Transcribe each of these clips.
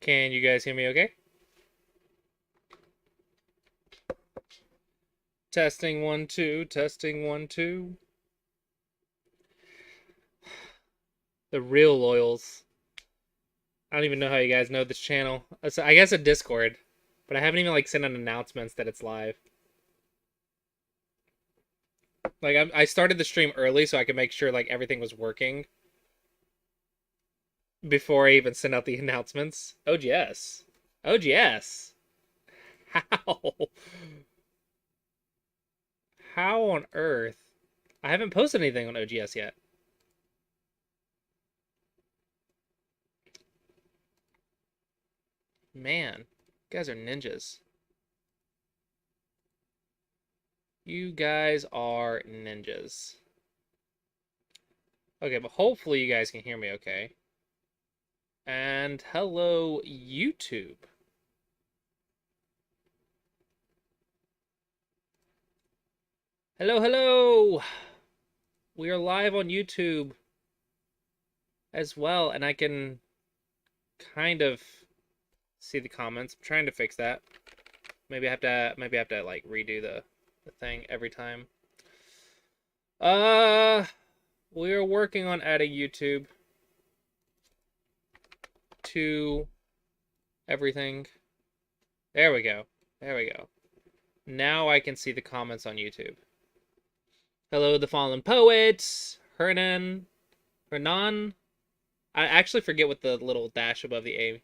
Can you guys hear me okay? Testing 1 2, testing 1 2. The real loyals. I don't even know how you guys know this channel. I guess a Discord, but I haven't even like sent out announcements that it's live. Like I started the stream early so I could make sure like everything was working before I even sent out the announcements. OGS. OGS. How? How on earth? I haven't posted anything on OGS yet. Man, you guys are ninjas. You guys are ninjas. Okay, but hopefully you guys can hear me okay. And hello, YouTube. Hello, hello! We are live on YouTube as well, and I can kind of see the comments. I'm trying to fix that. Maybe I have to like redo the thing every time. We are working on adding YouTube to everything. There we go. There we go. Now I can see the comments on YouTube. Hello, the Fallen Poet, Hernan. I actually forget what the little dash above the A.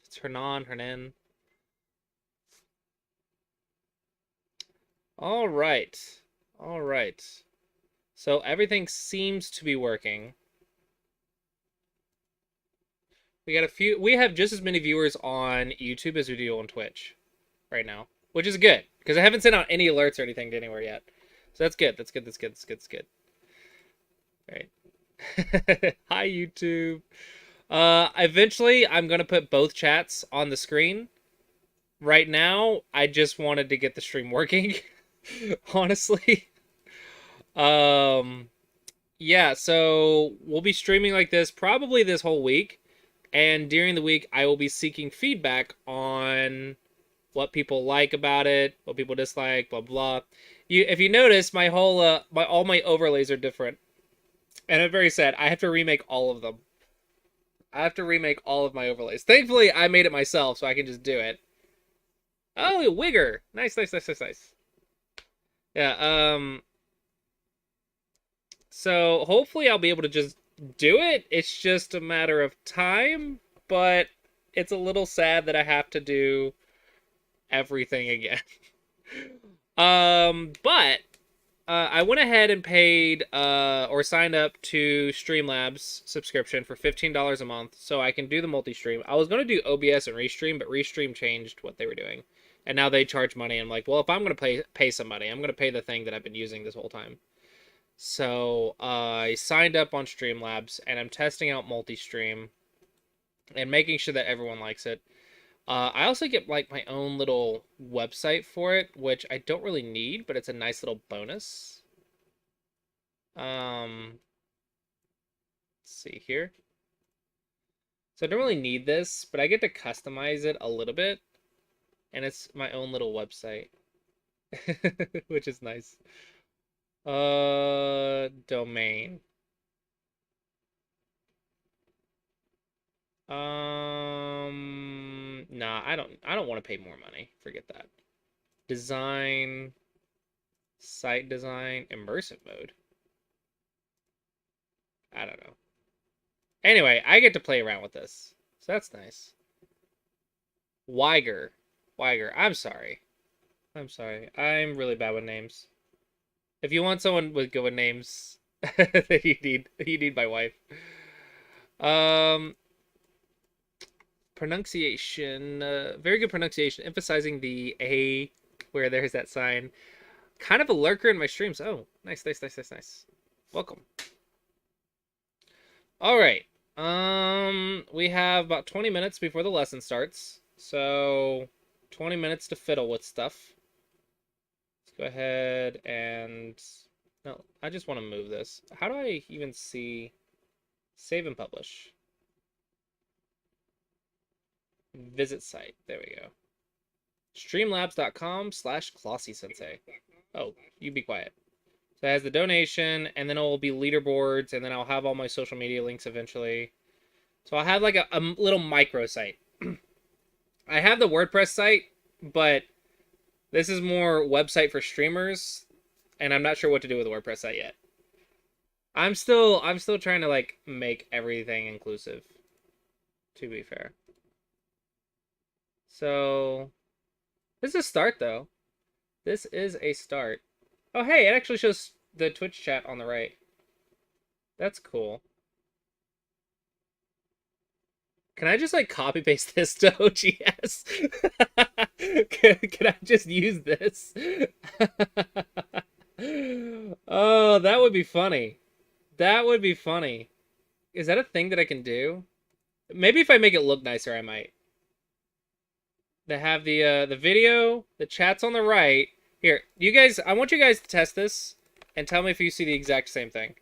It's Hernan. All right. So everything seems to be working. We have just as many viewers on YouTube as we do on Twitch right now, which is good because I haven't sent out any alerts or anything to anywhere yet. So that's good. That's good. All right. Hi, YouTube. Eventually I'm going to put both chats on the screen. Right now, I just wanted to get the stream working, honestly. Yeah, so we'll be streaming like this probably this whole week. And during the week, I will be seeking feedback on what people like about it, what people dislike, blah blah. If you notice, my whole all my overlays are different, and I'm very sad. I have to remake all of them. I have to remake all of my overlays. Thankfully, I made it myself, so I can just do it. Oh, Wigger, nice. Yeah. So hopefully, I'll be able to just do it. It's just a matter of time, but it's a little sad that I have to do everything again. But I went ahead and paid or signed up to Streamlabs subscription for $15 a month so I can do the multi-stream. I was going to do OBS and Restream, but Restream changed what they were doing. And now they charge money. I'm like, well, if I'm going to pay somebody, I'm going to pay the thing that I've been using this whole time. So I signed up on Streamlabs and I'm testing out multi-stream and making sure that everyone likes it. I also get like my own little website for it, which I don't really need, but it's a nice little bonus. Let's see here. So I don't really need this, but I get to customize it a little bit, and it's my own little website, which is nice. Domain. Nah, I don't want to pay more money. Forget that. Design, site design, immersive mode. I don't know. Anyway, I get to play around with this. So that's nice. Weiger. Weiger. I'm sorry. I'm sorry. I'm really bad with names. If you want someone with good with names, you need my wife. Um Pronunciation, very good pronunciation, emphasizing the A where there's that sign. Kind of a lurker in my streams. Oh, nice, nice, nice, nice, nice. Welcome. All right. We have about 20 minutes before the lesson starts. So 20 minutes to fiddle with stuff. Let's go ahead and no, I just want to move this. How do I even see save and publish? Visit site. There we go. Streamlabs.com/ClossySensei. Oh, you be quiet. So it has the donation, and then it will be leaderboards, and then I'll have all my social media links eventually. So I'll have like a little micro site. I have the WordPress site, but this is more website for streamers, and I'm not sure what to do with the WordPress site yet. I'm still trying to like make everything inclusive, to be fair. So this is a start though. This is a start. Oh hey, it actually shows the Twitch chat on the right. That's cool. Can I just like copy paste this to OGS? Can I just use this? Oh, that would be funny. That would be funny. Is that a thing that I can do? Maybe if I make it look nicer, I might. They have the video, the chat's on the right. Here, you guys, I want you guys to test this and tell me if you see the exact same thing.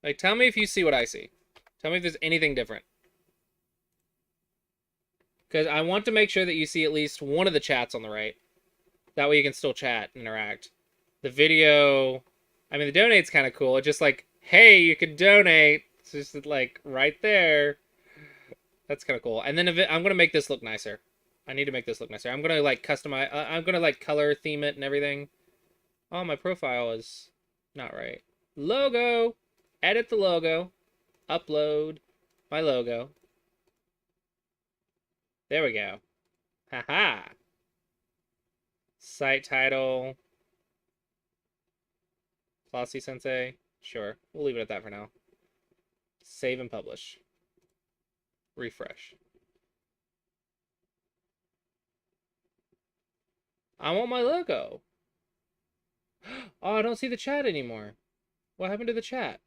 Like, tell me if you see what I see. Tell me if there's anything different. Because I want to make sure that you see at least one of the chats on the right. That way you can still chat and interact. The video, I mean, the donate's kind of cool. It's just like, hey, you can donate. It's just like right there. That's kind of cool. And then I'm going to make this look nicer. I need to make this look nicer. I'm going to like customize. I'm going to like color theme it and everything. Oh, my profile is not right. Logo. Edit the logo. Upload my logo. There we go. Haha. Site title. Flossy Sensei. Sure. We'll leave it at that for now. Save and publish. Refresh. I want my logo. Oh, I don't see the chat anymore. What happened to the chat?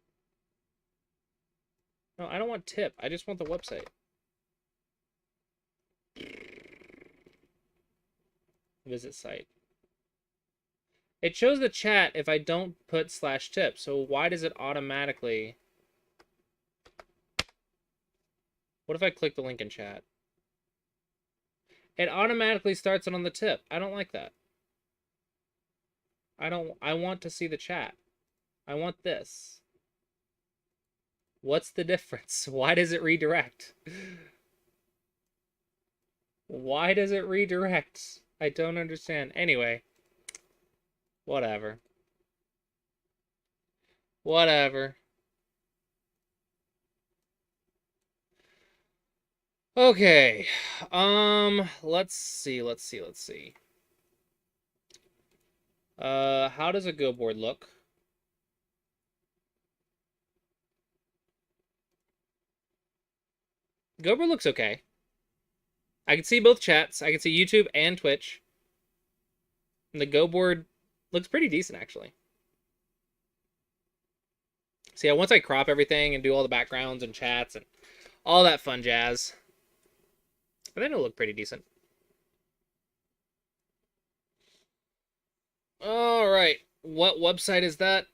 No, I don't want tip. I just want the website. Visit site. It shows the chat if I don't put /tip. So why does it automatically... What if I click the link in chat? It automatically starts it on the tip. I don't like that. I want to see the chat. I want this. What's the difference? Why does it redirect? Why does it redirect? I don't understand. Anyway. Whatever. Whatever. Okay. Let's see. How does a go board look? Go board looks okay. I can see both chats. I can see YouTube and Twitch. And the go board looks pretty decent, actually. So yeah, once I crop everything and do all the backgrounds and chats and all that fun jazz, I think it'll look pretty decent. All right. What website is that?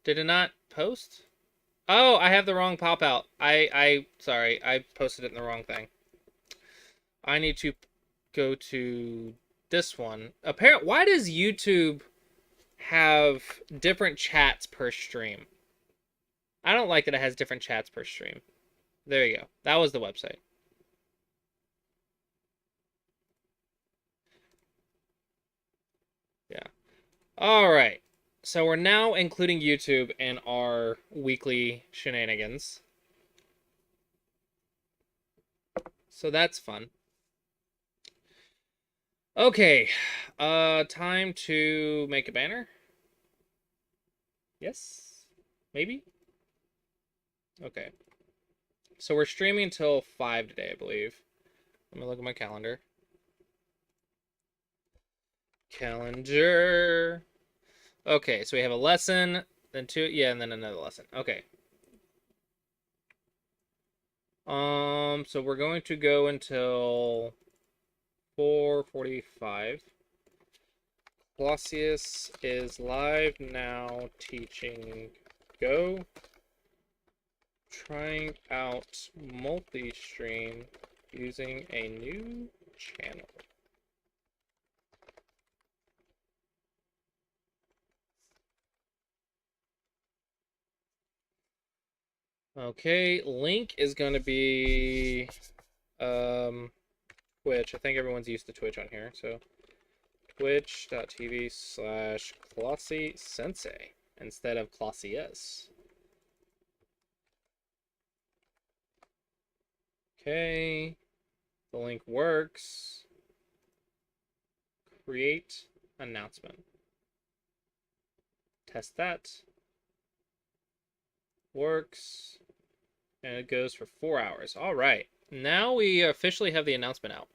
Did it not post? Oh, I have the wrong pop out. Sorry, I posted it in the wrong thing. I need to go to this one. Why does YouTube have different chats per stream? I don't like that it has different chats per stream. There you go. That was the website. Yeah. All right. So we're now including YouTube in our weekly shenanigans. So that's fun. Okay. Time to make a banner. Yes? Maybe? Okay. So we're streaming until 5 today, I believe. Let me look at my calendar. Calendar. Okay, so we have a lesson, then two, yeah, and then another lesson. Okay. So we're going to go until 4:45. Clausius is live now teaching Go. Trying out multi-stream using a new channel. Okay, link is going to be Twitch. I think everyone's used to Twitch on here, so twitch.tv/Clossie Sensei instead of Clausius. Okay, the link works. Create announcement. Test that. Works. And it goes for 4 hours. All right. Now we officially have the announcement out.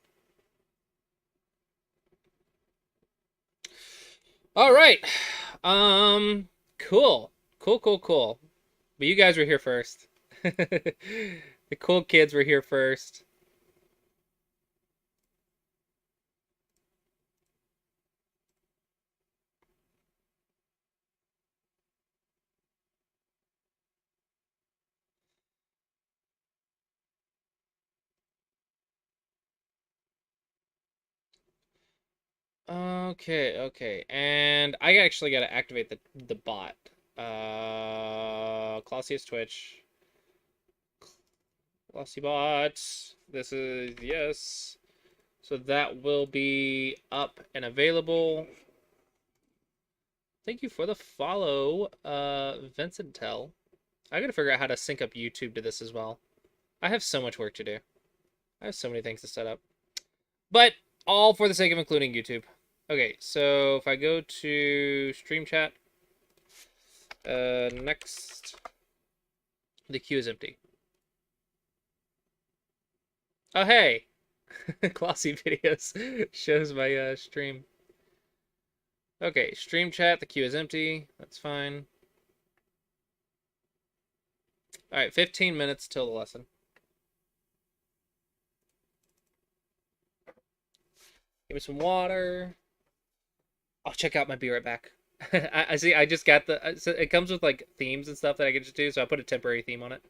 All right. Cool. Cool. But you guys were here first. The cool kids were here first. Okay. And I actually got to activate the bot. Clausius Twitch. Classy bot. This is yes. So that will be up and available. Thank you for the follow, Vincent Tell. I gotta figure out how to sync up YouTube to this as well. I have so much work to do. I have so many things to set up. But all for the sake of including YouTube. Okay, so if I go to stream chat, next, the queue is empty. Oh, hey! Glossy videos shows my stream. Okay, stream chat, the queue is empty. That's fine. Alright, 15 minutes till the lesson. Give me some water. I'll check out my Be Right Back. I see, I just got the... So it comes with, like, themes and stuff that I can just do, so I put a temporary theme on it.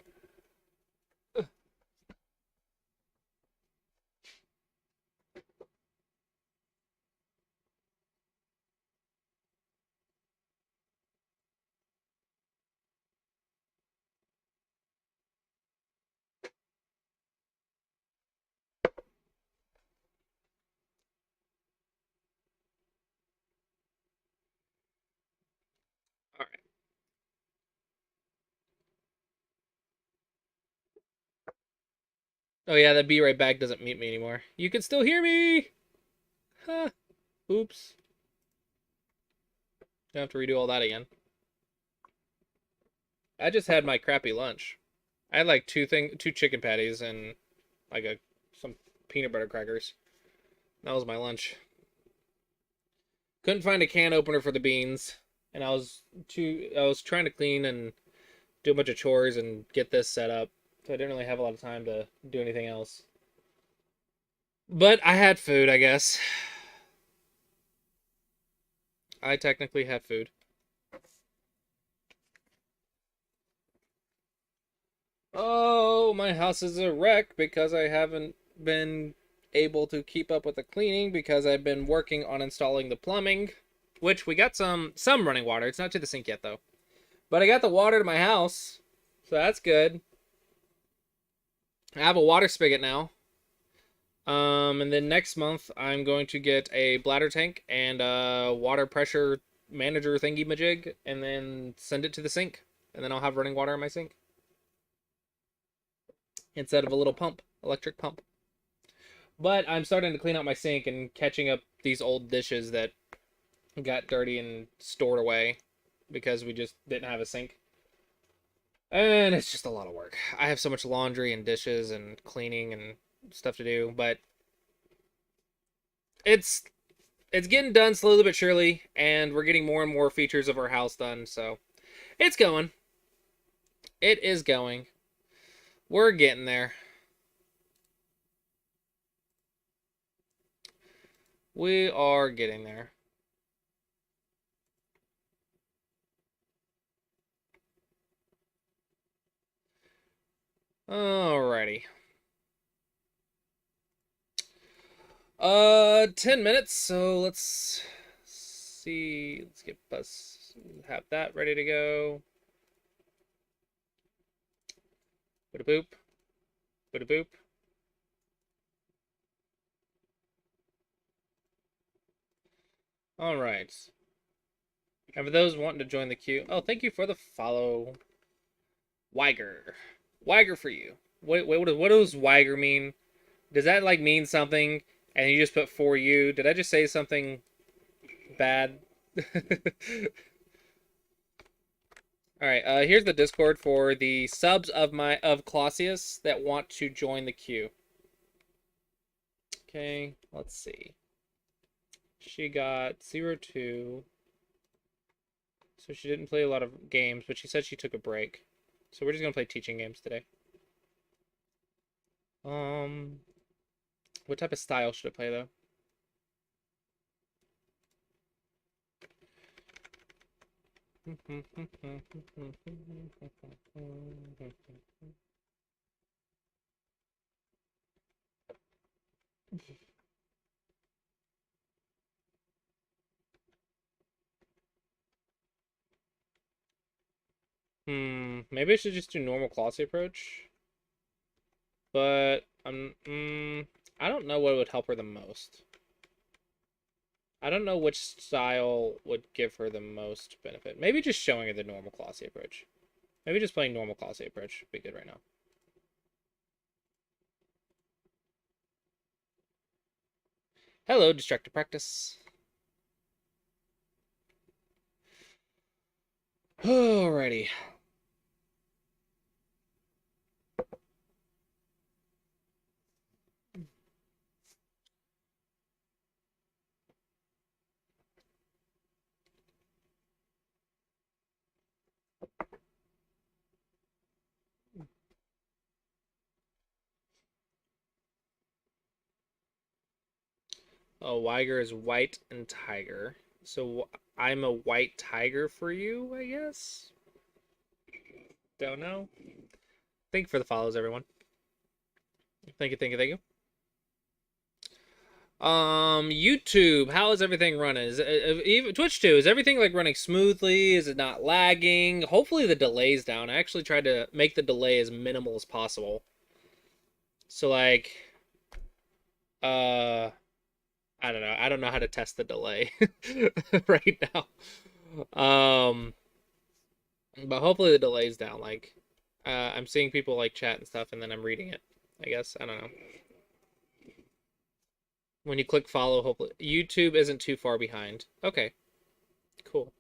Alright. Oh yeah, the Be Right Back doesn't mute me anymore. You can still hear me! Huh. Oops. Gonna have to redo all that again. I just had my crappy lunch. I had like two chicken patties and like some peanut butter crackers. That was my lunch. Couldn't find a can opener for the beans, and I was trying to clean and do a bunch of chores and get this set up, so I didn't really have a lot of time to do anything else. But I had food, I guess. I technically had food. Oh, my house is a wreck because I haven't been able to keep up with the cleaning because I've been working on installing the plumbing, which we got some running water. It's not to the sink yet though. But I got the water to my house, so that's good. I have a water spigot now. And then next month I'm going to get a bladder tank and a water pressure manager thingy majig, and then send it to the sink, and then I'll have running water in my sink instead of a little pump, electric pump. But I'm starting to clean out my sink and catching up these old dishes that got dirty and stored away because we just didn't have a sink. And it's just a lot of work. I have so much laundry and dishes and cleaning and stuff to do, but it's getting done slowly but surely, and we're getting more and more features of our house done, so it's going. It is going. We're getting there. We are getting there. Alrighty. 10 minutes, so let's see. Let's get us have that ready to go. Bada boop. Bada boop. Alright. And for those wanting to join the queue, oh, thank you for the follow. Weiger. Weiger for you. What does Weiger mean? Does that like mean something and you just put for you? Did I just say something bad? Alright, here's the Discord for the subs of Clausius that want to join the queue. Okay, let's see. She got 0-2. So she didn't play a lot of games, but she said she took a break. So we're just gonna play teaching games today. What type of style should I play though? Maybe I should just do normal classy approach. But I don't know what would help her the most. I don't know which style would give her the most benefit. Maybe just showing her the normal classy approach. Maybe just playing normal classy approach would be good right now. Hello, Distracted Practice. Alrighty. Oh, Weiger is white and tiger. So I'm a white tiger for you, I guess? Don't know. Thank you for the follows, everyone. Thank you, thank you, thank you. YouTube, how is everything running? Even Twitch too, is everything like running smoothly? Is it not lagging? Hopefully the delay's down. I actually tried to make the delay as minimal as possible. So like, I don't know. I don't know how to test the delay right now. But hopefully the delay's down. Like, I'm seeing people like chat and stuff, and then I'm reading it. I guess I don't know. When you click follow, hopefully YouTube isn't too far behind. Okay, cool.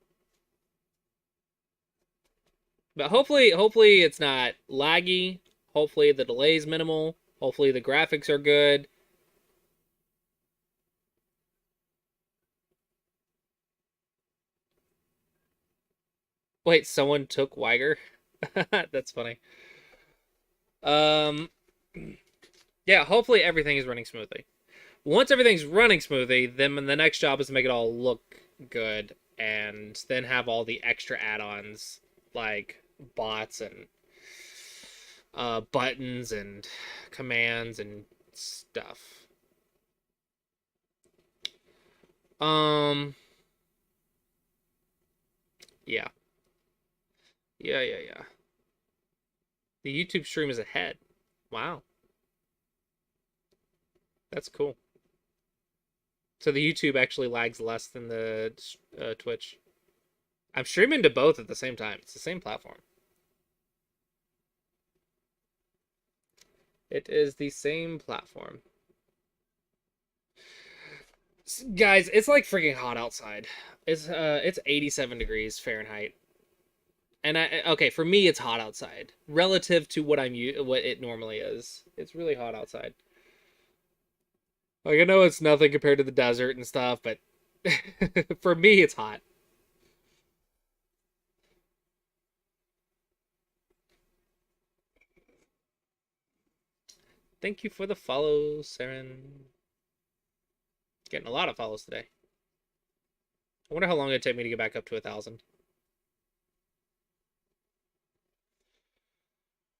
But hopefully it's not laggy. Hopefully the delay's minimal. Hopefully the graphics are good. Wait, someone took Weiger? That's funny. Um, yeah, hopefully everything is running smoothly. Once everything's running smoothly, then the next job is to make it all look good and then have all the extra add-ons like bots and buttons and commands and stuff. Um, yeah. Yeah. The YouTube stream is ahead. Wow, that's cool. So the YouTube actually lags less than the Twitch. I'm streaming to both at the same time. It's the same platform. It is the same platform. Guys, it's like freaking hot outside. It's 87 degrees Fahrenheit. And okay, for me it's hot outside relative to what what it normally is. It's really hot outside. Like I know it's nothing compared to the desert and stuff, but for me it's hot. Thank you for the follow, Saren. Getting a lot of follows today. I wonder how long it'd take me to get back up to 1,000.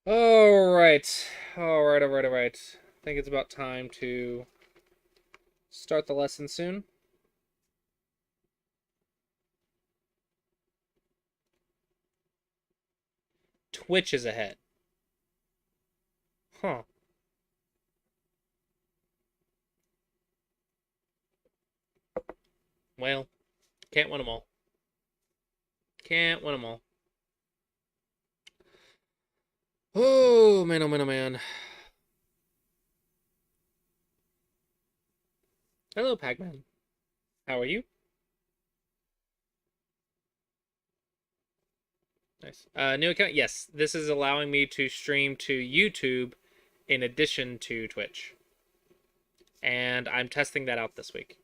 Alright. Alright. I think it's about time to start the lesson soon. Twitch is ahead. Huh. Well, can't win them all. Can't win them all. Oh, man, oh, man, oh, man. Hello, Pac-Man. How are you? Nice. New account? Yes. This is allowing me to stream to YouTube in addition to Twitch. And I'm testing that out this week.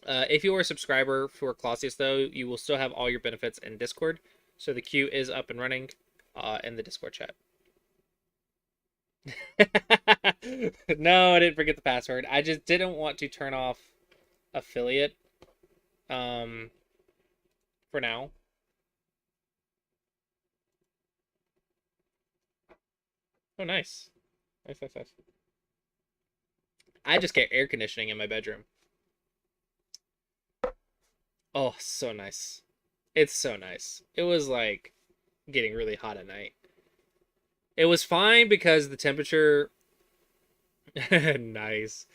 If you are a subscriber for Clausius, though, you will still have all your benefits in Discord. So the queue is up and running in the Discord chat. No, I didn't forget the password. I just didn't want to turn off affiliate for now. Oh, nice. Nice. I just get air conditioning in my bedroom. Oh, so nice. It's so nice. It was like getting really hot at night. It was fine because the temperature. Nice.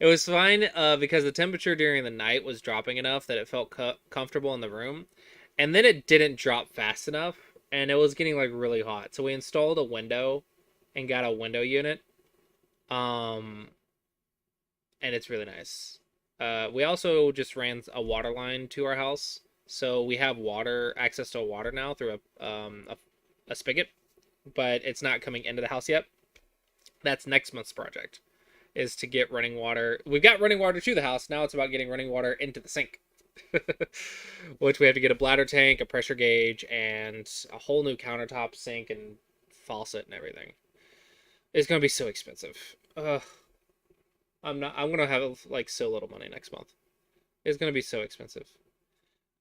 It was fine because the temperature during the night was dropping enough that it felt comfortable in the room. And then it didn't drop fast enough. And it was getting like really hot. So we installed a window and got a window unit. Um, and it's really nice. We also just ran a water line to our house. So we have water access to water now through a spigot, but it's not coming into the house yet. That's next month's project, is to get running water. We've got running water to the house. Now it's about getting running water into the sink, which we have to get a bladder tank, a pressure gauge, and a whole new countertop sink and faucet and everything. It's gonna be so expensive. I'm gonna have like so little money next month. It's gonna be so expensive.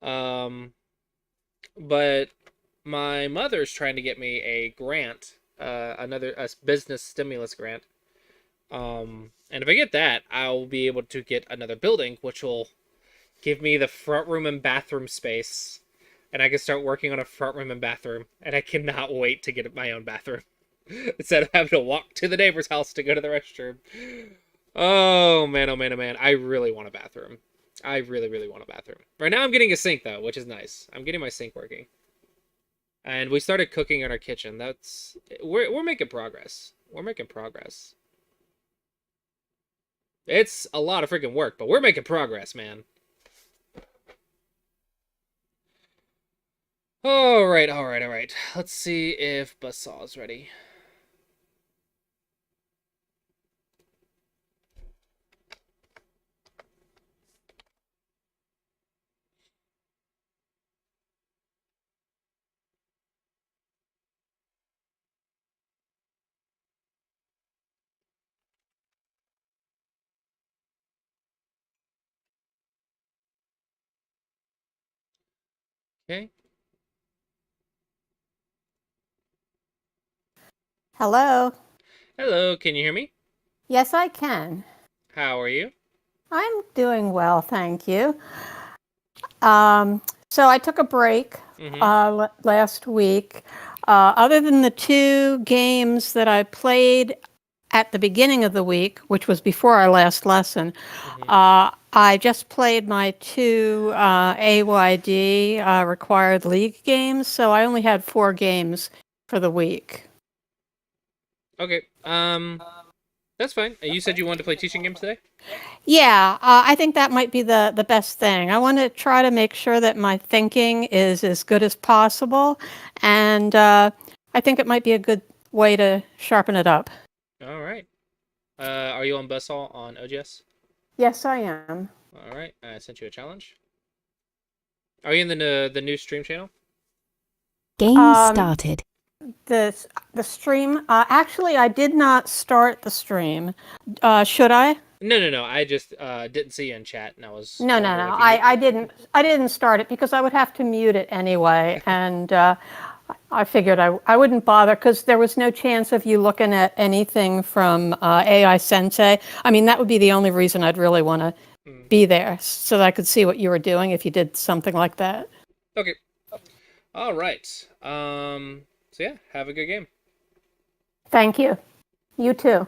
Um, but my mother's trying to get me a grant, a business stimulus grant. And if I get that, I'll be able to get another building, which will give me the front room and bathroom space, and I can start working on a front room and bathroom. And I cannot wait to get my own bathroom instead of having to walk to the neighbor's house to go to the restroom. Oh man, oh man, oh man! I really want a bathroom. I really want a bathroom. Right now, I'm getting a sink though, which is nice. I'm getting my sink working, and we started cooking in our kitchen. We're making progress. We're making progress. It's a lot of freaking work, but we're making progress, man. All right, all right, all right. Let's see if Buzzsaw is ready. Okay. Hello. Hello, can you hear me? Yes, I can. How are you? I'm doing well, thank you. Um, so I took a break Mm-hmm. last week. Other than the two games that I played at the beginning of the week, which was before our last lesson, Mm-hmm. I just played my two AYD required league games. So I only had 4 games for the week. Okay. That's fine. You said you wanted to play teaching games today? Yeah, I think that might be the best thing. I want to try to make sure that my thinking is as good as possible, and I think it might be a good way to sharpen it up. All right. Are you on Buzzsaw on OGS? Yes, I am. All right. I sent you a challenge. Are you in the new stream channel? Game Um, started. the the stream. Actually, I did not start the stream. Should I? No, no, no. I just didn't see you in chat, and I was No, no, wondering no. if you need. I didn't. I didn't start it because I would have to mute it anyway, and I figured I wouldn't bother because there was no chance of you looking at anything from AI Sensei. I mean, that would be the only reason I'd really want to Hmm. be there so that I could see what you were doing if you did something like that. Okay. All right. So yeah, have a good game. Thank you. You too.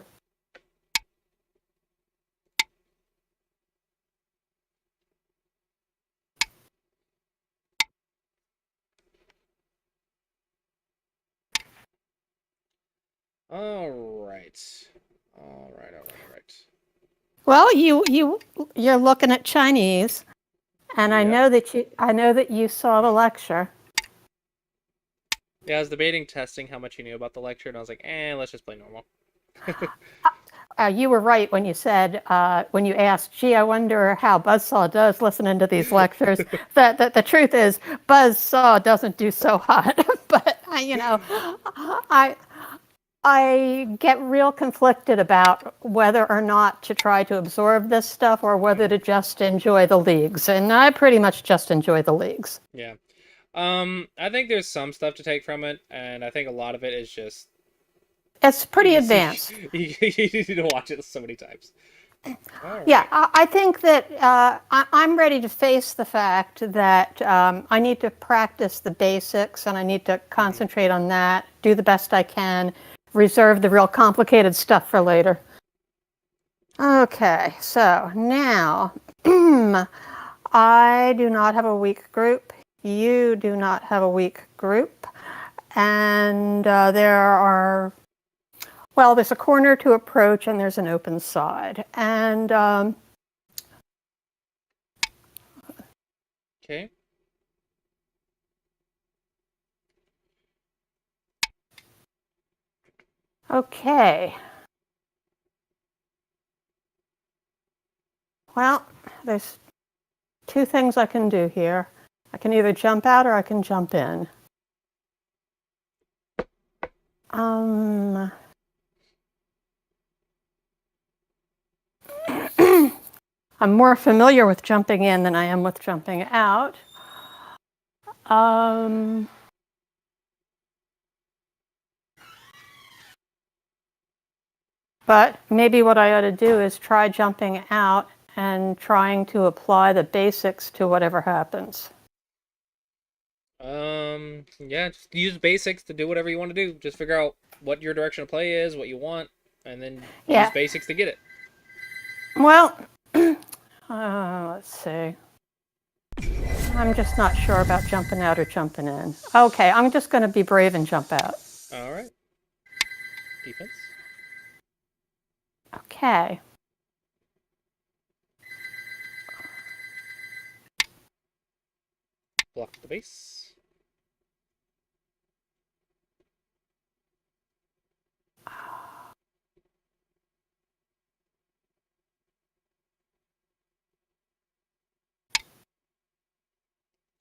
All right. All right. All right. All right. Well, you're looking at Chinese, and Yep. I know that you saw the lecture. Yeah, I was debating testing how much you knew about the lecture, and I was like, let's just play normal. You were right when you said, when you asked, gee, I wonder how Buzzsaw does listening to these lectures. The truth is, Buzzsaw doesn't do so hot. But, I, I get real conflicted about whether or not to try to absorb this stuff or whether to just enjoy the leagues. And I pretty much just enjoy the leagues. Yeah. I think there's some stuff to take from it, and I think a lot of it is just It's you pretty just advanced. you need to watch it so many times. All Yeah, right. I think that I'm ready to face the fact that I need to practice the basics and I need to Mm-hmm. concentrate on that, do the best I can, reserve the real complicated stuff for later. Okay, so now I do not have a weak group. You do not have a weak group. And there's a corner to approach and there's an open side. And Okay. okay. Well, there's 2 things I can do here. I can either jump out or I can jump in. Um, I'm more familiar with jumping in than I am with jumping out. Um, but maybe what I ought to do is try jumping out and trying to apply the basics to whatever happens. Yeah, just use basics to do whatever you want to do. Just figure out what your direction of play is, what you want, and then use Yeah. basics to get it. Well, let's see. I'm just not sure about jumping out or jumping in. Okay, I'm just going to be brave and jump out. All right. Defense. Okay. block the base.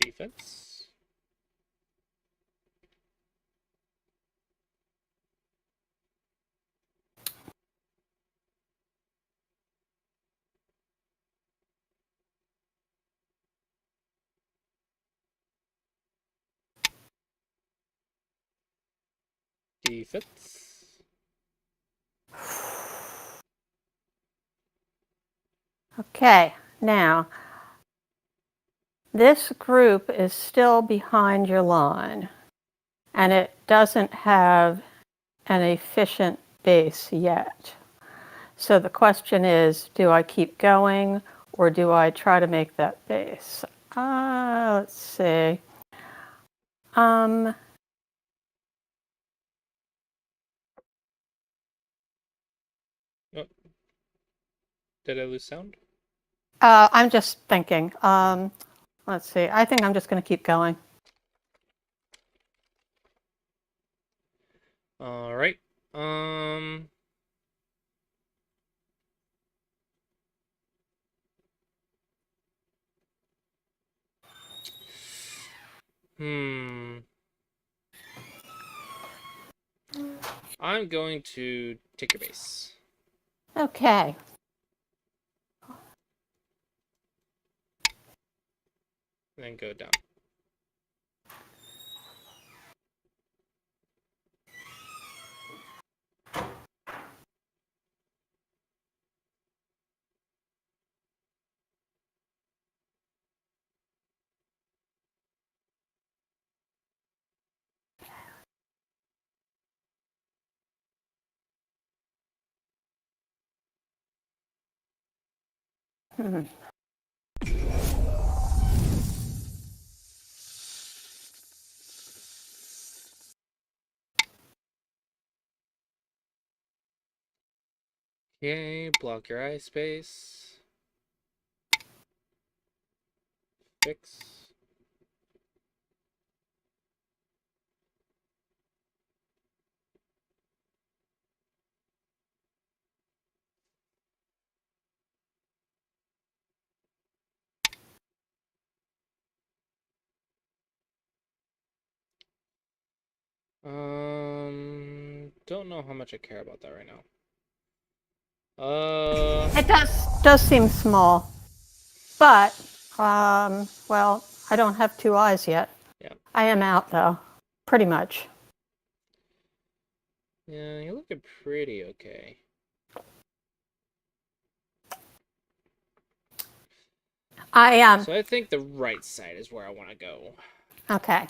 Defense. Defense. Okay, now this group is still behind your line, and it doesn't have an efficient base yet. So the question is, do I keep going or do I try to make that base? Let's see. Oh, did I lose sound? I'm just thinking. Let's see. I think I'm just going to keep going. All right. I'm going to take your base. Okay. And then go down. Okay, block your eye space. Fix. Don't know how much I care about that right now. It does seem small, but well, I don't have two eyes yet. Yeah. I am out though, pretty much. Yeah, you're looking pretty okay. I am. So I think the right side is where I want to go. Okay.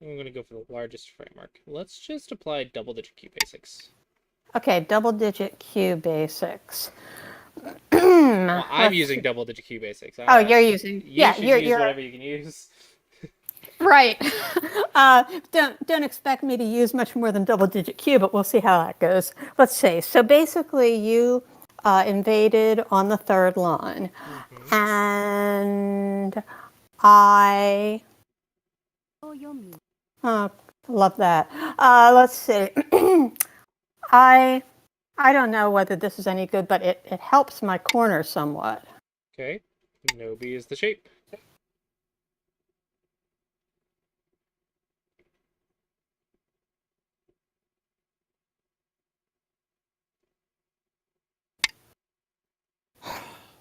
I'm going to go for the largest framework. Let's just apply double-digit Q basics. Okay, double-digit Q basics. Well, I'm using double-digit Q basics. Oh, you're using. You should use whatever you can use. Right. Don't expect me to use much more than double-digit Q, but we'll see how that goes. Let's see. So basically, you invaded on the third line, and I love that. Let's see. I I don't know whether this is any good, but it helps my corner somewhat. Okay. Nobi is the shape.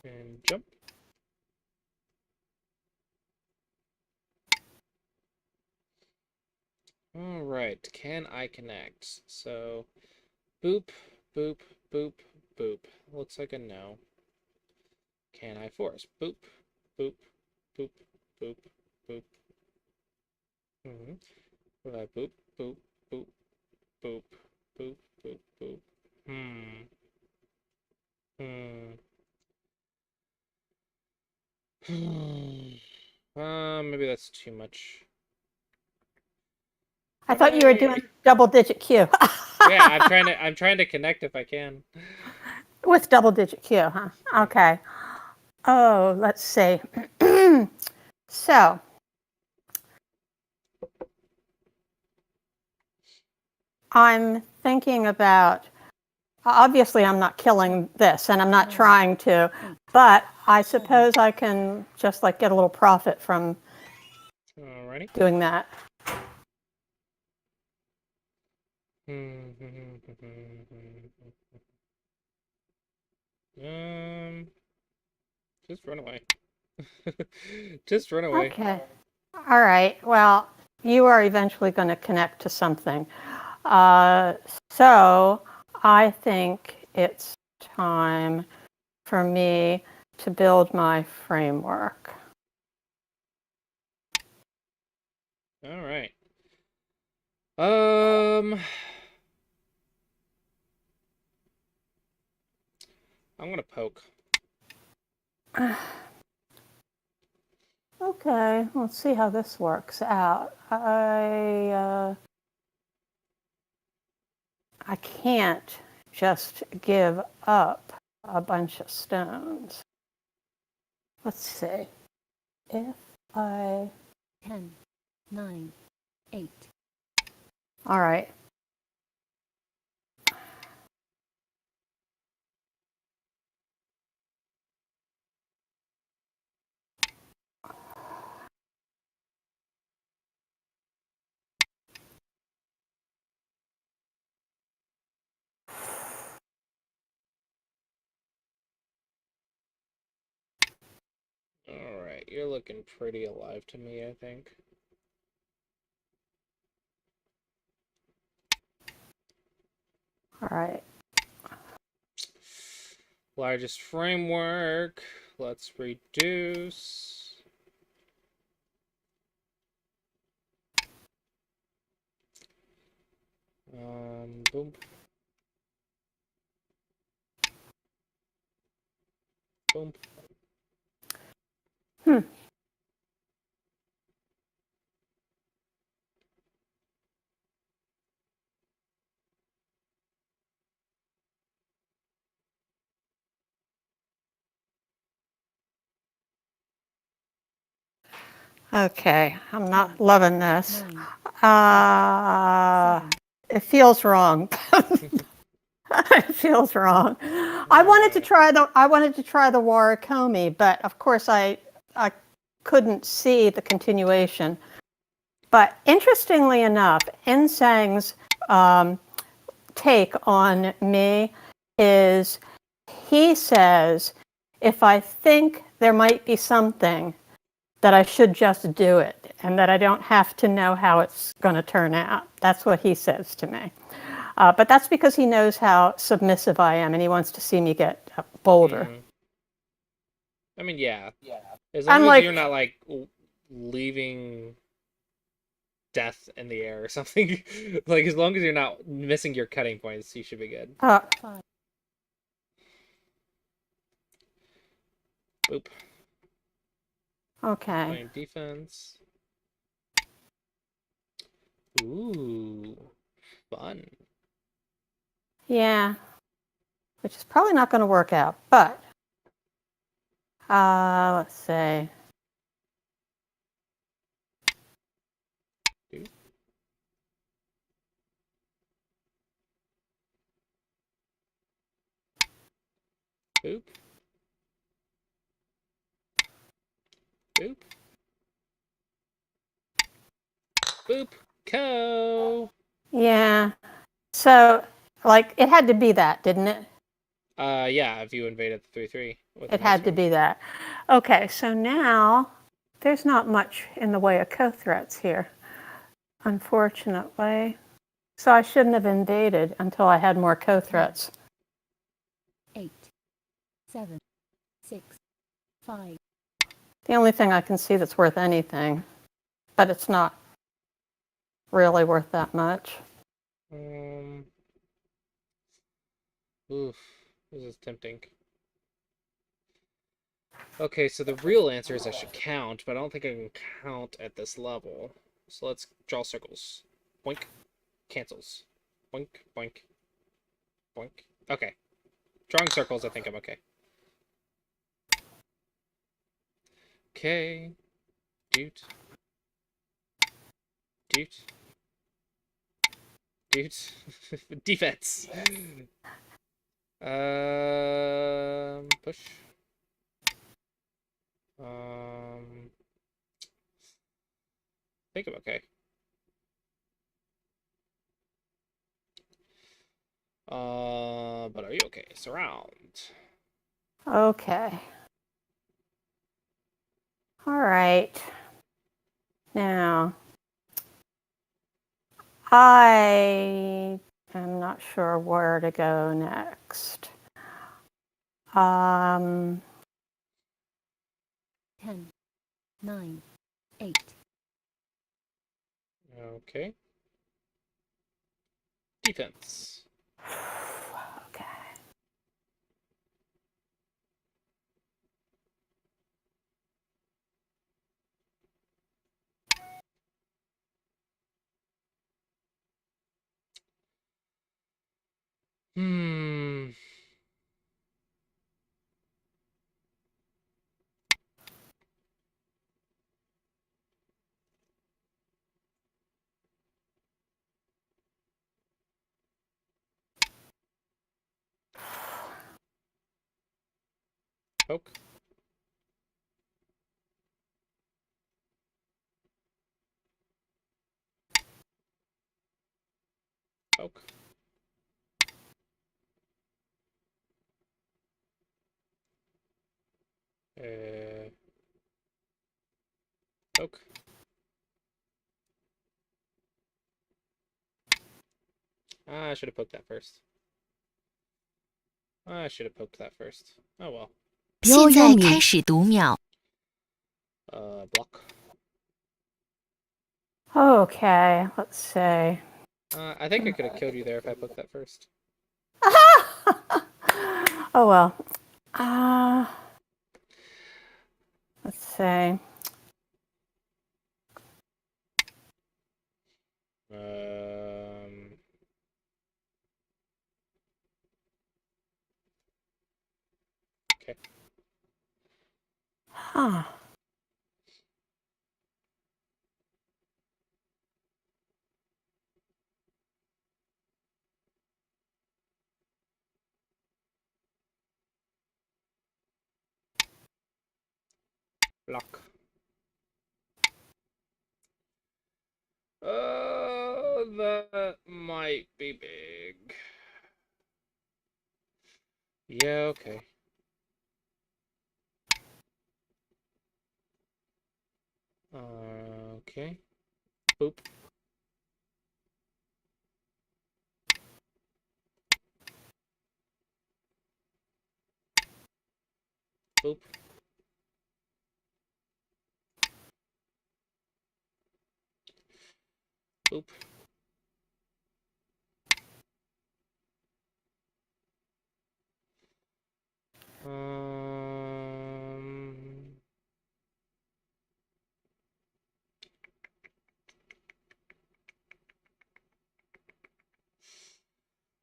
And jump. All right. Can I connect? So, boop, boop, boop, boop. Looks like a no. Can I force? Boop, boop, boop, boop, boop. What do I boop, boop, boop, boop, boop, boop, boop. Hmm. Hmm. Maybe that's too much. I thought you were doing double-digit Q. Yeah, I'm trying to connect if I can. With double-digit Q, huh? Okay. Oh, let's see. So, I'm thinking about, obviously I'm not killing this and I'm not trying to, but I suppose I can just like get a little profit from Alrighty. doing that. Just run away. Just run away. Okay. All right. Well, you are eventually going to connect to something. Uh, so I think it's time for me to build my framework. All right. I'm gonna poke. Okay, let's see how this works out. I can't just give up a bunch of stones. Let's see. If I 10, 9, 8. All right. All right, you're looking pretty alive to me, I think. All right. Largest framework. Let's reduce. Boom. Boom. Hmm. Okay, I'm not loving this. 9, 8, 7. It feels wrong. It feels wrong. I wanted to try the Warikomi, but of course I couldn't see the continuation. But interestingly enough, Insang's take on me is he says if I think there might be something, that I should just do it and that I don't have to know how it's going to turn out. That's what he says to me. But that's because he knows how submissive I am and he wants to see me get bolder. I mean, yeah. As long I'm as you're like, not like leaving death in the air or something. Like as long as you're not missing your cutting points, you should be good. 5. Boop. okay. Playing defense. Ooh, fun. Yeah, which is probably not going to work out. But let's see. Boop. Boop. Boop. Boop. Co. Yeah. So, like, it had to be that, didn't it? Yeah, if you invaded the 3/3 with It the next had to one. be that. Okay, so now there's not much in the way of co-threats here, unfortunately. So I shouldn't have invaded until I had more co-threats. 8, 7, 6, 5. The only thing I can see that's worth anything, but it's not really worth that much. Oof, this is tempting. Okay, so the real answer is I should count, but I don't think I can count at this level. So let's draw circles. Boink. Cancels. Boink, boink, boink. Okay. Drawing circles, I think I'm okay. Okay. Doot. Doot. dude. Defense. Push. I think I'm okay. But are you okay? Surround. Okay. All right. Now, I am not sure where to go next. 10, 9, 8, Okay. Defense. Okay. Hmm. Poke. Poke. Poke. I should have poked that first. I should have poked that first. Oh well. 现在开始读秒。Block. Okay, let's see. I think I could have killed you there if I poked that first. Oh well. Let's see. Okay. Huh. Block. That might be big. Yeah, okay. Okay. Boop. Boop. Boop.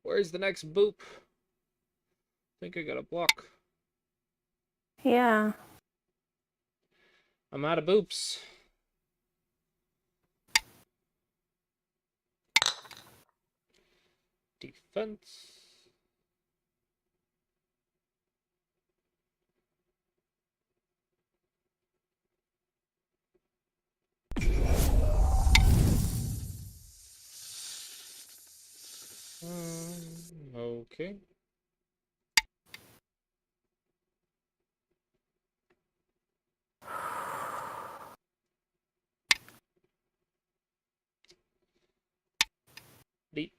Where's the next boop? I think I got a block. Yeah. I'm out of boops. Defense. Okay. Deep.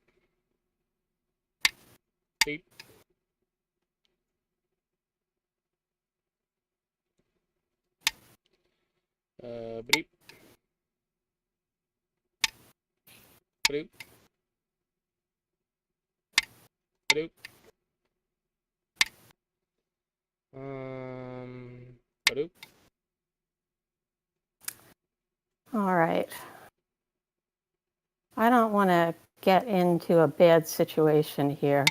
Deep. Bleep. Bloop. Bloop. Bloop. All right. I don't want to get into a bad situation here.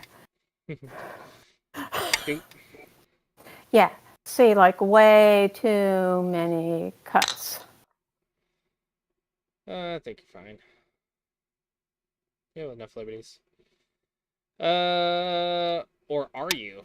Shoot. Yeah. See, like way too many cuts. I think you're fine. You have enough liberties. Or are you?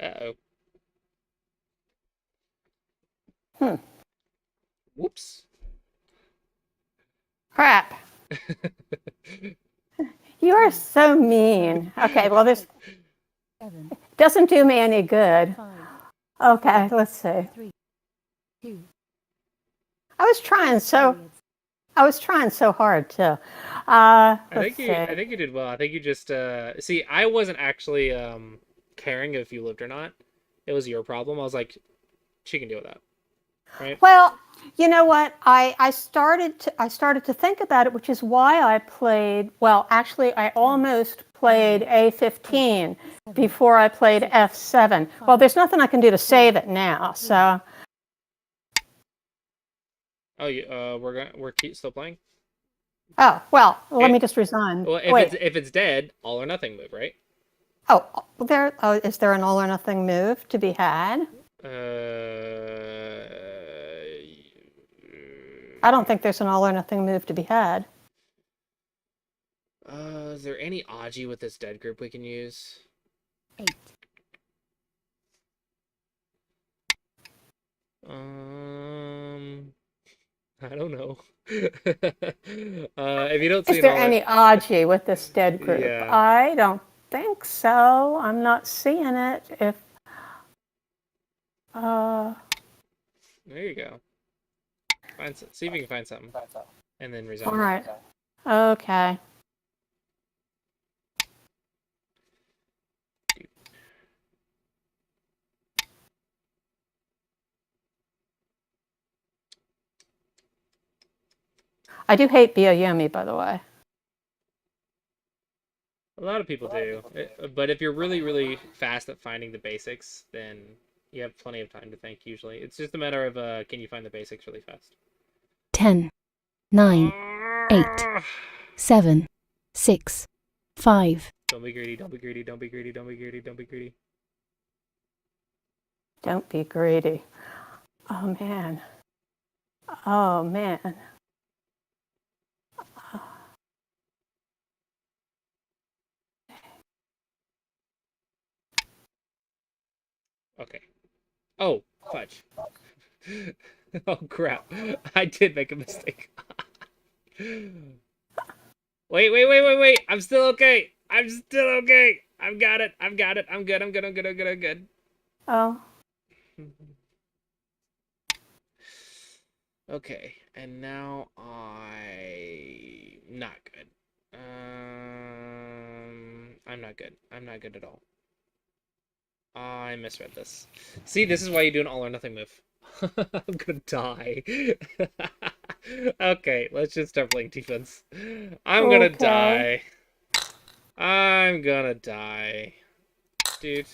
Uh-oh. Hmm. Whoops. Crap. You are so mean. Okay, well, this 7, doesn't do me any good. 5, Okay, let's see. 3, 2, I was trying periods. so hard too. I Let's think you see. did well. I think you just see, I wasn't actually caring if you lived or not. It was your problem. I was like, she can deal with that. Right? Well, you know what? I started to think about it, which is why I played. Well, actually, I almost played A15 before I played F7. Well, there's nothing I can do to save it now. So, Oh, we're still playing? oh well, let me It, just resign. well, Wait. if it's dead, all or nothing move, right? Oh, there. Oh, is there an all or nothing move to be had? Uh, I don't think there's an all or nothing move to be had. is there any Aji with this dead group we can use? 8, Um, I don't know. If you don't see Is an there all, any Aji with this dead group? yeah, I don't think so. I'm not seeing it. If there you go. See if you can find something, and then resign. all right. Okay. I do hate Biyoyomi, by the way. A lot of people do, but if you're really, really fast at finding the basics, then you have plenty of time to think. Usually, it's just a matter of can you find the basics really fast? 10, 9, 8, 7, 6, 5. Don't be greedy. Don't be greedy. Don't be greedy. Don't be greedy. Don't be greedy. Don't be greedy. Oh man. Oh man. Okay. Oh, fudge. Oh crap! I did make a mistake. Wait! I'm still okay. I'm still okay. I've got it. I've got it. I'm good. I'm good. I'm good. I'm good. I'm good. Oh. Okay, and now I not good. I'm not good. I'm not good at all. I misread this. See, this is why you do an all or nothing move. I'm gonna die. Okay, let's just start playing defense. I'm gonna Okay. die. I'm gonna die. Dude.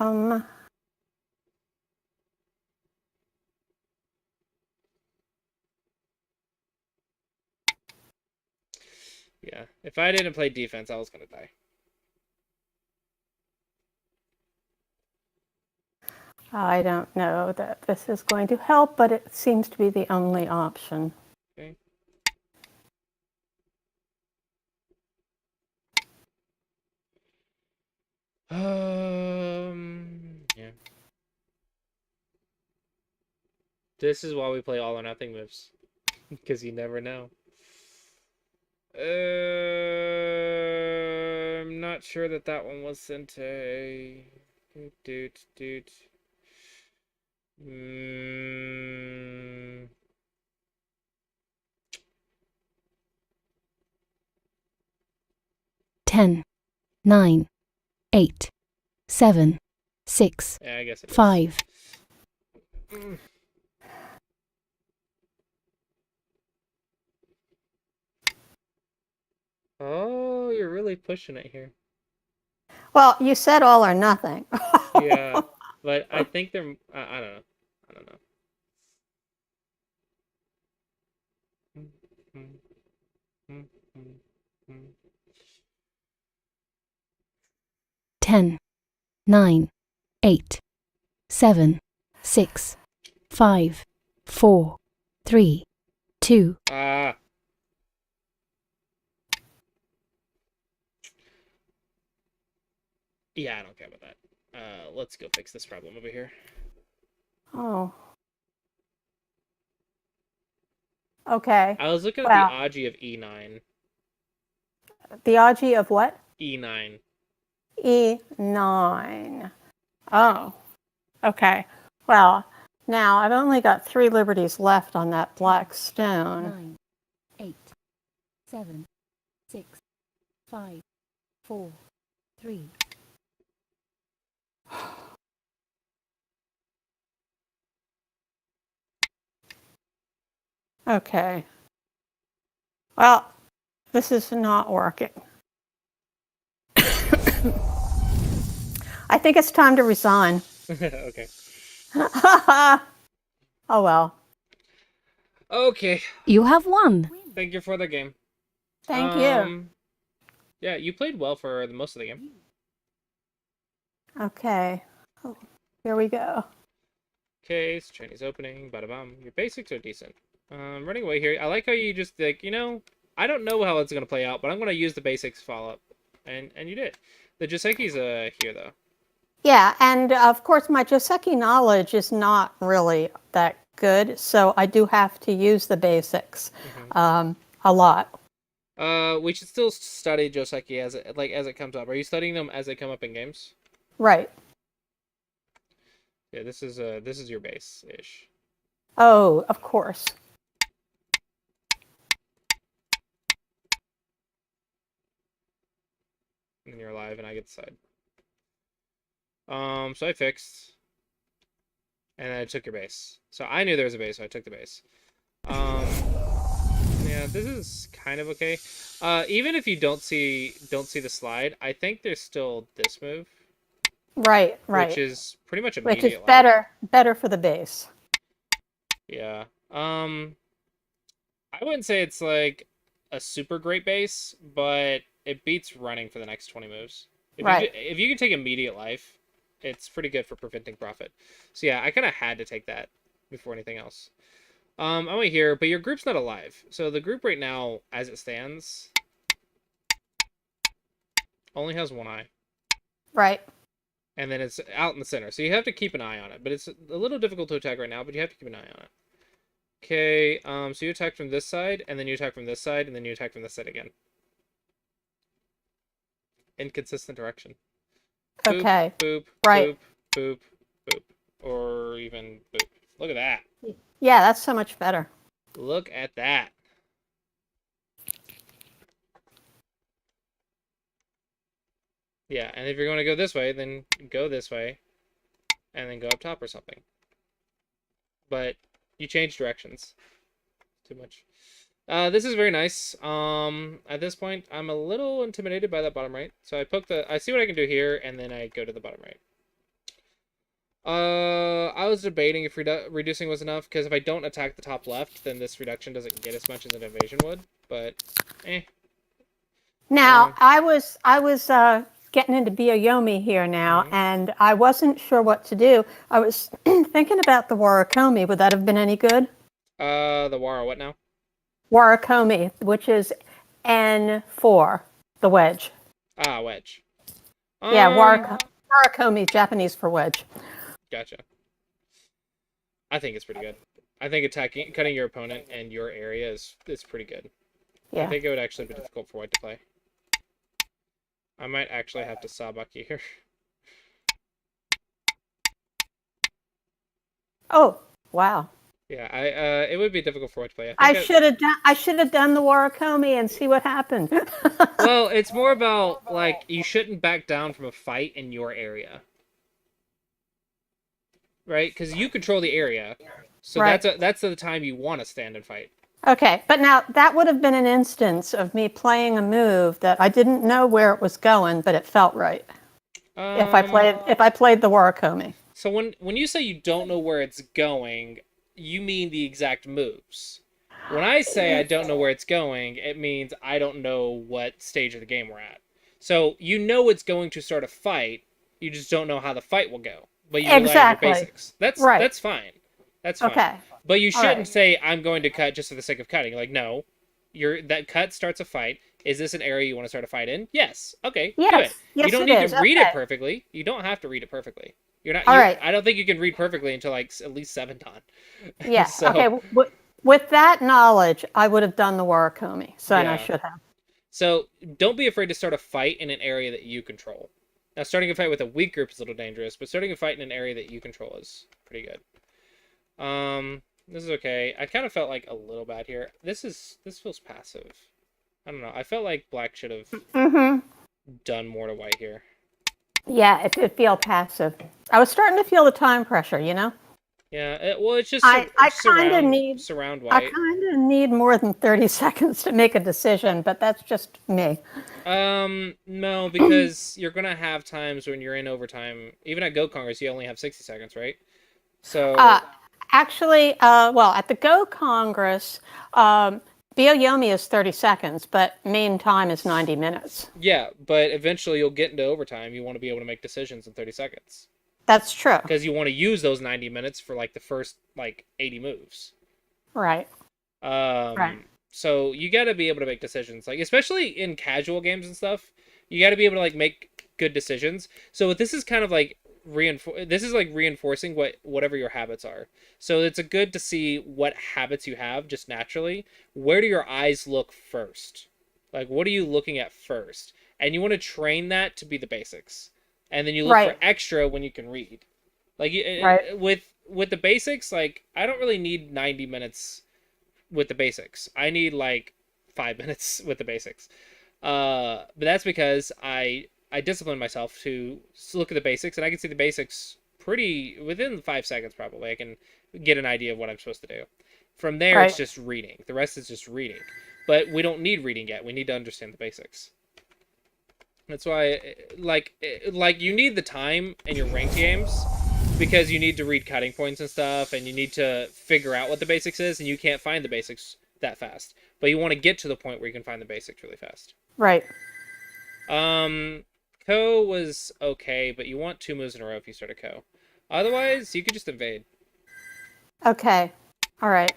Um. Yeah, if I didn't play defense, I was gonna die. I don't know that this is going to help, but it seems to be the only option. Okay. Yeah. This is why we play all or nothing moves. Because you never know. I'm not sure that that one was Sente. Dude. Mm, 10, 9, 8, 7, 6, yeah, I guess it is. 5. Oh, you're really pushing it here. Well, you said all or nothing. Yeah, but I think they're. I don't know. I don't know. 10, 9, 8, 7, 6, 5, 4, 3, 2. Ah, yeah, I don't care about that. Let's go fix this problem over here. Oh, okay. I was looking at the Well, Aji of E9. the Aji of what? E9. E9. Oh, okay. Well, now I've only got 3 liberties left on that black stone. 9, 8, 7, 6, 5, 4, 3. Okay. Well, this is not working. I think it's time to resign. Okay. Oh well. Okay. You have won. Thank you for the game. Thank you. Yeah, you played well for the most of the game. Okay. Oh, here we go. Case, Chinese opening, bada bum. Your basics are decent. Running away here. I like how you just like, I don't know how it's gonna play out, but I'm gonna use the basics follow up, and you did. The Joseki's here though. Yeah, and of course my Joseki knowledge is not really that good, so I do have to use the basics a lot. We should still study Joseki as it comes up. Are you studying them as they come up in games? Right. Yeah, this is your base ish. Oh, of course. And you're alive, and I get the side. So I fixed, and then I took your base. So I knew there was a base, so I took the base. Yeah, this is kind of okay. Even if you don't see the slide, I think there's still this move, Right, which is pretty much which immediate. is better for the base. Yeah. I wouldn't say it's like a super great base, but it beats running for the next 20 moves. If you can take immediate life, it's pretty good for preventing profit. So yeah, I kind of had to take that before anything else. I'm right here, but your group's not alive. So the group right now, as it stands, only has one eye. Right. And then it's out in the center. So you have to keep an eye on it. But it's a little difficult to attack right now, but you have to keep an eye on it. Okay, so you attack from this side, and then you attack from this side, and then you attack from this side again. Inconsistent direction. Boop, Okay. boop, Right. boop, boop, boop. Or even boop. Look at that. Yeah, that's so much better. Look at that. Yeah, and if you're going to go this way, then go this way, and then go up top or something. But you change directions. Too much. This is very nice. At this point, I'm a little intimidated by that bottom right. So I see what I can do here, and then I go to the bottom right. I was debating if reducing was enough, because if I don't attack the top left, then this reduction doesn't get as much as an evasion would, but, Now, I was getting into Bioyomi here now, and I wasn't sure what to do. I was thinking about the Warakomi. Would that have been any good? The Wara, what now? Warakomi, which is N4, the wedge. Ah, wedge. Yeah, Warakomi, Japanese for wedge. Gotcha. I think it's pretty good. I think cutting your opponent and your area is pretty good. Yeah. I think it would actually be difficult for white to play. I might actually have to Sabaki here. Oh, wow. Yeah, it would be difficult for white to play. I should have done the Warakomi and see what happened. Well, it's more about like you shouldn't back down from a fight in your area. Right? Because you control the area. So Right. that's the time you want to stand and fight. Okay, but now that would have been an instance of me playing a move that I didn't know where it was going, but it felt right. Um, If I played the Warikomi. so when you say you don't know where it's going, you mean the exact moves. When I say I don't know where it's going, it means I don't know what stage of the game we're at. So you know it's going to start a fight, you just don't know how the fight will go. But you rely on your Exactly. basics. That's Right. that's fine. That's fine. Okay. But you All shouldn't right. say I'm going to cut just for the sake of cutting. Like no, that cut starts a fight. Is this an area you want to start a fight in? Yes. Okay, do it. Yes. You Yes, don't it need to is. read it Okay. perfectly. You don't have to read it perfectly. You're not All you right. I don't think you can read perfectly until like at least 7 ton. Yeah. Okay. So With that knowledge, I would have done the Warikomi. So, and I yeah. should have. So don't be afraid to start a fight in an area that you control. Now starting a fight with a weak group is a little dangerous, but starting a fight in an area that you control is pretty good. This is okay. I kind of felt like a little bad here. This feels passive. I don't know. I felt like black should have Mm-hmm. done more to white here. Yeah, it feel passive. I was starting to feel the time pressure, you know? Yeah, well, it's just I kind of need surround I white. kind of need more than 30 seconds to make a decision, but that's just me. No, because you're gonna have times when you're in overtime. Even at Go Congress, you only have 60 seconds, right? Uh, So Actually, well, at the Go Congress, Bioyomi is 30 seconds, but main time is 90 minutes. yeah, but eventually you'll get into overtime. You want to be able to make decisions in 30 seconds That's true. because you want to use those 90 minutes for like the first like 80 moves. Right. Right. So you got to be able to make decisions, like especially in casual games and stuff. You got to be able to like make good decisions. So this is kind of like reinforcing whatever your habits are. So it's a good to see what habits you have just naturally. Where do your eyes look first? Like what are you looking at first? And you want to train that to be the basics. And then you look for Right. extra when you can read. Like Right. with the basics, like I don't really need 90 minutes with the basics. I need like 5 minutes with the basics. But that's because I discipline myself to look at the basics, and I can see the basics pretty within 5 seconds. Probably I can get an idea of what I'm supposed to do. From there, it's Right. just reading. The rest is just reading. But we don't need reading yet. We need to understand the basics. That's why, like you need the time in your ranked games because you need to read cutting points and stuff, and you need to figure out what the basics is, and you can't find the basics that fast. But you want to get to the point where you can find the basics really fast. Right. Ko was okay, but you want 2 moves in a row if you start a Ko. Otherwise, you could just invade. Okay. All right.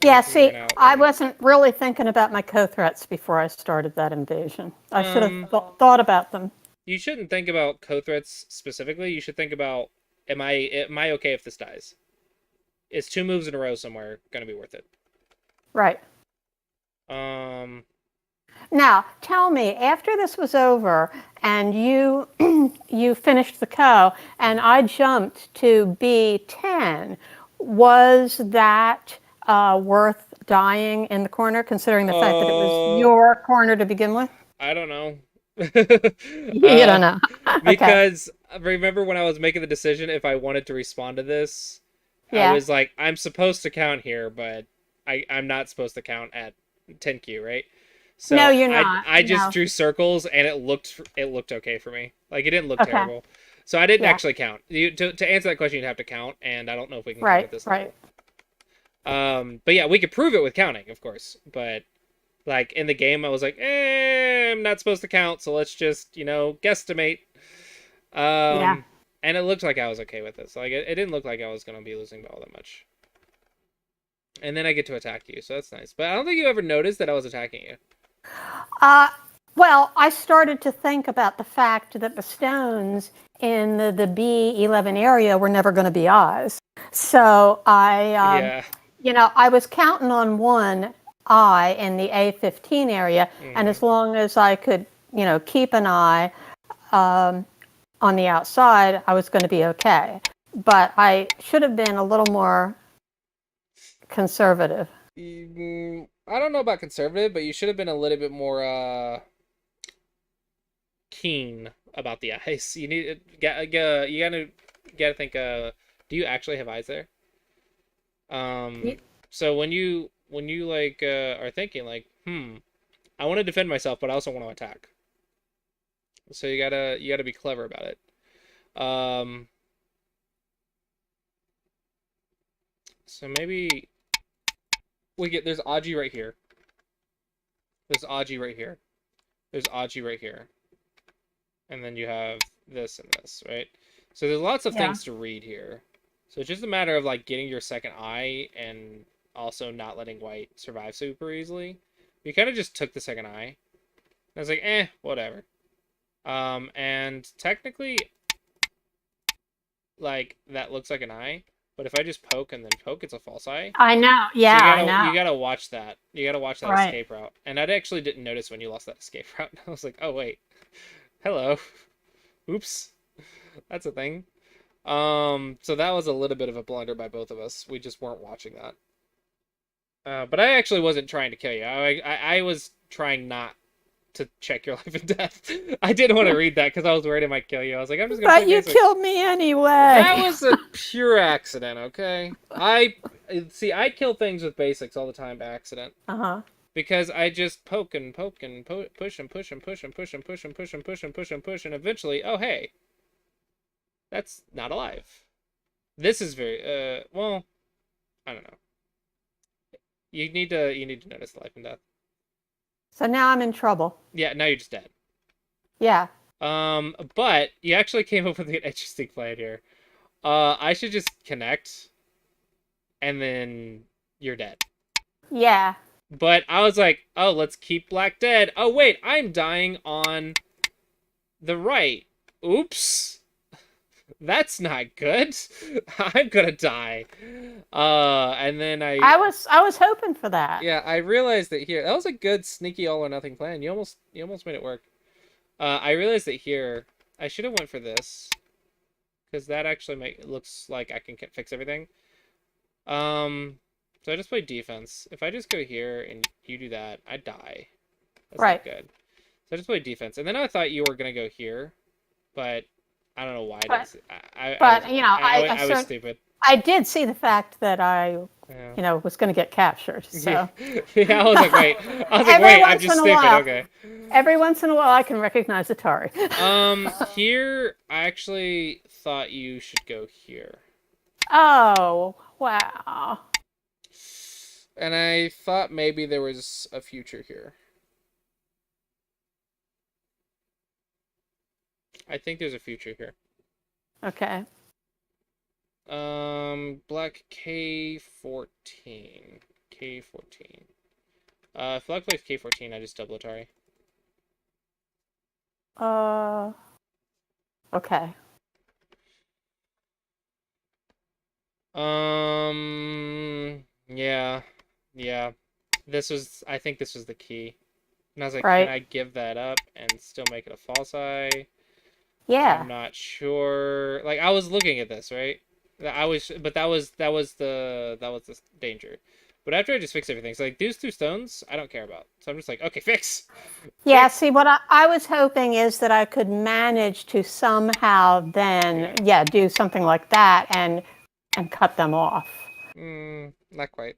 Yeah, see, I wasn't really thinking about my co-threats before I started that invasion. I should have thought about them. You shouldn't think about Ko threats specifically. You should think about, am I okay if this dies? Is 2 moves in a row somewhere going to be worth it? Right. Now, tell me, after this was over and you you finished the co and I jumped to B10, was that worth dying in the corner, considering the fact that it was your corner to begin with? I don't know. You don't know. Okay. Because remember when I was making the decision if I wanted to respond to this, I Yeah. was like, I'm supposed to count here, but I'm not supposed to count at 10Q, right? So No, you're not. I just No. drew circles and it looked okay for me. Like it didn't look Okay. terrible. So I didn't Yeah. actually count. To answer that question, you'd have to count, and I don't know if we can count Right. at this Right. level. But yeah, we could prove it with counting, of course. But like in the game, I was like, I'm not supposed to count, so let's just guesstimate. Yeah. And it looked like I was okay with this. Like it didn't look like I was gonna be losing by all that much. And then I get to attack you, so that's nice. But I don't think you ever noticed that I was attacking you. Well, I started to think about the fact that the stones in the B11 area were never going to be eyes. So Yeah. I was counting on one eye in the A15 area, and as long as I could, keep an eye on the outside, I was going to be okay. But I should have been a little more conservative. I don't know about conservative, but you should have been a little bit more keen about the eyes. You gotta think Do you actually have eyes there? Ye- So when you like are thinking like, I want to defend myself, but I also want to attack. So you gotta be clever about it. Um, so maybe there's Aji right here. There's Aji right here. There's Aji right here. And then you have this and this, right? So there's lots of Yeah. things to read here. So it's just a matter of like getting your second eye and also not letting white survive super easily. We kind of just took the second eye. I was like, whatever. And technically, like that looks like an eye, but if I just poke and then poke, it's a false eye. I know. So Yeah, you I gotta know. you gotta watch that. You gotta watch that Right. escape route. And I actually didn't notice when you lost that escape route. I was like, oh wait, hello, oops, that's a thing. So that was a little bit of a blunder by both of us. We just weren't watching that. But I actually wasn't trying to kill you. I was trying not to check your life and death. I didn't want to read that because I was worried it might kill you. I was like, I'm just gonna But play you basic. killed me anyway. That was a pure accident, okay? I kill things with basics all the time by accident. Uh-huh. Because I just poke and poke and push and push and push and push and push and push and push and push and push and eventually, oh hey, that's not alive. This is very well, I don't know. You need to notice the life and death. So now I'm in trouble. Yeah, now you're just dead. Yeah. But you actually came up with an interesting plan here. I should just connect, and then you're dead. Yeah. But I was like, oh, let's keep Black dead. Oh wait, I'm dying on the right. Oops. That's not good. I'm gonna die. And then I was hoping for that. yeah, I realized that here that was a good sneaky all or nothing plan. You almost made it work. I realized that here I should have went for this because that actually looks like I can fix everything. So I just play defense. If I just go here and you do that, I die. That's Right. not good. So I just play defense, and then I thought you were gonna go here, but I don't know why. I was stupid. I did see the fact that I, Yeah. was going to get captured. So Yeah, I was like, wait. I'm once just in a stupid. while. Okay. Every once in a while, I can recognize Atari. Here I actually thought you should go here, Oh, wow. and I thought maybe there was a future here. I think there's a future here. Okay. Black K14. K14. If Black plays K14, I just double Atari. Okay. Yeah. I think this was the key. And I was like, Right. can I give that up and still make it a false eye? Yeah. I'm not sure. Like, I was looking at this, right? That was the danger. But after I just fixed everything, so like these two stones, I don't care about. So I'm just like, okay, fix. Yeah, Fix. see, what I was hoping is that I could manage to somehow then, do something like that and cut them off. Not quite.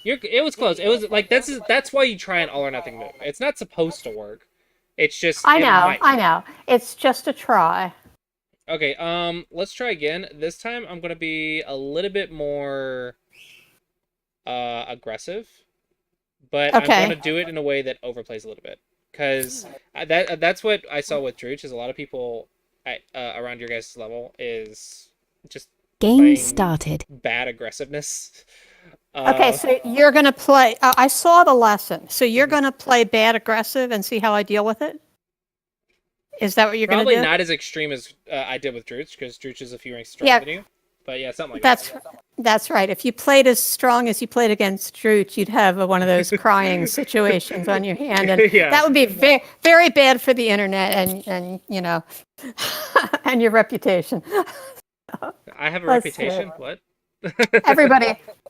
It was close. It was like that's why you try an all or nothing move. It's not supposed to work. It's just I it know, might. I know. It's just a try. Okay, let's try again. This time I'm gonna be a little bit more aggressive, but Okay. I'm gonna do it in a way that overplays a little bit. Because that's what I saw with Drooch, is a lot of people around your guys' level is just Game playing started. bad aggressiveness. Okay, so you're going to play. I saw the lesson. So you're going to play bad aggressive and see how I deal with it? Is that what you're going to Probably do? not as extreme as I did with Drooch, because Drooch is a few ranks stronger than you. But yeah, something like that. That's right. If you played as strong as you played against Drooch, you'd have one of those crying situations on your hand, and Yeah. that would be very, very bad for the internet and and your reputation. I have a Let's reputation? see. What?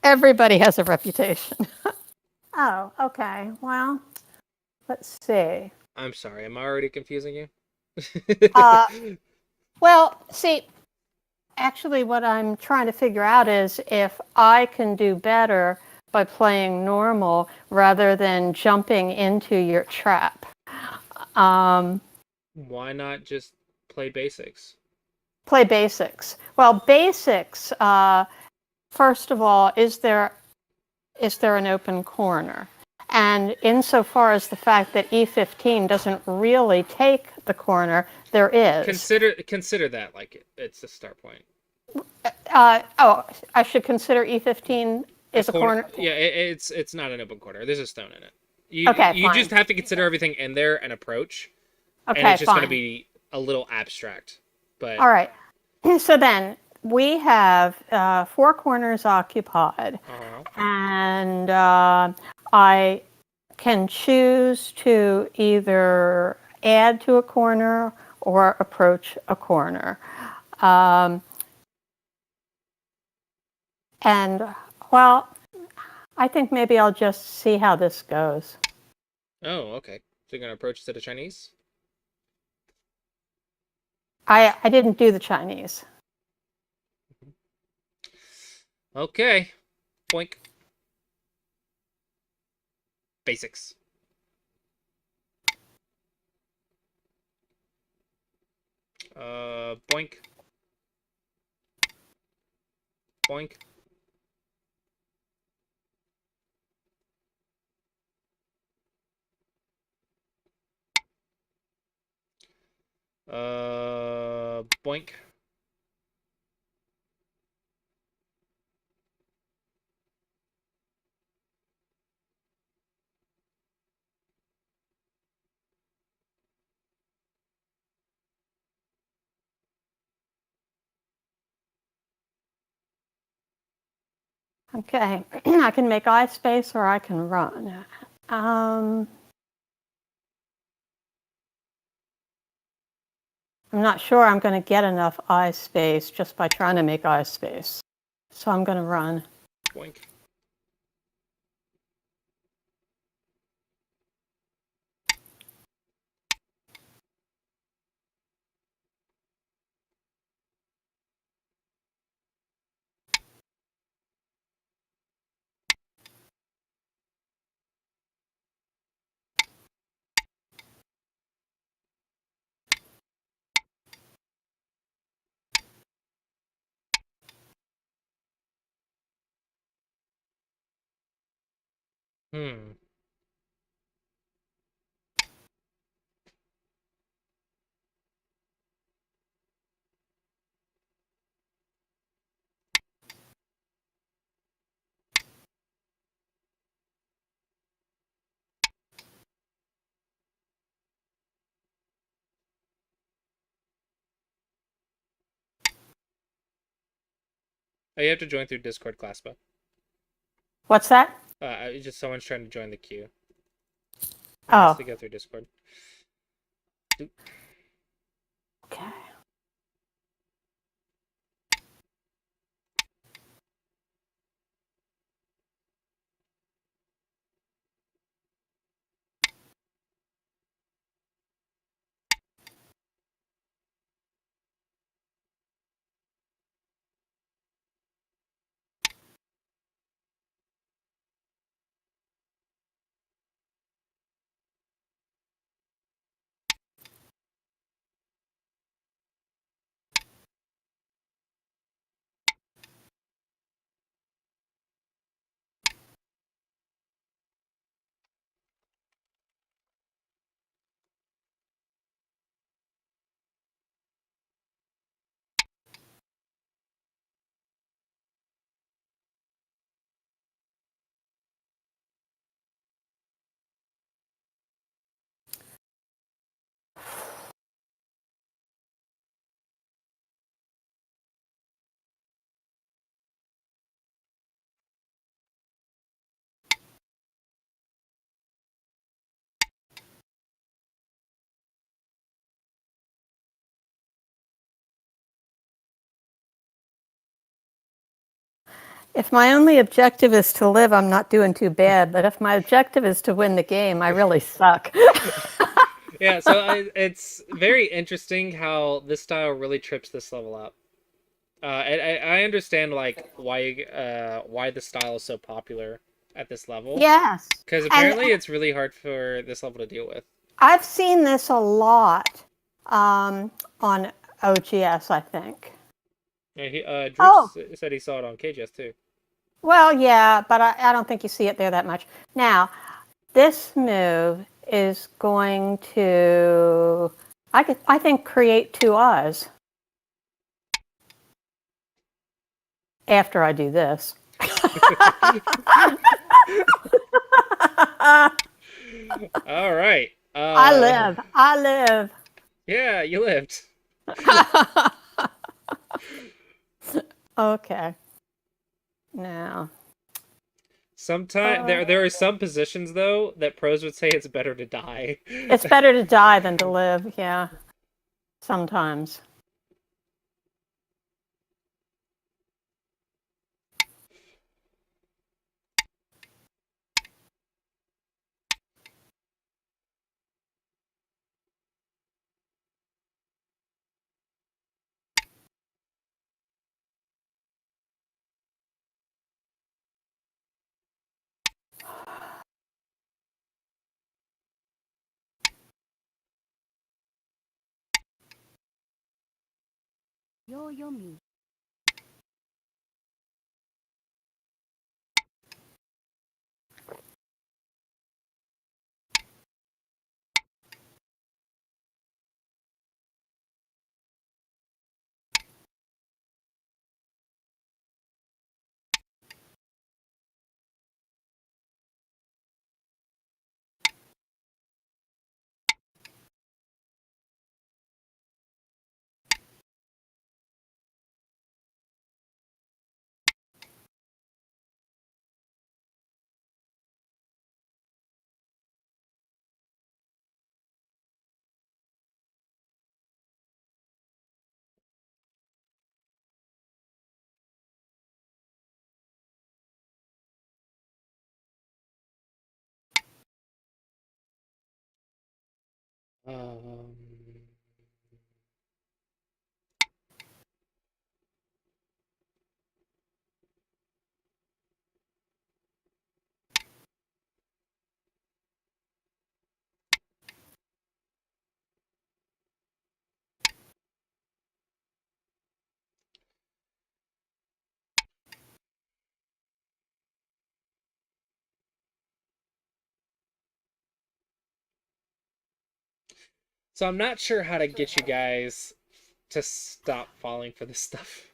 Everybody has a reputation. Oh, okay. Well, let's see. I'm sorry, am I already confusing you? Well, see, Actually, what I'm trying to figure out is if I can do better by playing normal rather than jumping into your trap. Um, Why not just play basics? Play basics. Well, basics. First of all, is there an open corner? And insofar as the fact that E15 doesn't really take the corner, there is. Consider that like it's a start point. Oh, I should consider E15 A is a corner, corner. yeah. It's not an open corner. There's a stone in it. You Okay, you fine. just have to consider everything in there and approach, and Okay, it's just going to fine. be a little abstract. But All right. So then we have four corners occupied, uh-huh. and I can choose to either add to a corner or approach a corner. Um, and well, I think maybe I'll just see how this goes. Oh, okay. So you're going to approach instead of Chinese? I didn't do the Chinese. Okay. Boink. Basics. Boink. Boink. Boink. Okay, I can make eye space or I can run. Um, I'm not sure I'm going to get enough eye space just by trying to make eye space. So I'm going to run. Boink. Hmm. Oh, you have to join through Discord, Claspa. What's that? Just someone's trying to join the queue. It has Oh, to go through Discord. okay. If my only objective is to live, I'm not doing too bad. But if my objective is to win the game, I really suck. Yeah, so it's very interesting how this style really trips this level up. I understand like why the style is so popular at this level, Yes. because And apparently it's really hard for this level to deal with. I've seen this a lot on OGS, I think. Yeah, Drew Oh, said he saw it on KGS too. well, yeah, but I don't think you see it there that much. Now, this move is going to, I think, create two Oz after I do this. All right. I live. I live. Yeah, you lived. Okay. Now, Sometimes there are some positions though that pros would say it's better to die. it's better to die than to live. Yeah, sometimes. Yo me. Um, so I'm not sure how to get you guys to stop falling for this stuff.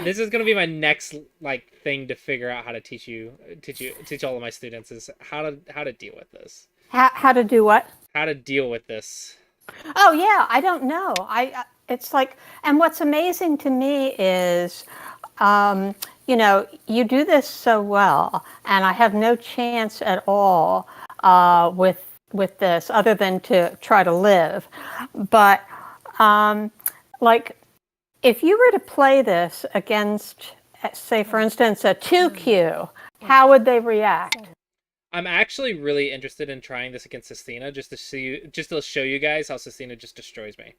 This is gonna be my next like thing to figure out how to teach all of my students is how to deal with this. How to do what? How to deal with this. Oh yeah, I don't know. It's like, and what's amazing to me is, you do this so well, and I have no chance at all with this other than to try to live. But um, like, if you were to play this against, say, for instance, a 2Q, how would they react? I'm actually really interested in trying this against Sistina just to show you guys how Sistina just destroys me.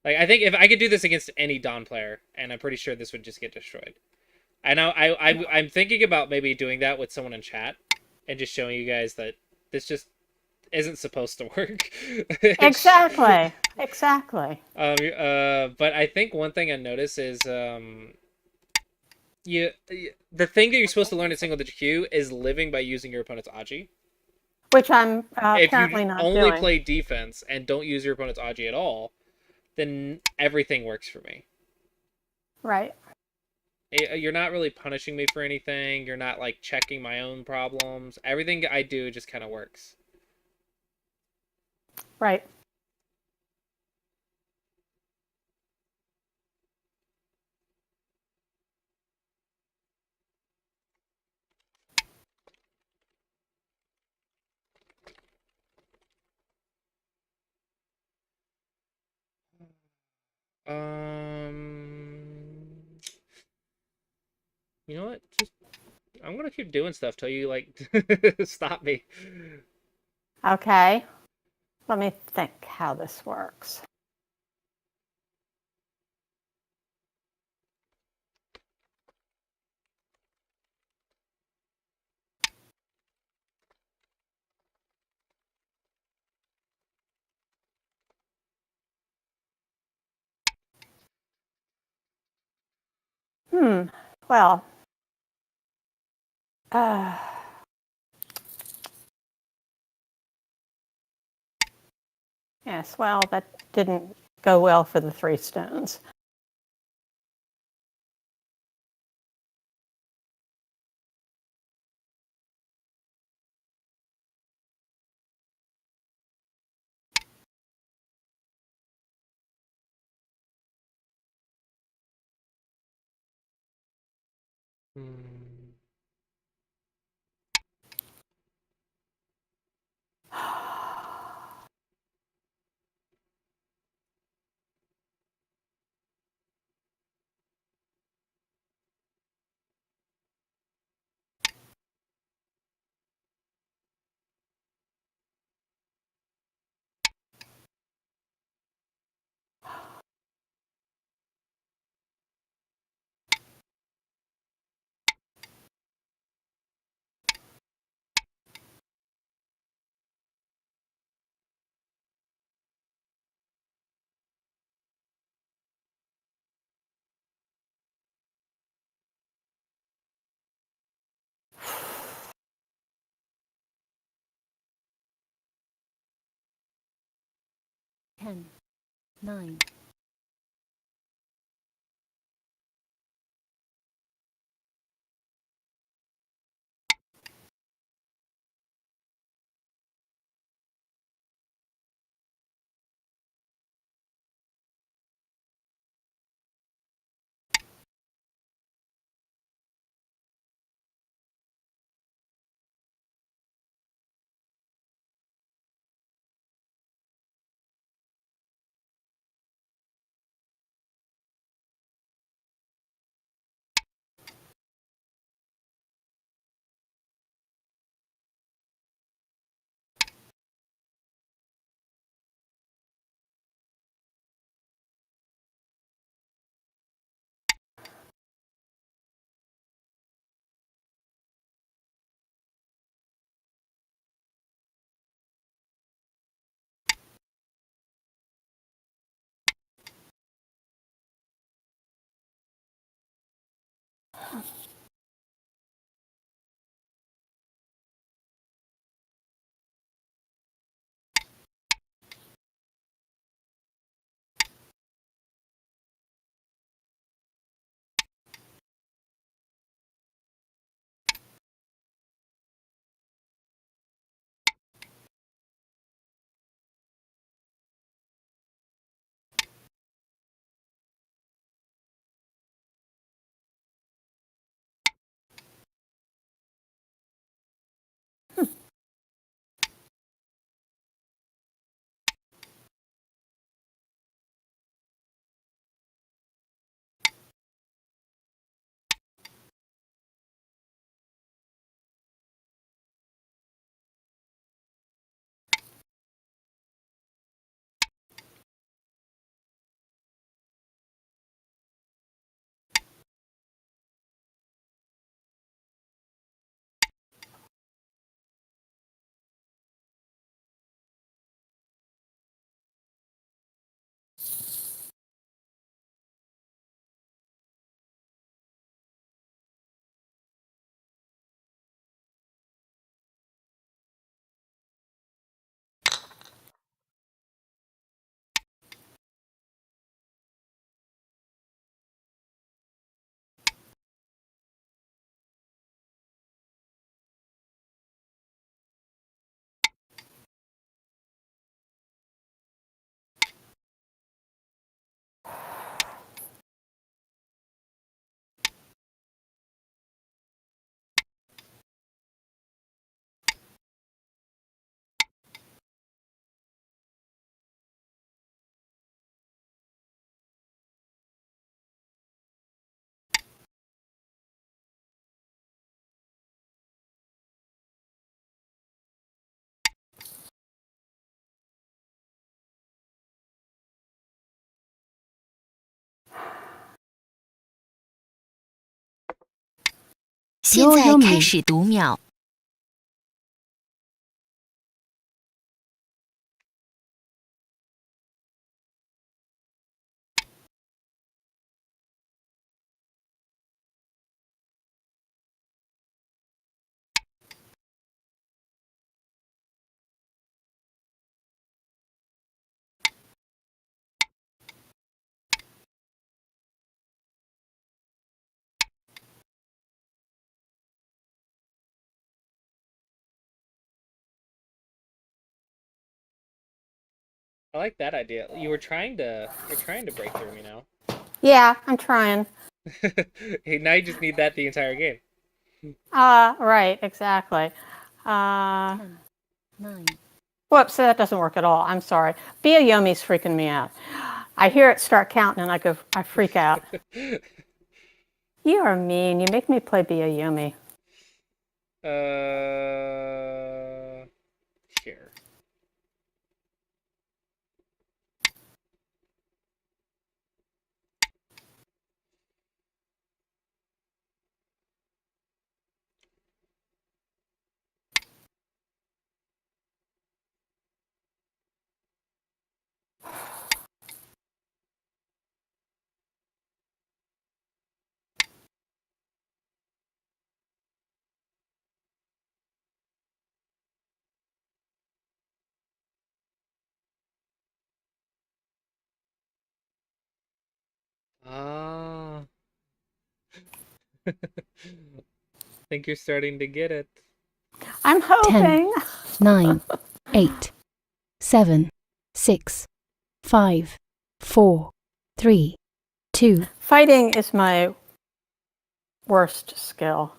Like I think if I could do this against any Dawn player, and I'm pretty sure this would just get destroyed. I know I'm thinking about maybe doing that with someone in chat and just showing you guys that this just isn't supposed to work. Exactly. Exactly. But I think one thing I notice is you the thing that you're supposed to learn at single digit Q is living by using your opponent's Aji. Which I'm If you currently not only doing. play defense and don't use your opponent's Aji at all, then everything works for me. Right. You're not really punishing me for anything. You're not like checking my own problems. Everything I do just kind of works. Right. Um, you know what? Just I'm gonna keep doing stuff till you like stop me. Okay. Let me think how this works. Well, uh, yes, well, that didn't go well for the three stones. Hmm. Ten, nine, 现在开始读秒。I like that idea. You're trying to break through me now. Yeah, I'm trying. Hey, now you just need that the entire game. Right, exactly. Uh, 10, 9, whoops, that doesn't work at all. I'm sorry. Be a Yomi's freaking me out. I hear it start counting and I freak out. You are mean. You make me play Be a Yomi. Here. Ah, think you're starting to get it. I'm 10, hoping. 9, 8, 7, 6, 5, 4, 3, 2. Fighting is my worst skill.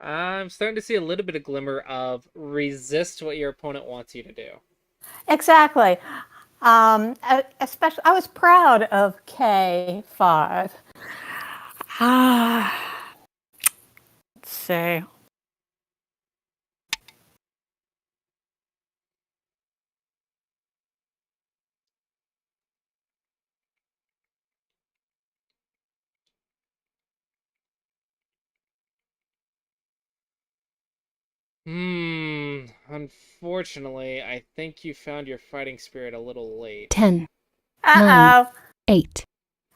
I'm starting to see a little bit of glimmer of resist what your opponent wants you to do. Exactly. Especially, I was proud of K5. Let's see. Unfortunately, I think you found your fighting spirit a little late. 10, 9, Uh-oh. 8,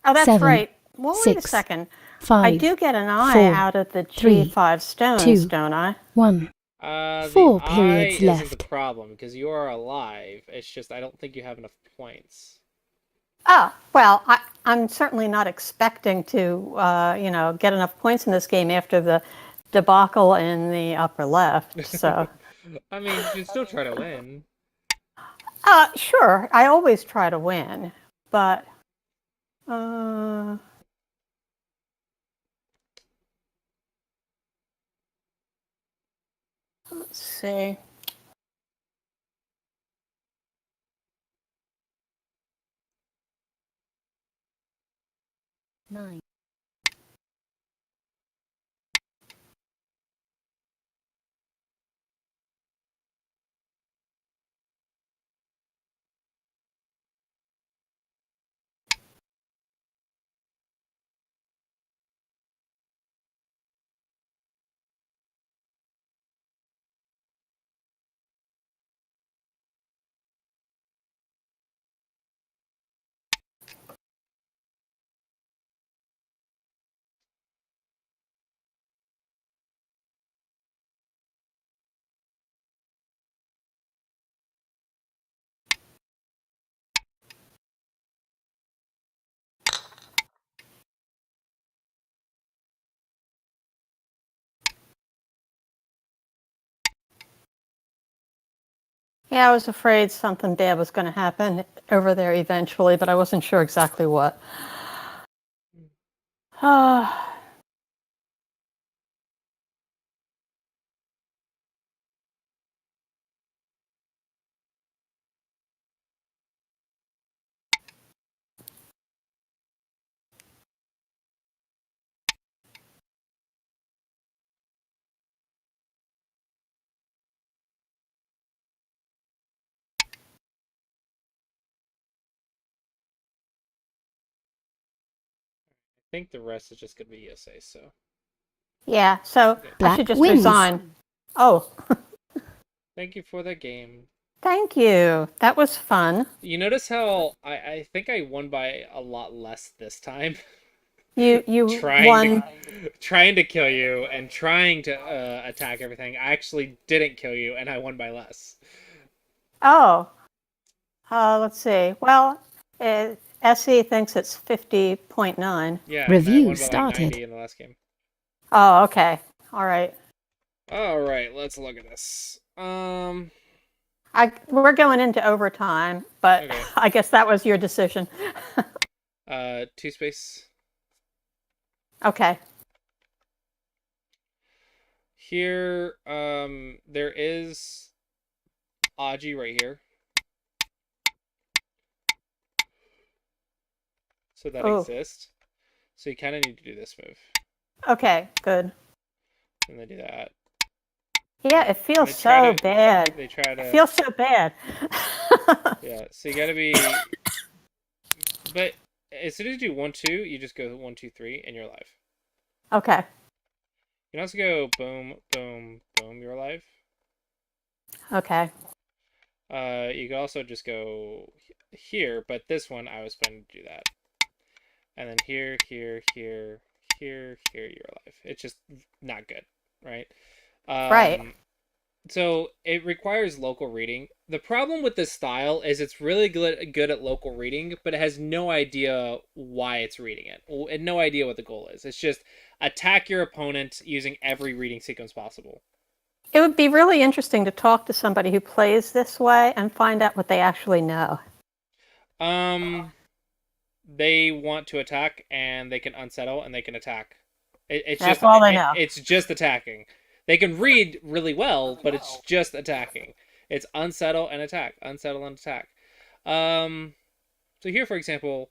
Oh, that's 7, right. Well, wait a 6, second. I 5, do get an eye 4, out of the 3, G5 stones, 2, don't I? 1. The 4 eye periods isn't the left. problem because you are alive. It's just I don't think you have enough points. Oh, well, I'm certainly not expecting to, get enough points in this game after the debacle in the upper left. So, I mean, you should still try to win. sure, I always try to win, but, uh, let's see. 9. Yeah, I was afraid something bad was going to happen over there eventually, but I wasn't sure exactly what. I I think the rest is just gonna be USA. So Yeah, so okay. I should Black just wins. resign. Oh, Thank you for the game. thank you. That was fun. You notice how I think I won by a lot less this time. You trying won. trying to kill you and trying to attack everything. I actually didn't kill you, and I won by less. Oh, let's see. Well, SE thinks it's 50.9. Yeah, and I Review won by like 90 started. in the last game. Oh, okay. All right. All right, let's look at this. We're going into overtime, but Okay. I guess that was your decision. 2 space. Okay. Here, there is Aji right here. So that Oh. exists. So you kind of need to do this move. Okay, good. And then do that. Yeah, it feels They try so to- bad. They try to... It feels so bad. Yeah, so you gotta be... But as soon as you do 1, 2, you just go 1, 2, 3, and you're alive. Okay. You can also go boom, boom, boom, you're alive. Okay. You can also just go here, but this one I was planning to do that. And then here, here, here, here, here, you're alive. It's just not good, right? Right. So it requires local reading. The problem with this style is it's really good at local reading, but it has no idea why it's reading it, and no idea what the goal is. It's just attack your opponent using every reading sequence possible. It would be really interesting to talk to somebody who plays this way and find out what they actually know. They want to attack, and they can unsettle, and they can attack. It's That's just all they know. It's just attacking. They can read really well, but it's just attacking. It's unsettle and attack, unsettle and attack. So here, for example,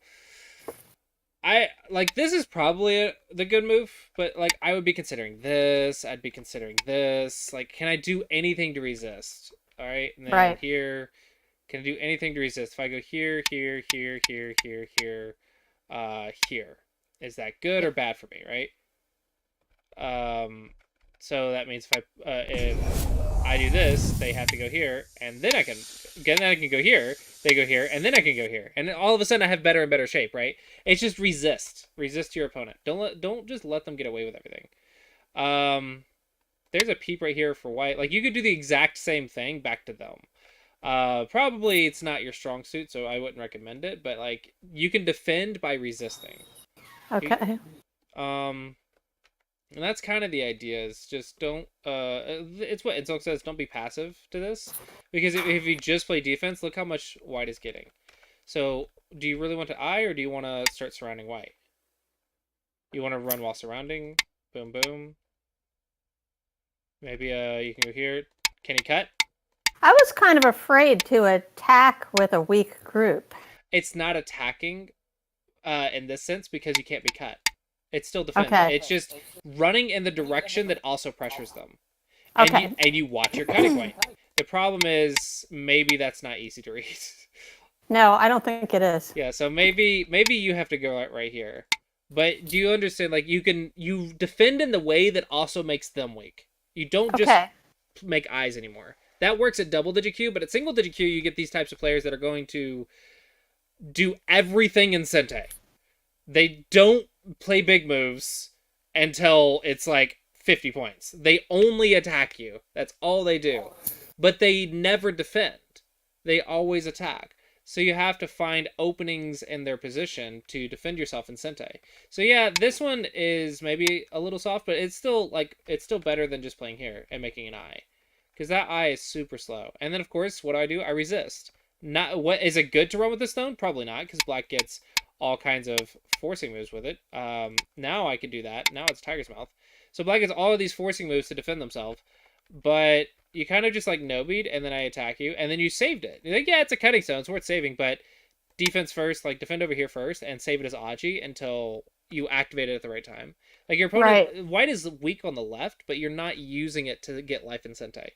I like this is probably the good move, but like I would be considering this. I'd be considering this. Like, can I do anything to resist? All right, and then Right. here, can I do anything to resist? If I go here, here, here, here, here, here, here, is that good or bad for me? Right. So that means if I do this, they have to go here, and then I can go here. They go here, and then I can go here, and then all of a sudden I have better and better shape, right? It's just resist your opponent. Don't just let them get away with everything. There's a peep right here for white. Like you could do the exact same thing back to them. Probably it's not your strong suit, so I wouldn't recommend it. But like you can defend by resisting. Okay. And that's kind of the idea, is just don't, it's what Insult says, don't be passive to this. Because if you just play defense, look how much white is getting. So, do you really want to eye, or do you want to start surrounding white? You want to run while surrounding? Boom, boom. Maybe, you can go here. Can he cut? I was kind of afraid to attack with a weak group. It's not attacking, in this sense, because you can't be cut. It's still defending. Okay. It's just running in the direction that also pressures them. Okay. And you watch your cutting point. The problem is maybe that's not easy to read. No, I don't think it is. Yeah, so maybe you have to go out right here. But do you understand? Like you defend in the way that also makes them weak. You don't just make eyes anymore. That works at double digit Q, but at single digit Q you get these types of players that are going to do everything in Sente. They don't play big moves until it's like 50 points. They only attack you. That's all they do. But they never defend. They always attack. So you have to find openings in their position to defend yourself in Sente. So yeah, this one is maybe a little soft, but it's still better than just playing here and making an eye. Because that eye is super slow. And then of course, what do? I resist. Not what is it good to run with the stone? Probably not, because black gets all kinds of forcing moves with it. Now I can do that. Now it's Tiger's Mouth. So black gets all of these forcing moves to defend themselves, but you kind of just like no-bead, and then I attack you, and then you saved it. You're like, yeah, it's a cutting stone, it's worth saving, but defense first, like defend over here first, and save it as Aji until you activate it at the right time. Like your opponent, white is weak on the left, but you're not using it to get life in Sente.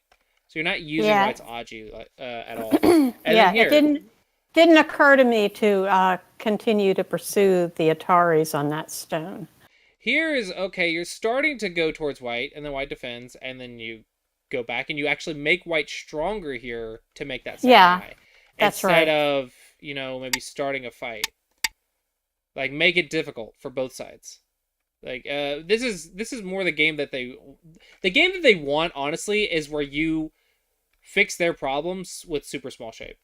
So you're not using white's Aji at all. And yeah, then here, it didn't occur to me to continue to pursue the Ataris on that stone. Here is, okay, you're starting to go towards white, and then white defends, and then you go back, and you actually make white stronger here to make that second eye. That's Instead right. of, maybe starting a fight. Like, make it difficult for both sides. Like, this is more the game that they want, honestly, is where you fix their problems with super small shape.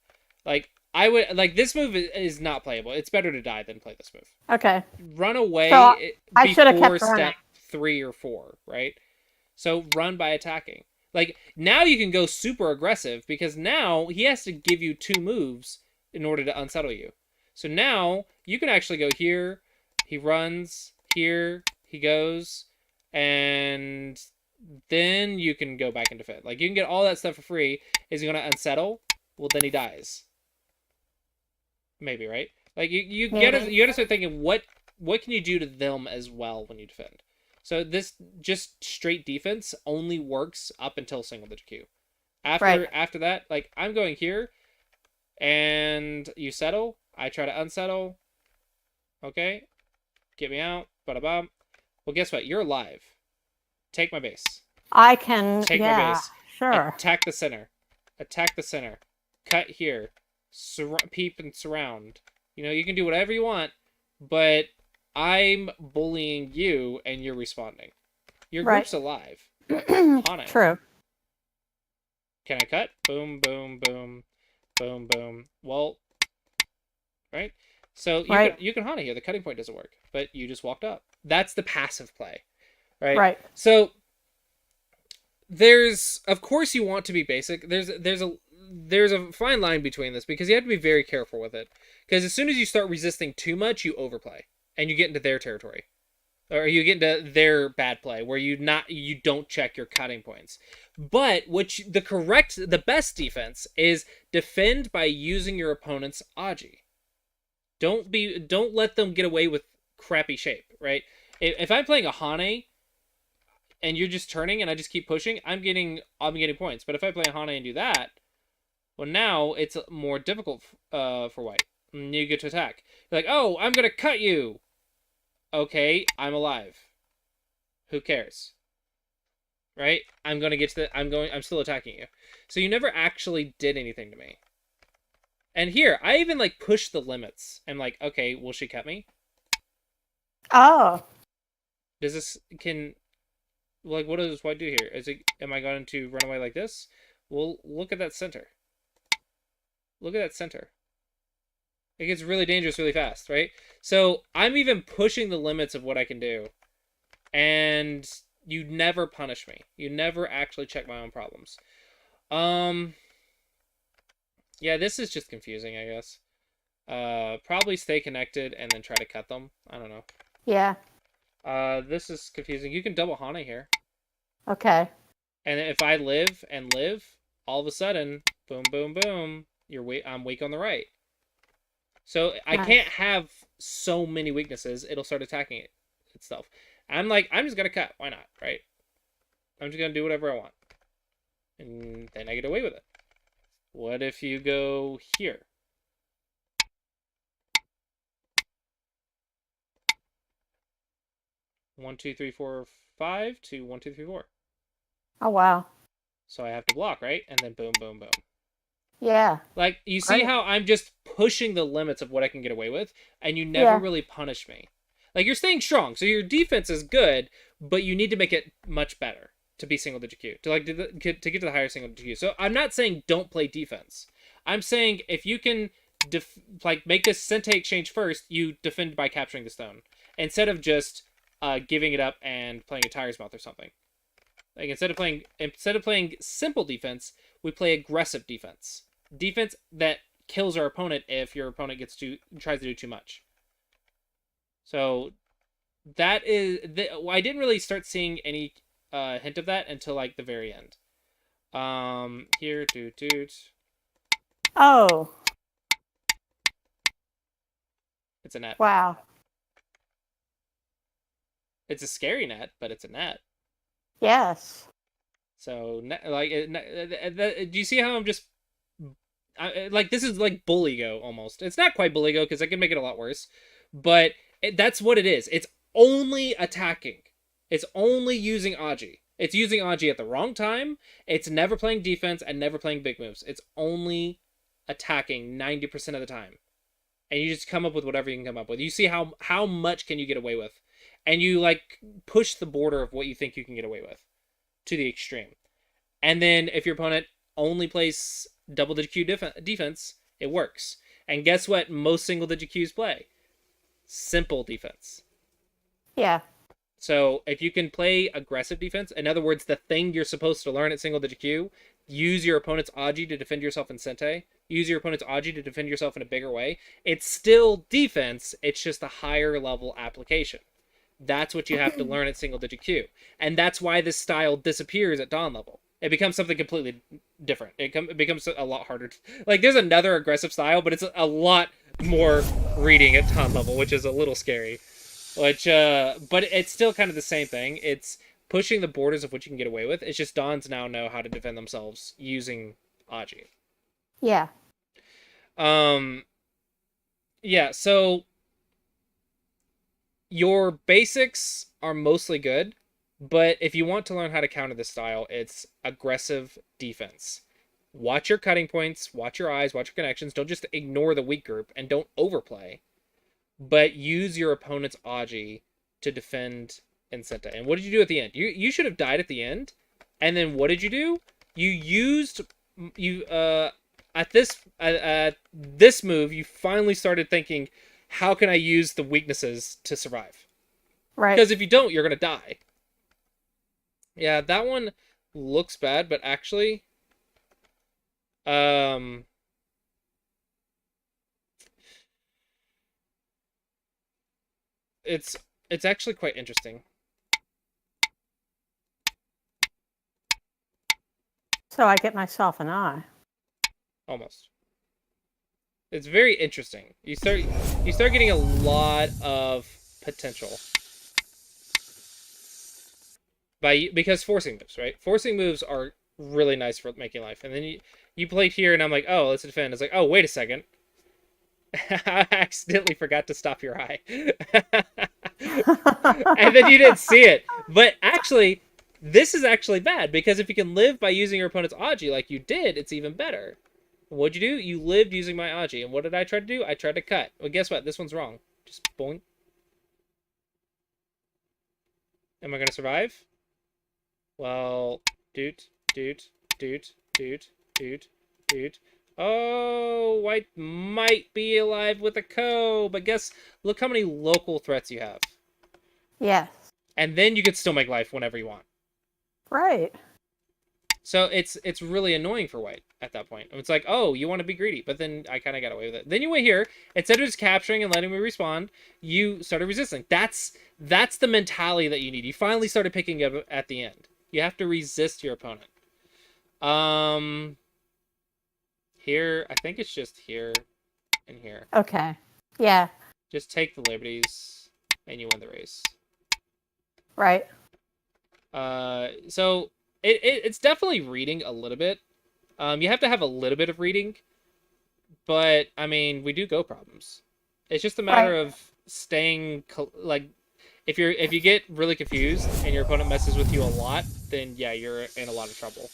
Like, I would, like, this move is not playable. It's better to die than play this move. Okay. Run away So I should have before kept running. step 3 or 4, right? So run by attacking. Like, now you can go super aggressive because now he has to give you 2 moves in order to unsettle you. So now you can actually go here, he runs, here, he goes, and then you can go back and defend. Like, you can get all that stuff for free. Is he going to unsettle? Well, then he dies. Maybe, right? Like, you gotta start thinking, what can you do to them as well when you defend? So this just straight defense only works up until single digit Q. After that, like, I'm going here, and you settle. I try to unsettle. Okay, get me out. Ba-da-bum. Well, guess what? You're alive. Take my base. I can. Take my base. Sure. Attack the center. Attack the center. Cut here. Peep and surround. You know, you can do whatever you want, but I'm bullying you and you're responding. Your group's alive. On it. True. Can I cut? Boom, boom, boom, boom, boom. Well, right? So you can Hana here. The cutting point doesn't work, but you just walked up. That's the passive play, right? Right. So there's, of course, you want to be basic. There's a fine line between this because you have to be very careful with it. Because as soon as you start resisting too much, you overplay and you get into their territory, or you get into their bad play where you don't check your cutting points. But the best defense is defend by using your opponent's Aji. Don't let them get away with crappy shape, right? If I'm playing a Hane and you're just turning and I just keep pushing, I'm getting points. But if I play a Hane and do that, well, now it's more difficult for white. You get to attack. You're like, oh, I'm gonna cut you. Okay, I'm alive. Who cares? Right? I'm still attacking you. So you never actually did anything to me. And here, I even like push the limits. I'm like, okay, will she cut me? Oh. What does white do here? Am I going to run away like this? Well, look at that center. Look at that center. It gets really dangerous really fast, right? So I'm even pushing the limits of what I can do. And you never punish me. You never actually check my own problems. Yeah, this is just confusing, I guess. Probably stay connected and then try to cut them. I don't know. Yeah. This is confusing. You can double Hana here. Okay. And if I live and live, all of a sudden, boom, boom, boom, I'm weak on the right. So I can't have so many weaknesses. It'll start attacking itself. I'm just going to cut. Why not, right? I'm just going to do whatever I want. And then I get away with it. What if you go here? One, two, three, four, 5 to 1, 2, 3, 4. Oh, wow. So I have to block, right? And then boom, boom, boom. Yeah. Like, you see how I'm just pushing the limits of what I can get away with, and you never really punish me. Like, you're staying strong, so your defense is good, but you need to make it much better to be single-digit Q, to get to the higher single-digit Q. So I'm not saying don't play defense. I'm saying if you can make this Sente exchange first, you defend by capturing the stone, instead of just giving it up and playing a Tiger's Mouth or something. Like, instead of playing simple defense, we play aggressive defense. Defense that kills our opponent if your opponent tries to do too much. So that is I didn't really start seeing any hint of that until like the very end. Here, toot. Oh. It's a net. Wow. It's a scary net, but it's a net. Yes. So, do you see how I'm just... this is like Bully Go, almost. It's not quite Bully Go, because I can make it a lot worse. But that's what it is. It's only attacking. It's only using Aji. It's using Aji at the wrong time. It's never playing defense and never playing big moves. It's only attacking 90% of the time. and you just come up with whatever you can come up with. You see how much can you get away with, and you like push the border of what you think you can get away with to the extreme. And then if your opponent only plays double digit Q defense, it works. And guess what? Most single digit Qs play simple defense. Yeah. So if you can play aggressive defense, in other words, the thing you're supposed to learn at single digit Q, use your opponent's Aji to defend yourself in Sente, use your opponent's Aji to defend yourself in a bigger way. It's still defense, it's just a higher level application. That's what you have to learn at single digit Q. And that's why this style disappears at Dawn level. It becomes something completely different. It becomes a lot harder. Like, there's another aggressive style, but it's a lot more reading at Dawn level, which is a little scary. But it's still kind of the same thing. It's pushing the borders of what you can get away with. It's just Dons now know how to defend themselves using Aji. Yeah. Yeah, so your basics are mostly good, but if you want to learn how to counter this style, it's aggressive defense. Watch your cutting points, watch your eyes, watch your connections. Don't just ignore the weak group, and don't overplay. But use your opponent's Aji to defend Incenta. And what did you do at the end? You should have died at the end. And then what did you do? You used at this move, you finally started thinking, how can I use the weaknesses to survive? Right. Because if you don't, you're gonna die. Yeah, that one looks bad, but actually, it's actually quite interesting. So I get myself an eye. Almost. It's very interesting. You start getting a lot of potential because forcing moves, right? Forcing moves are really nice for making life. And then you played here, and I'm like, oh, let's defend. It's like, oh, wait a second. I accidentally forgot to stop your eye. And then you didn't see it. But actually, this is actually bad, because if you can live by using your opponent's Aji like you did, it's even better. What'd you do? You lived using my Aji. And what did I try to do? I tried to cut. Well, guess what? This one's wrong. Just boink. Am I going to survive? Well, doot. Oh, White might be alive with a co, but look how many local threats you have. Yes. And then you could still make life whenever you want. Right. So it's really annoying for White at that point. It's like, oh, you want to be greedy, but then I kind of got away with it. Then you went here, instead of just capturing and letting me respawn, you started resisting. That's the mentality that you need. You finally started picking up at the end. You have to resist your opponent. Here, I think it's just here and here. Okay. Yeah. Just take the liberties, and you win the race. Right. So it's definitely reading a little bit. You have to have a little bit of reading, but I mean, we do go problems. It's just a matter of staying like, if you get really confused and your opponent messes with you a lot, then yeah, you're in a lot of trouble.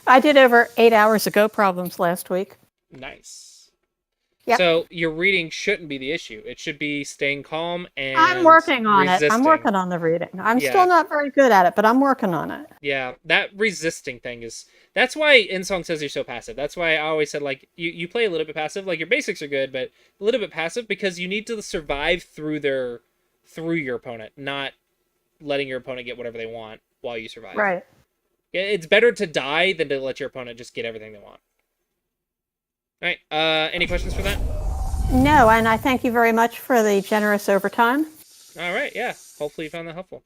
I did over 8 hours of Go problems last week. Nice. Yep. So your reading shouldn't be the issue. It should be staying calm and I'm working on resisting. it. I'm working on the reading. I'm still not very good at it, but I'm working on it. Yeah, that resisting thing that's why Insong says you're so passive. That's why I always said, like, you play a little bit passive. Like, your basics are good, but a little bit passive, because you need to survive through your opponent, not letting your opponent get whatever they want while you survive. Right. It's better to die than to let your opponent just get everything they want. All right. Any questions for that? No, and I thank you very much for the generous overtime. All right. Yeah. Hopefully you found that helpful.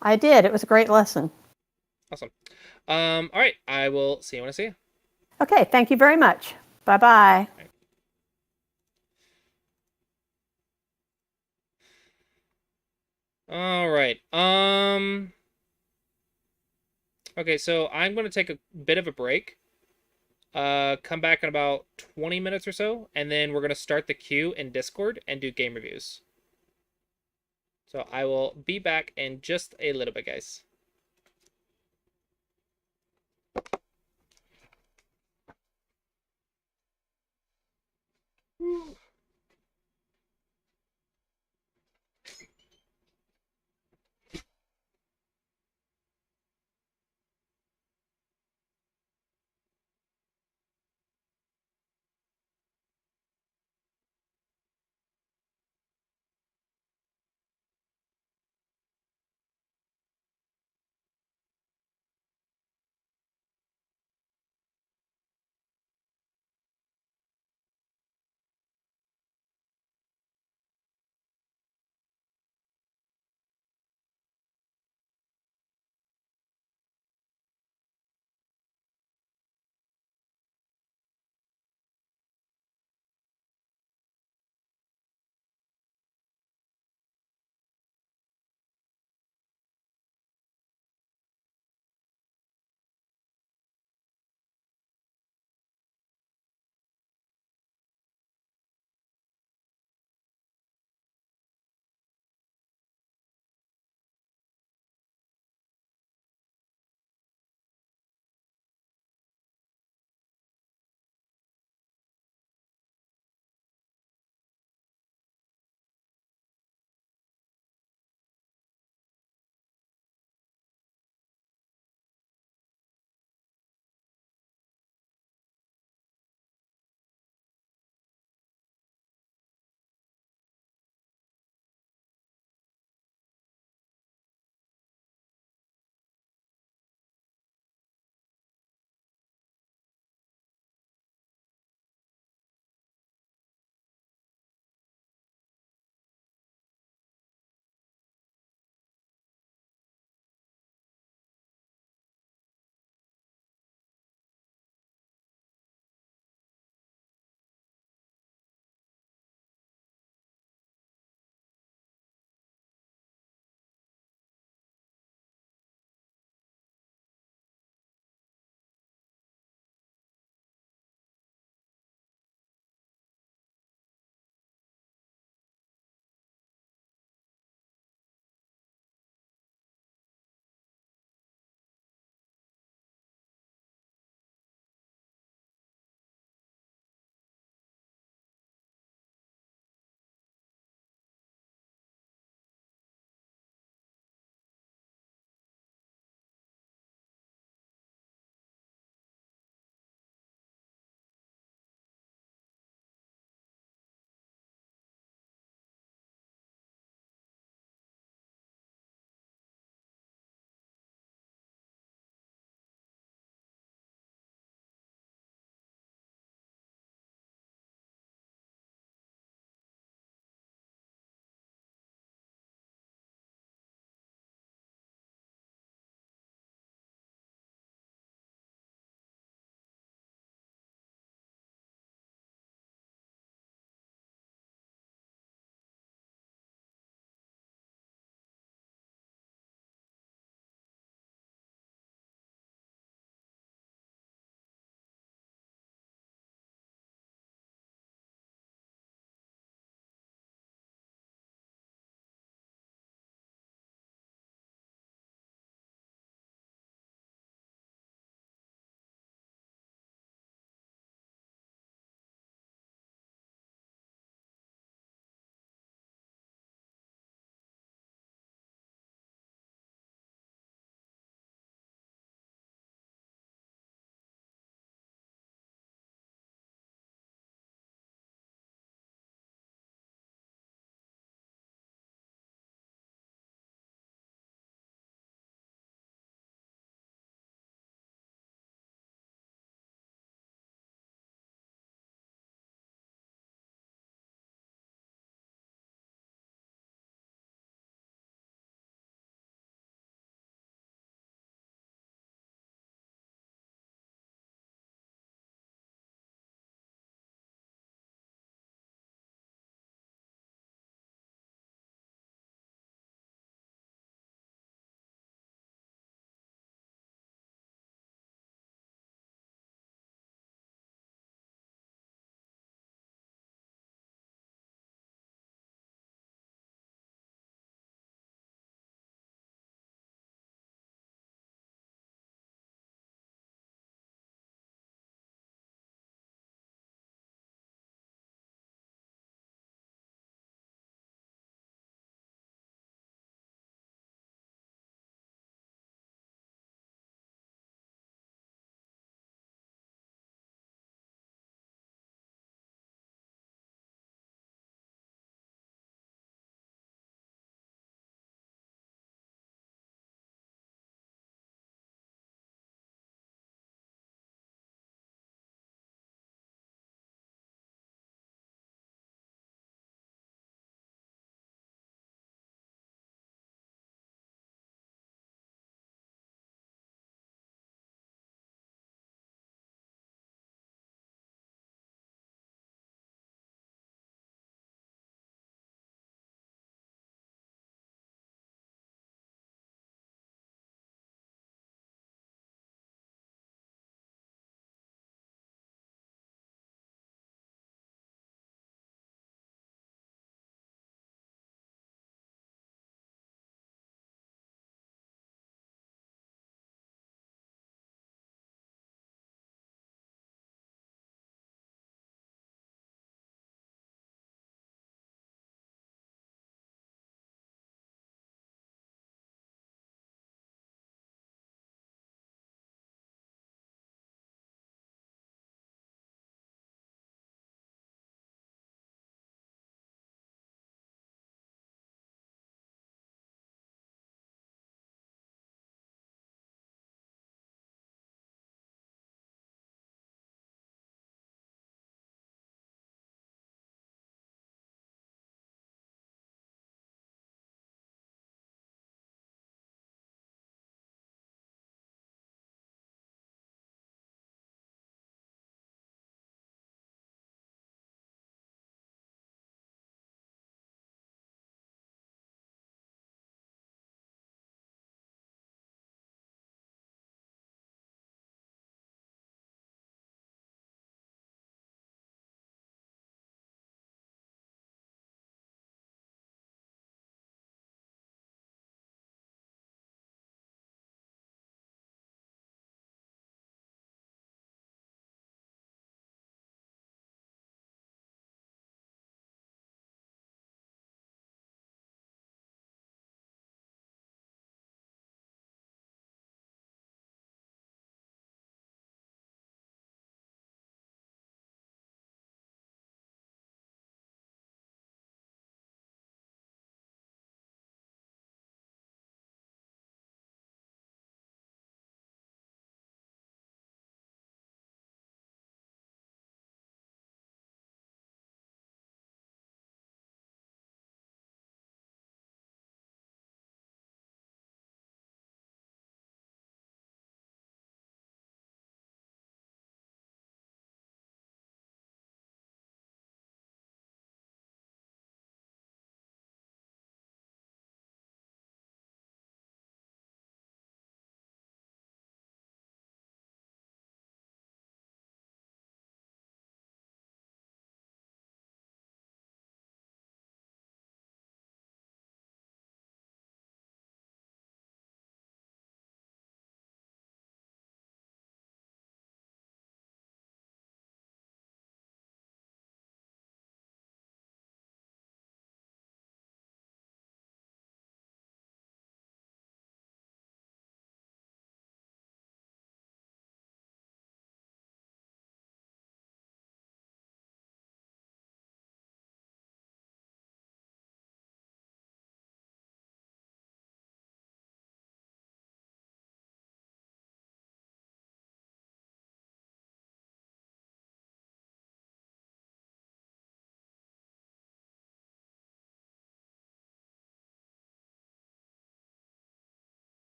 I did. It was a great lesson. Awesome. All right. I will see you when I see you. Okay. Thank you very much. Bye-bye. All right. Okay, so I'm going to take a bit of a break. Come back in about 20 minutes or so, and then we're going to start the queue in Discord and do game reviews. So I will be back in just a little bit, guys.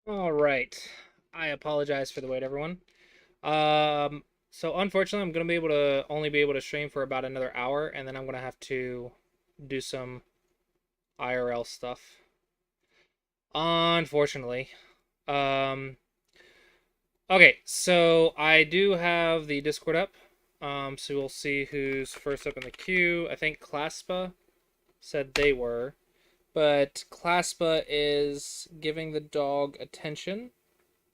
All right. I apologize for the wait, everyone. So unfortunately, I'm gonna be able to only be able to stream for about another hour, and then I'm gonna have to do some IRL stuff. Unfortunately. Um, okay, so I do have the Discord up. So we'll see who's first up in the queue. I think Claspa said they were, but Claspa is giving the dog attention.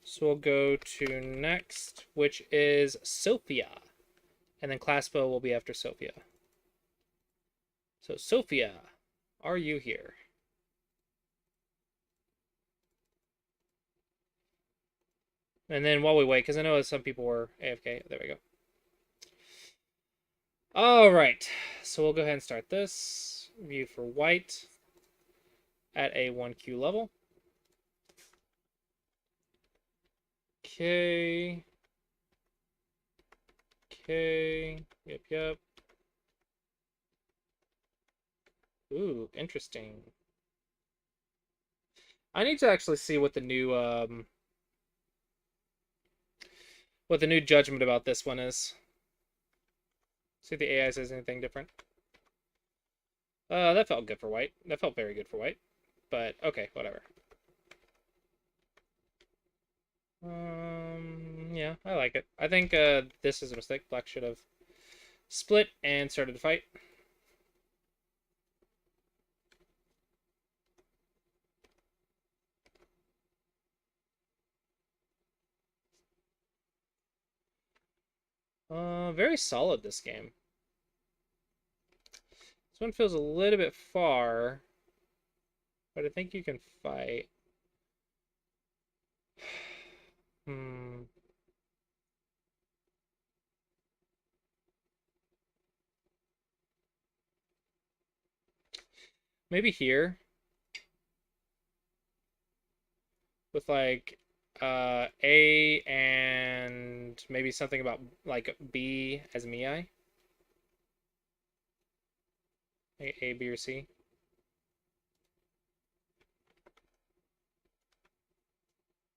So we'll go to next, which is Sophia. And then Claspa will be after Sophia. So, Sophia, are you here? And then while we wait, because I know some people were AFK. There we go. All right. So we'll go ahead and start this. View for white at a 1Q level. Okay. Okay. Yep. Ooh, interesting. I need to actually see what the new judgment about this one is. See if the AI says anything different. That felt good for white. That felt very good for white. But okay, whatever. Yeah, I like it. I think this is a mistake. Black should have split and started the fight. Very solid this game. This one feels a little bit far, but I think you can fight. Hmm. Maybe here with like A and maybe something about like B as Miai. A, B, or C.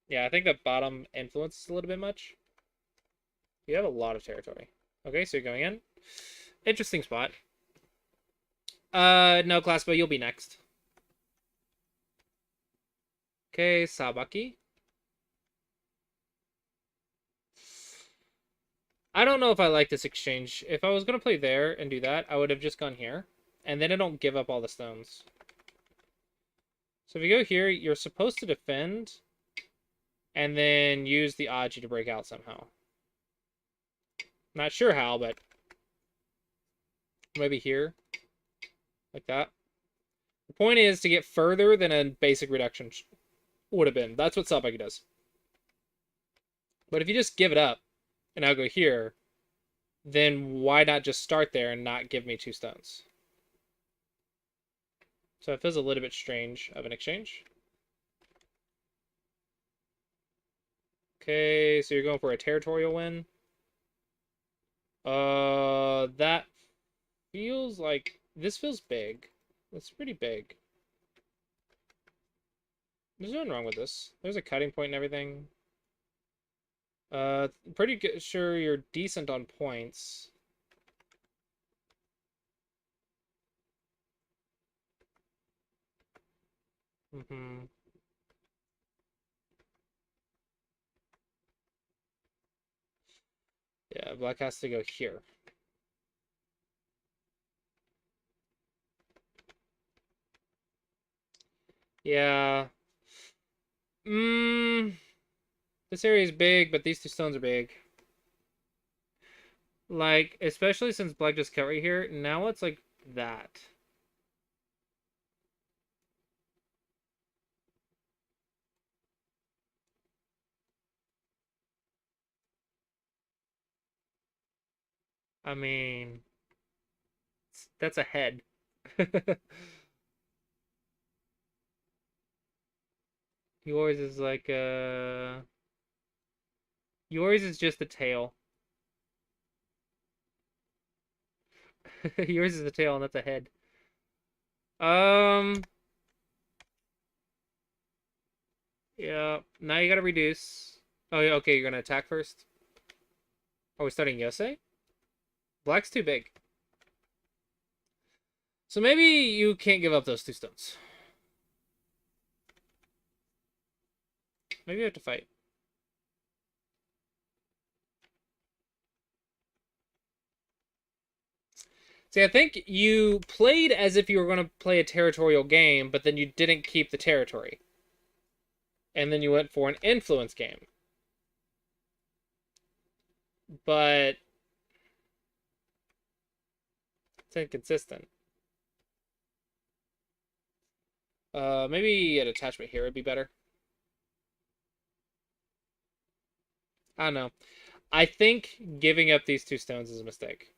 Yeah, I think the bottom influences a little bit much. You have a lot of territory. Okay, so you're going in. Interesting spot. No, Classbo, you'll be next. Okay, Sabaki. I don't know if I like this exchange. If I was going to play there and do that, I would have just gone here. And then I don't give up all the stones. So if you go here, you're supposed to defend. And then use the Aji to break out somehow. Not sure how, but maybe here. Like that. The point is to get further than a basic reduction would have been. That's what Sabaki does. But if you just give it up, and I'll go here, then why not just start there and not give me 2 stones? So it feels a little bit strange of an exchange. Okay, so you're going for a territorial win. That feels like... This feels big. That's pretty big. There's nothing wrong with this. There's a cutting point and everything. Pretty good, sure you're decent on points. Mm-hmm. Yeah, black has to go here. Yeah. This area is big, but these 2 stones are big. Like, especially since black just cut right here, now it's like that. I mean, that's a head. Yours is like yours is just the tail. Yours is the tail and that's a head. Um Yeah. Now you gotta reduce. Oh, yeah, okay, you're gonna attack first? Are we starting Yosei? Black's too big. So maybe you can't give up those 2 stones. Maybe you have to fight. See, I think you played as if you were going to play a territorial game, but then you didn't keep the territory. And then you went for an influence game. But it's inconsistent. Maybe an attachment here would be better. I don't know. I think giving up these 2 stones is a mistake.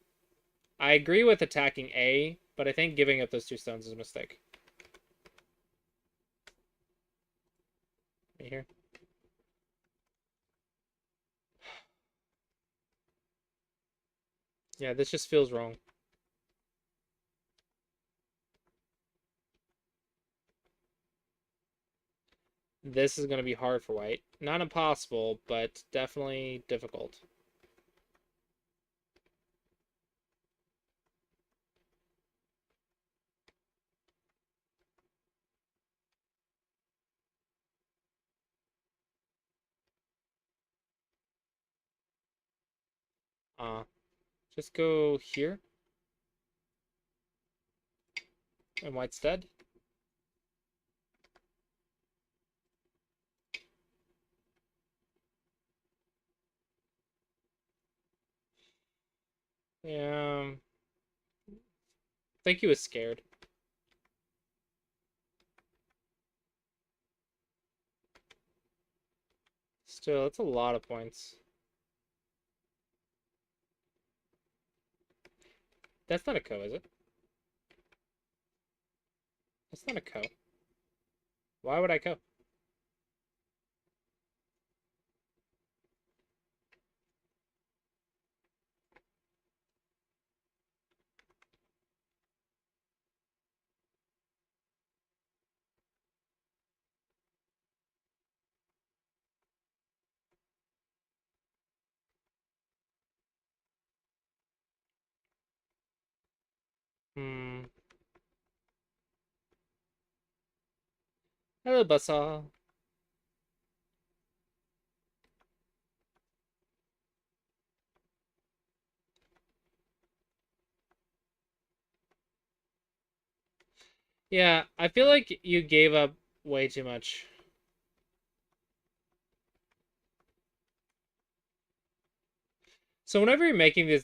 I agree with attacking A, but I think giving up those 2 stones is a mistake. Right here. Yeah, this just feels wrong. This is going to be hard for white. Not impossible, but definitely difficult. Just go here. And white's dead. Yeah. I think he was scared. Still, that's a lot of points. That's not a ko, is it? That's not a ko. Why would I ko? Hmm. Hello, Buzzsaw. Yeah, I feel like you gave up way too much. So whenever you're making these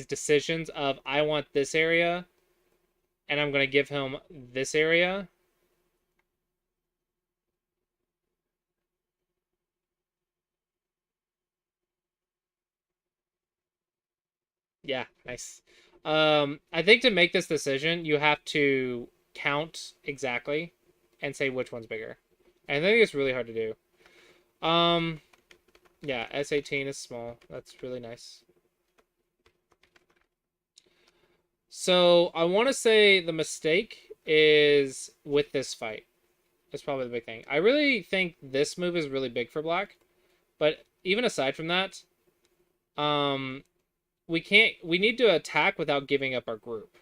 decisions of I want this area and I'm going to give him this area, yeah, nice. I think to make this decision, you have to count exactly and say which one's bigger. And I think it's really hard to do. Yeah, S18 is small. That's really nice. So I want to say the mistake is with this fight. That's probably the big thing. I really think this move is really big for black, but even aside from that, um, we need to attack without giving up our group.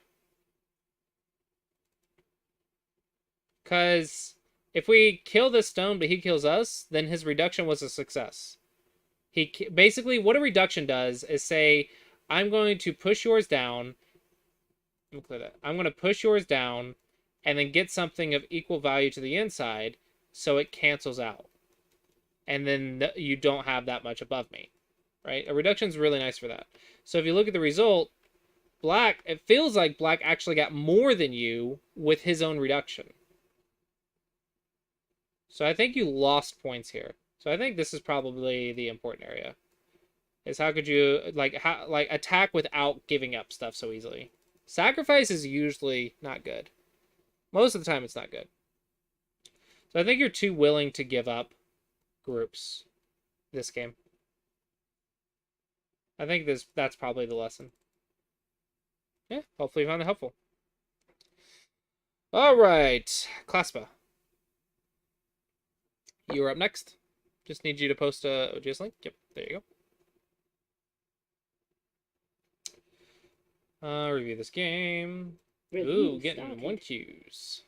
Because if we kill this stone but he kills us, then his reduction was a success. He basically, what a reduction does is say, I'm going to push yours down. Let me clear that. I'm going to push yours down and then get something of equal value to the inside so it cancels out. And then you don't have that much above me, right? A reduction is really nice for that. So if you look at the result, black, it feels like black actually got more than you with his own reduction. So I think you lost points here. So I think this is probably the important area. Is how could you like attack without giving up stuff so easily? Sacrifice is usually not good. Most of the time it's not good. So I think you're too willing to give up groups this game. I think that's probably the lesson. Yeah, hopefully you found it helpful. All right, Claspa. You're up next. Just need you to post a OGS link. Yep, there you go. Review this game. Ooh, getting 1Qs.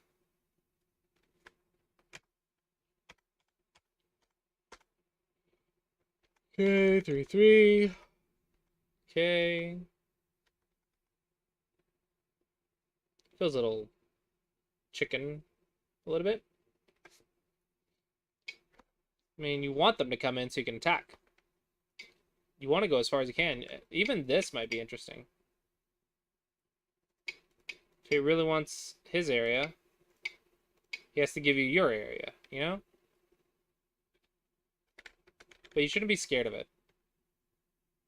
Okay, 3-3. Okay. Feels a little chicken a little bit. I mean, you want them to come in so you can attack. You want to go as far as you can. Even this might be interesting. If he really wants his area, he has to give you your area, you know? But you shouldn't be scared of it.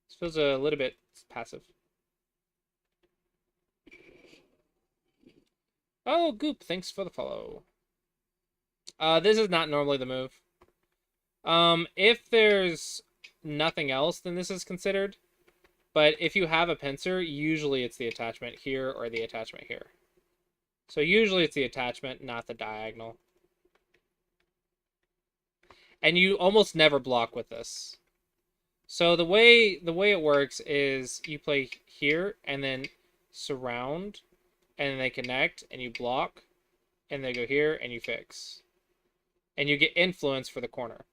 This feels a little bit passive. Oh, Goop, thanks for the follow. This is not normally the move. If there's nothing else, then this is considered. But if you have a pincer, usually it's the attachment here or the attachment here. So usually it's the attachment, not the diagonal. And you almost never block with this. So the way it works is you play here and then surround, and then they connect and you block, and they go here and you fix. And you get influence for the corner.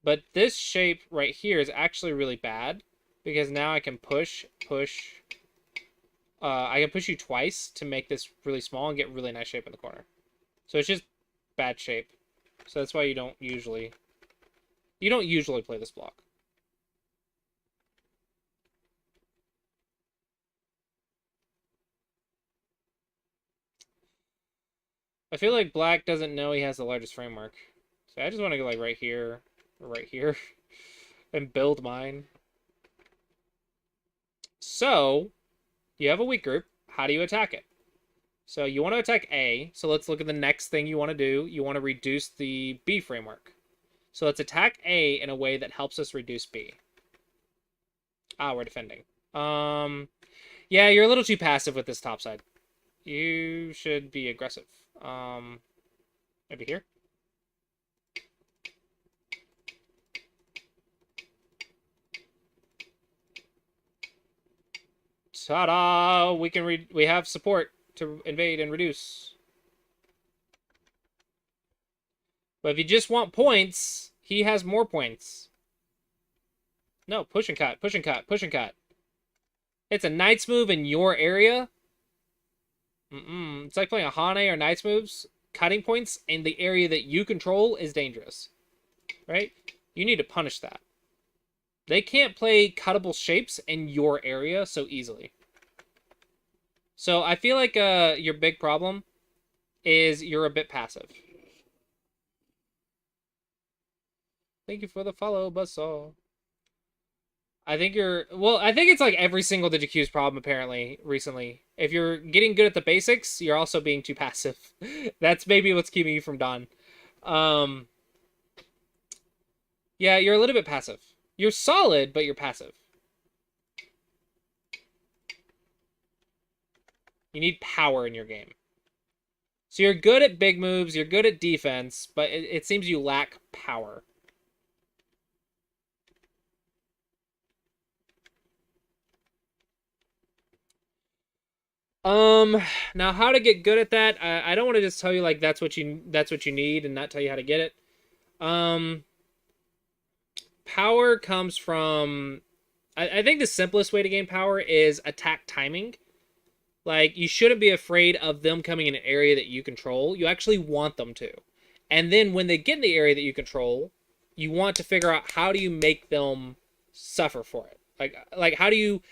But this shape right here is actually really bad because now I can push. I can push you twice to make this really small and get really nice shape in the corner. So it's just bad shape. So that's why you don't usually play this block. I feel like black doesn't know he has the largest framework. So I just want to go like right here or right here and build mine. So you have a weak group. How do you attack it? So you want to attack A. So let's look at the next thing you want to do. You want to reduce the B framework. So let's attack A in a way that helps us reduce B. Ah, we're defending. Yeah, you're a little too passive with this top side. You should be aggressive. Maybe here. Ta-da! We have support to invade and reduce. But if you just want points, he has more points. No, push and cut, push and cut, push and cut. It's a Knight's move in your area. It's like playing a Hane or Knight's moves. Cutting points in the area that you control is dangerous. Right? You need to punish that. They can't play cuttable shapes in your area so easily. So I feel like your big problem is you're a bit passive. Thank you for the follow, Buzzsaw. I think it's like every single DigiQ's problem apparently recently. If you're getting good at the basics, you're also being too passive. That's maybe what's keeping you from done. Yeah, you're a little bit passive. You're solid, but you're passive. You need power in your game. So you're good at big moves, you're good at defense, but it seems you lack power. Now how to get good at that? I don't want to just tell you like that's what you need and not tell you how to get it. Power comes from I think the simplest way to gain power is attack timing. Like, you shouldn't be afraid of them coming in an area that you control. You actually want them to. And then when they get in the area that you control, you want to figure out how do you make them suffer for it. Like how do you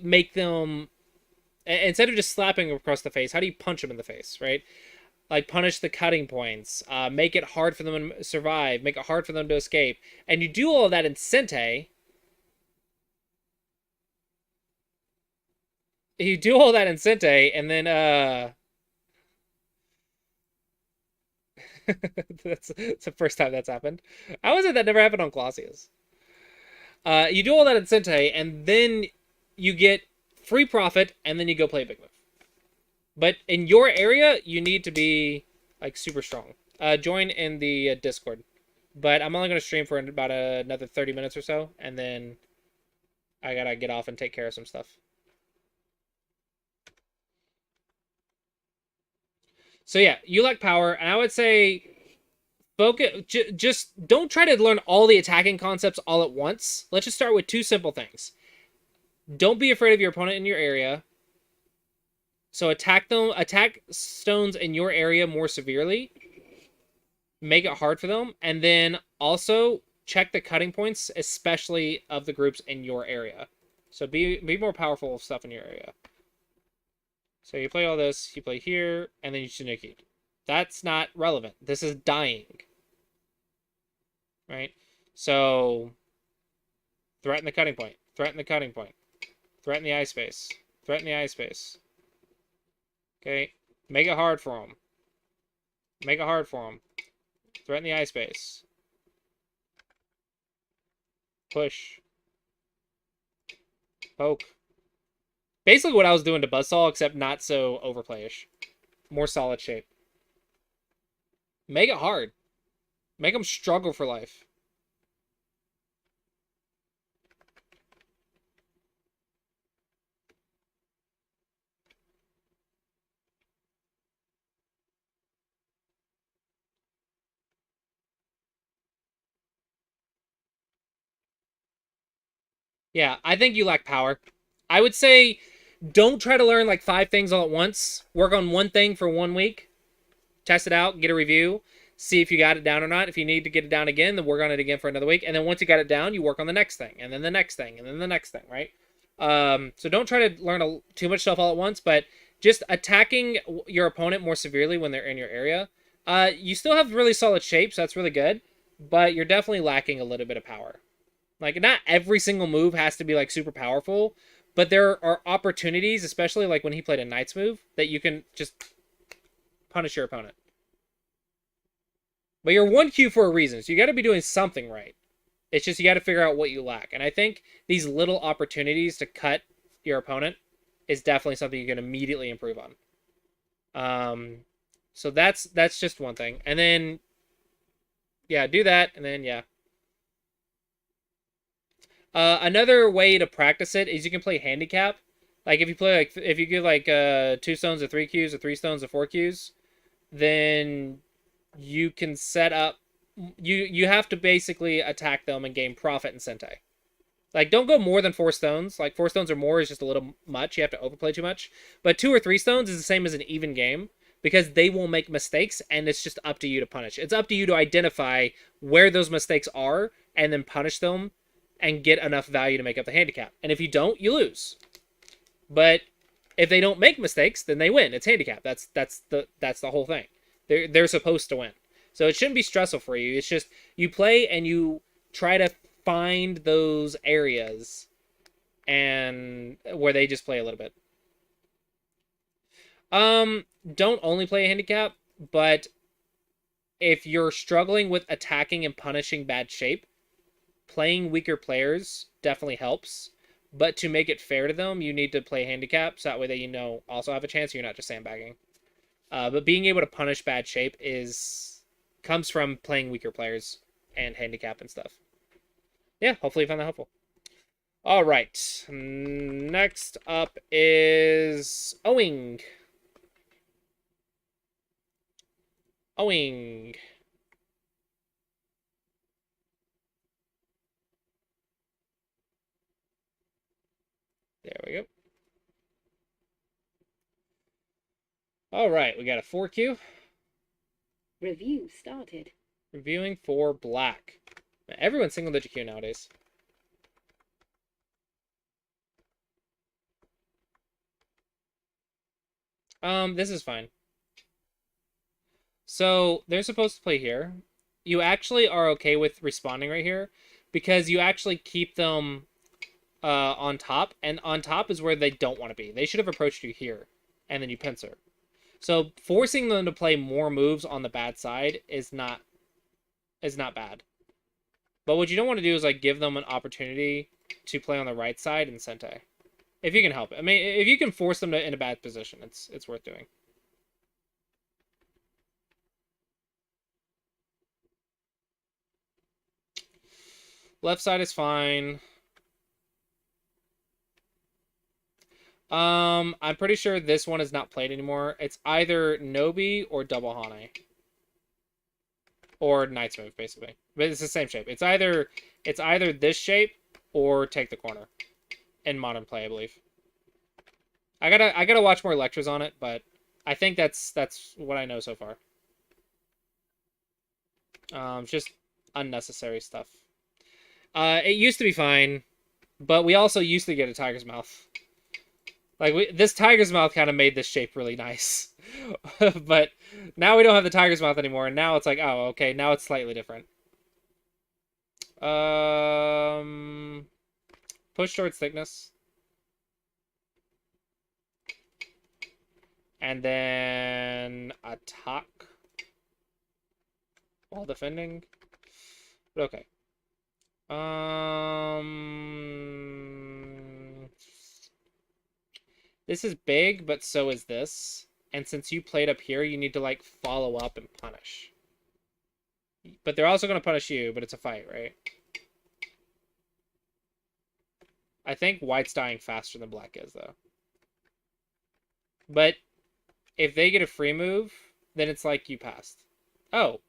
make them, instead of just slapping them across the face, how do you punch them in the face, right? Like, punish the cutting points, make it hard for them to survive, make it hard for them to escape. And you do all of that in Sente. You do all that in Sente, and then, that's the first time that's happened. How is it that never happened on Clausius? You do all that in Sente, and then you get free profit, and then you go play a big move. But in your area, you need to be, like, super strong. Join in the Discord. But I'm only going to stream for about another 30 minutes or so, and then I gotta get off and take care of some stuff. So yeah, you lack power, and I would say focus. Just don't try to learn all the attacking concepts all at once. Let's just start with two simple things. Don't be afraid of your opponent in your area. So attack stones in your area more severely. Make it hard for them, and then also check the cutting points, especially of the groups in your area. So be more powerful of stuff in your area. So you play all this, you play here, and then you Tsunuki. That's not relevant. This is dying. Right? So threaten the cutting point. Threaten the cutting point. Threaten the eye space. Threaten the eye space. Okay? Make it hard for them. Make it hard for them. Threaten the eye space. Push. Poke. Basically what I was doing to Buzzsaw, except not so overplayish. More solid shape. Make it hard. Make them struggle for life. Yeah, I think you lack power. I would say don't try to learn like 5 things all at once. Work on one thing for 1 week. Test it out, get a review, see if you got it down or not. If you need to get it down again, then work on it again for another week. And then once you got it down, you work on the next thing, and then the next thing, and then the next thing, right? So don't try to learn too much stuff all at once, but just attacking your opponent more severely when they're in your area. You still have really solid shapes, so that's really good, but you're definitely lacking a little bit of power. Like, not every single move has to be, like, super powerful, but there are opportunities, especially, like, when he played a Knight's move, that you can just punish your opponent. But you're 1Q for a reason, so you got to be doing something right. It's just you got to figure out what you lack. And I think these little opportunities to cut your opponent is definitely something you can immediately improve on. So that's just one thing. And then, yeah, do that, and then, yeah. Another way to practice it is you can play handicap. Like if you play if you get like 2 stones or 3 Qs or 3 stones or 4 Qs, then you can set up. You have to basically attack them and gain profit in Sentai. Like don't go more than 4 stones. Like 4 stones or more is just a little much. You have to overplay too much. But 2 or 3 stones is the same as an even game because they will make mistakes and it's just up to you to punish. It's up to you to identify where those mistakes are and then punish them and get enough value to make up the handicap. And if you don't, you lose. But if they don't make mistakes, then they win. It's handicap. That's the whole thing. They're supposed to win. So it shouldn't be stressful for you. It's just you play and you try to find those areas and where they just play a little bit. Don't only play a handicap, but if you're struggling with attacking and punishing bad shape, playing weaker players definitely helps, but to make it fair to them, you need to play handicap, so that way they also have a chance. You're not just sandbagging. But being able to punish bad shape comes from playing weaker players and handicap and stuff. Yeah, hopefully you found that helpful. All right, next up is Owing. Owing. There we go. All right, we got a 4Q. Review started. Reviewing for black. Man, everyone's single digit Q nowadays. This is fine. So they're supposed to play here. You actually are okay with responding right here because you actually keep them on top, and on top is where they don't want to be. They should have approached you here, and then you pincer. So forcing them to play more moves on the bad side is not bad. But what you don't want to do is like give them an opportunity to play on the right side in Sentai. If you can help it. I mean, if you can force them in a bad position, it's worth doing. Left side is fine. I'm pretty sure this one is not played anymore. It's either Nobi or Double Hane. Or Knight's Move, basically. But it's the same shape. It's either this shape or Take the Corner. In modern play, I believe. I gotta watch more lectures on it, but I think that's what I know so far. Just unnecessary stuff. It used to be fine, but we also used to get a tiger's mouth. Like, this tiger's mouth kind of made this shape really nice. But now we don't have the tiger's mouth anymore, and now it's like, oh, okay, now it's slightly different. Push towards thickness. And then attack while defending. But okay. This is big, but so is this. And since you played up here, you need to, like, follow up and punish. But they're also going to punish you, but it's a fight, right? I think white's dying faster than black is, though. But if they get a free move, then it's like you passed. Oh,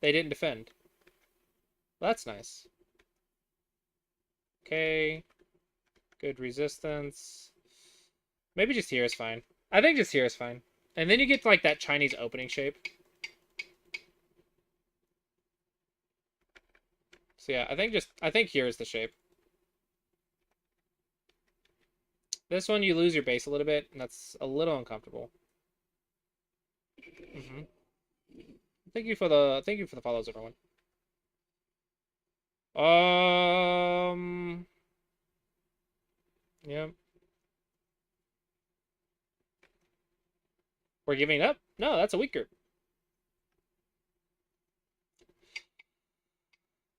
they didn't defend. Well, that's nice. Okay. Good resistance. Maybe just here is fine. I think just here is fine. And then you get like that Chinese opening shape. So yeah, I think here is the shape. This one you lose your base a little bit, and that's a little uncomfortable. Thank you for the follows, everyone. Yeah. We're giving up? No, that's a weak group.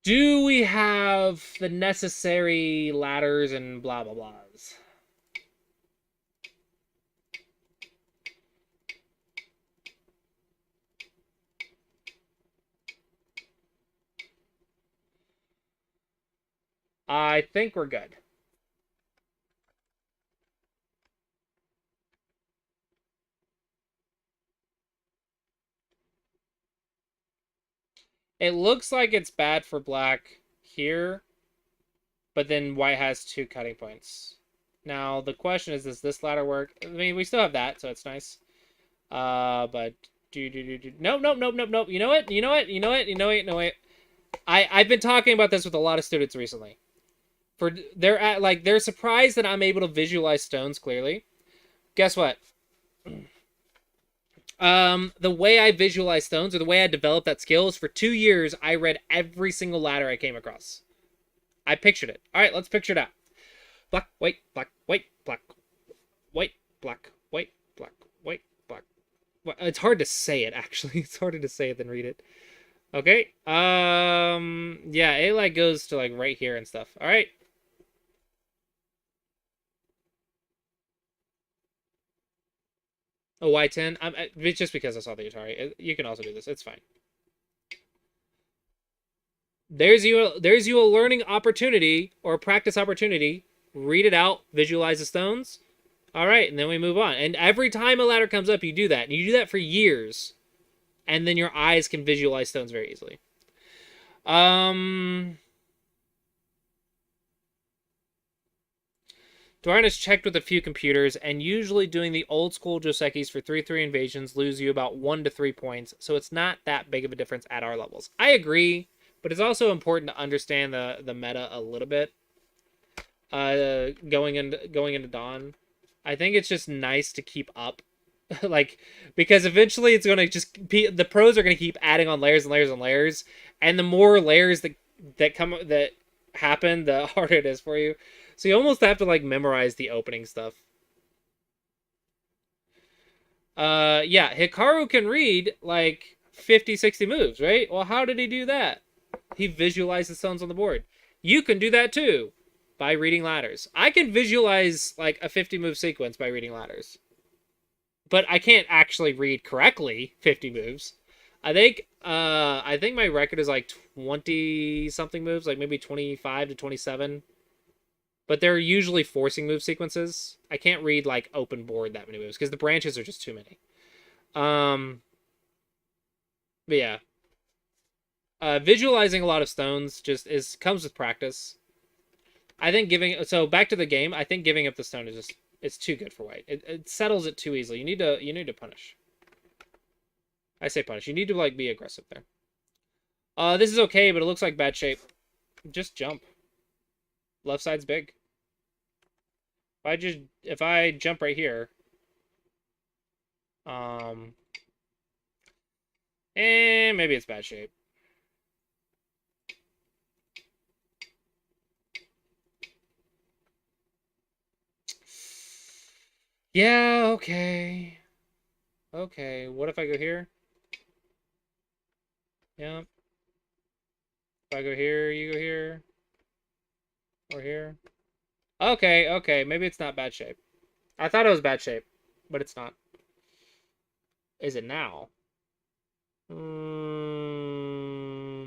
Do we have the necessary ladders and blah blah blahs? I think we're good. It looks like it's bad for black here, but then white has 2 cutting points. Now, the question is, does this ladder work? I mean, we still have that, so it's nice. But nope. You know what? I've been talking about this with a lot of students recently. They're surprised that I'm able to visualize stones clearly. Guess what? The way I visualize stones, or the way I developed that skill, is for 2 years I read every single ladder I came across. I pictured it. All right, let's picture it out. Black, white, black, white, black, white, black, white, black, white, black. It's hard to say it, actually. It's harder to say it than read it. Okay. Yeah, it like goes to like right here and stuff. All right. Oh, Y10. It's just because I saw the Atari. You can also do this. It's fine. There's you a learning opportunity or a practice opportunity. Read it out. Visualize the stones. All right, and then we move on. And every time a ladder comes up, you do that. And you do that for years. And then your eyes can visualize stones very easily. Dwarn has checked with a few computers, and usually doing the old school Josekis for 3-3 invasions lose you about 1 to 3 points, so it's not that big of a difference at our levels. I agree, but it's also important to understand the meta a little bit. Going into Dawn, I think it's just nice to keep up, like, because eventually it's going to just the pros are going to keep adding on layers and layers and layers, and the more layers that happen, the harder it is for you. So you almost have to like memorize the opening stuff. Yeah, Hikaru can read like 50, 60 moves, right? Well, how did he do that? He visualized the stones on the board. You can do that too by reading ladders. I can visualize like a 50 move sequence by reading ladders. But I can't actually read correctly 50 moves. I think my record is like 20 something moves, like maybe 25 to 27. But they're usually forcing move sequences. I can't read like open board that many moves because the branches are just too many. But yeah. Visualizing a lot of stones comes with practice. I think back to the game, I think giving up the stone is just it's too good for white. It settles it too easily. You need to punish. I say punish. You need to like be aggressive there. This is okay, but it looks like bad shape. Just jump. Left side's big. If I jump right here, and maybe it's bad shape. Yeah, okay. Okay, what if I go here? Yeah. If I go here, you go here. Or here. Okay, okay, maybe it's not bad shape. I thought it was bad shape, but it's not. Is it now?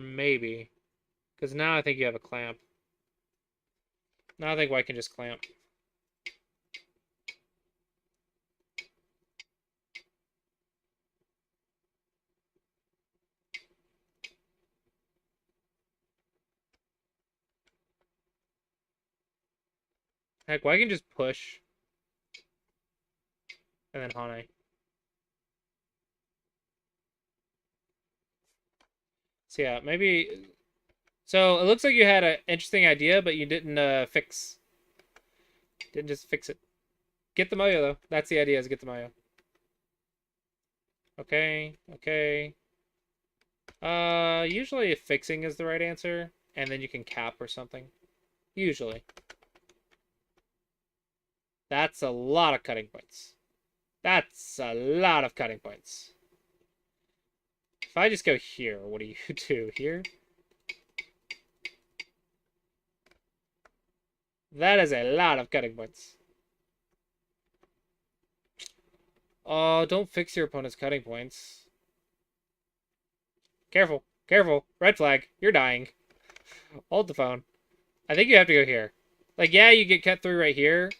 Maybe. Because now I think you have a clamp. Now I think white can just clamp. Heck, white can just push. And then Hane. So yeah, maybe... So it looks like you had an interesting idea, but you didn't fix. Didn't just fix it. Get the Moyo, though. That's the idea, is get the Moyo. Okay, okay. Usually fixing is the right answer, and then you can cap or something. Usually. That's a lot of cutting points. That's a lot of cutting points. If I just go here, what do you do? Here? That is a lot of cutting points. Oh, don't fix your opponent's cutting points. Careful. Careful. Red flag. You're dying. Hold the phone. I think you have to go here. Like, yeah, you get cut through right here,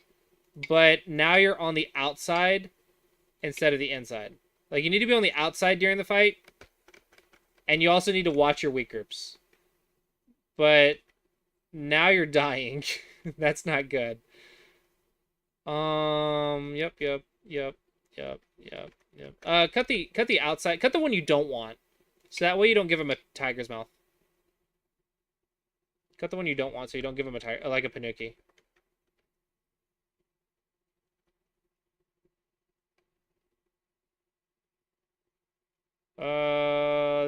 but now you're on the outside instead of the inside. Like, you need to be on the outside during the fight, and you also need to watch your weak groups. But now you're dying. That's not good. Yep. Cut the outside. Cut the one you don't want. So that way you don't give him a tiger's mouth. Cut the one you don't want so you don't give him a tiger, like a Panuki.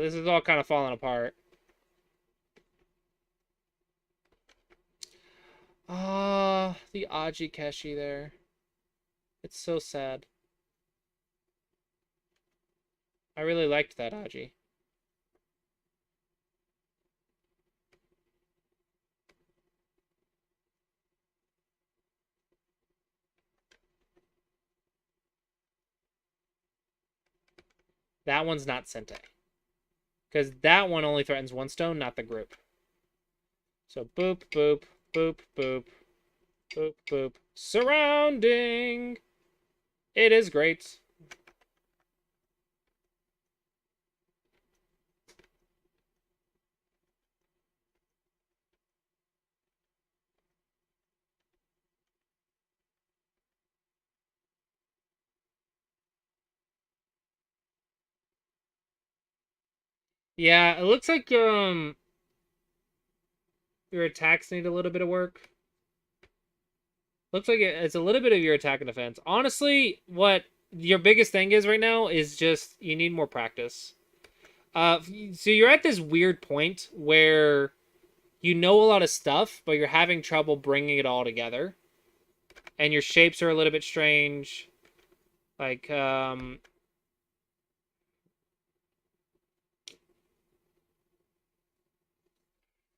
This is all kind of falling apart. The Aji Keshi there. It's so sad. I really liked that Aji. That one's not Sente. Because that one only threatens one stone, not the group. So boop, boop, boop, boop, boop, boop. Surrounding! It is great. Yeah, it looks like your attacks need a little bit of work. Looks like it's a little bit of your attack and defense. Honestly, what your biggest thing is right now is just you need more practice. So you're at this weird point where you know a lot of stuff, but you're having trouble bringing it all together. And your shapes are a little bit strange. Like, how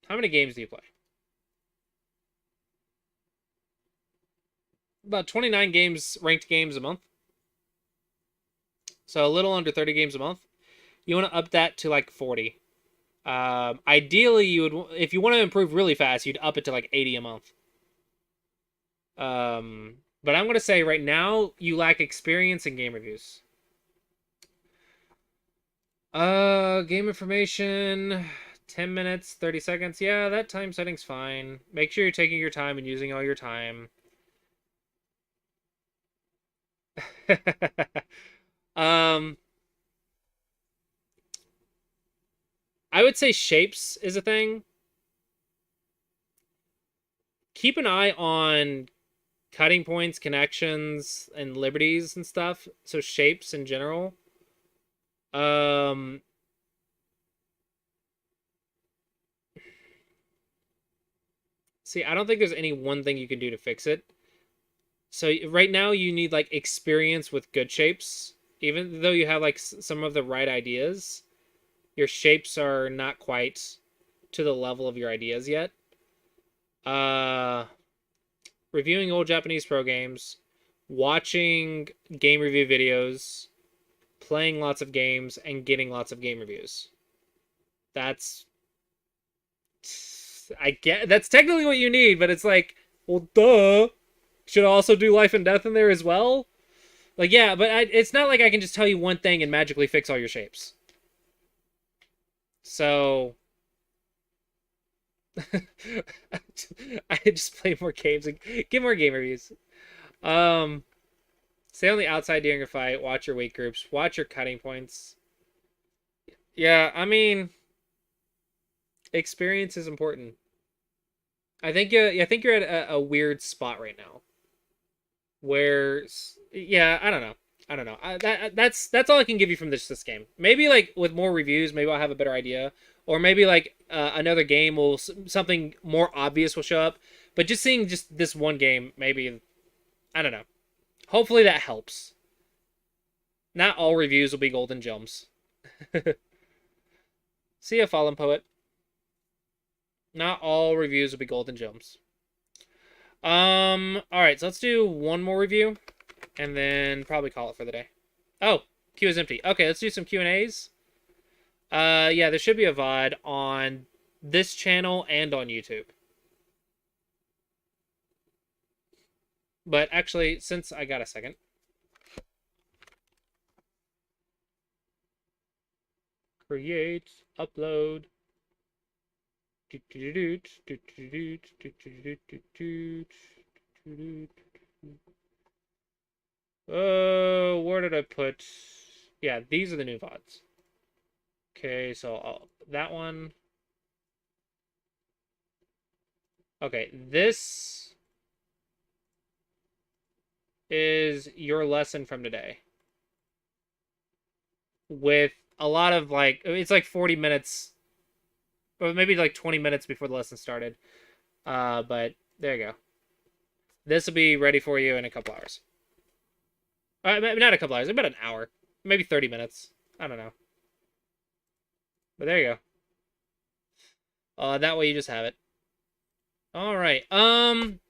many games do you play? About 29 games, ranked games a month. So a little under 30 games a month. you want to up that to like 40. Ideally, you would, if you want to improve really fast, you'd up it to like 80 a month. But I'm gonna say right now you lack experience in game reviews. Game information, 10 minutes, 30 seconds. Yeah, that time setting's fine. Make sure you're taking your time and using all your time. um, I would say shapes is a thing. Keep an eye on cutting points, connections, and liberties and stuff. So shapes in general. Um, See, I don't think there's any one thing you can do to fix it. So right now you need like experience with good shapes. Even though you have like some of the right ideas, your shapes are not quite to the level of your ideas yet. Reviewing old Japanese pro games, watching game review videos, playing lots of games, and getting lots of game reviews. That's that's technically what you need, but it's like, well, duh. Should I also do life and death in there as well? Like, yeah, but it's not like I can just tell you one thing and magically fix all your shapes. So I just play more games and get more game reviews. Stay on the outside during a fight. Watch your weight groups. Watch your cutting points. Yeah, I mean, experience is important. I think you're at a weird spot right now. Where, yeah, I don't know. That's all I can give you from this game. Maybe like with more reviews, maybe I'll have a better idea, or maybe like another game will, something more obvious will show up. But just seeing just this one game, maybe, I don't know. Hopefully that helps. Not all reviews will be golden gems. See ya, Fallen Poet. Not all reviews will be golden gems. All right, so let's do one more review, and then probably call it for the day. Oh, queue is empty. Okay, let's do some Q&As. Yeah, there should be a VOD on this channel and on YouTube. But actually, since I got a second. Create, upload. Where did I put? Yeah, these are the new VODs. Okay, so that one. Okay, this is your lesson from today. With a lot of like, it's like 40 minutes, or maybe like 20 minutes before the lesson started. But there you go. This will be ready for you in a couple hours. Not a couple hours, about an hour. Maybe 30 minutes. I don't know. But there you go. That way you just have it. All right.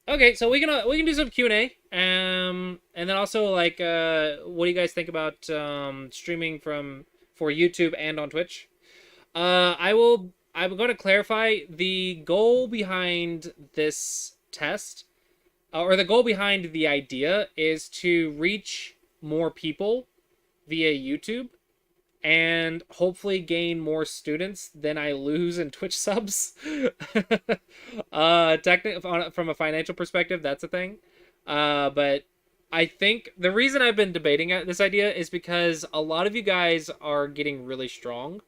Okay, so we can do some Q&A. And then also like what do you guys think about streaming for YouTube and on Twitch? I'm going to clarify the goal behind this test, or the goal behind the idea is to reach more people via YouTube and hopefully gain more students than I lose in Twitch subs. Technically, from a financial perspective, that's a thing. But I think the reason I've been debating this idea is because a lot of you guys are getting really strong.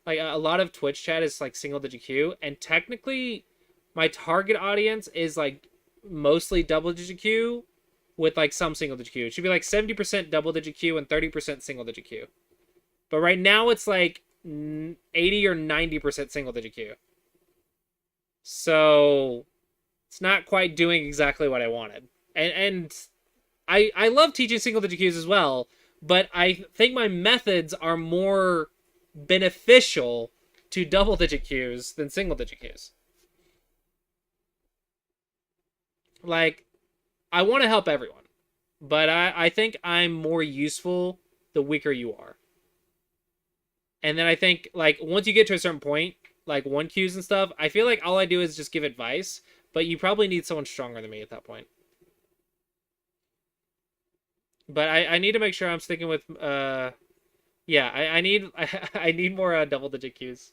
Like a lot of Twitch chat is like single digit Q, and technically my target audience is like mostly double digit Q with like some single digit Q. It should be like 70% double digit Q and 30% single digit Q. But right now it's like 80 or 90% single digit Q. So it's not quite doing exactly what I wanted. And I love teaching single digit Qs as well, but I think my methods are more beneficial to double digit Qs than single digit Qs. Like, I want to help everyone, but I think I'm more useful the weaker you are. And then I think like once you get to a certain point, like 1Qs and stuff, I feel like all I do is just give advice, but you probably need someone stronger than me at that point. But I need to make sure I'm sticking with yeah, I need I need more double digit Qs.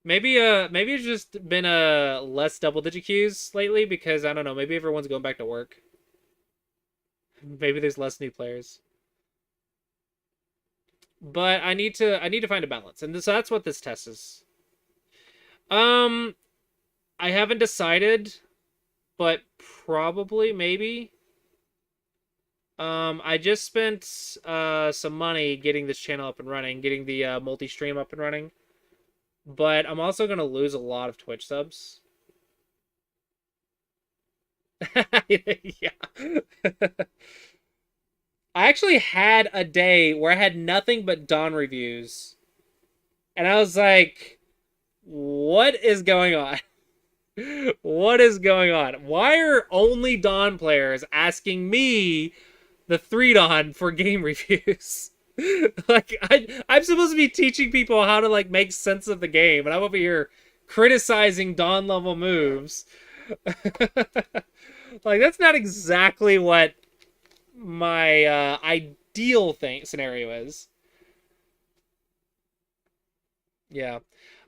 Maybe it's just been less double digit Qs lately because I don't know, maybe everyone's going back to work. Maybe there's less new players. But I need to find a balance. And so that's what this test is. I haven't decided, but probably maybe. I just spent some money getting this channel up and running, getting the multi-stream up and running. But I'm also going to lose a lot of Twitch subs. Yeah. I actually had a day where I had nothing but Dawn reviews. And I was like, what is going on? What is going on? Why are only Dawn players asking me, the 3 Dawn, for game reviews? Like, I'm supposed to be teaching people how to, like, make sense of the game, and I'm over here criticizing Dawn level moves. Like, that's not exactly what my ideal scenario is. Yeah.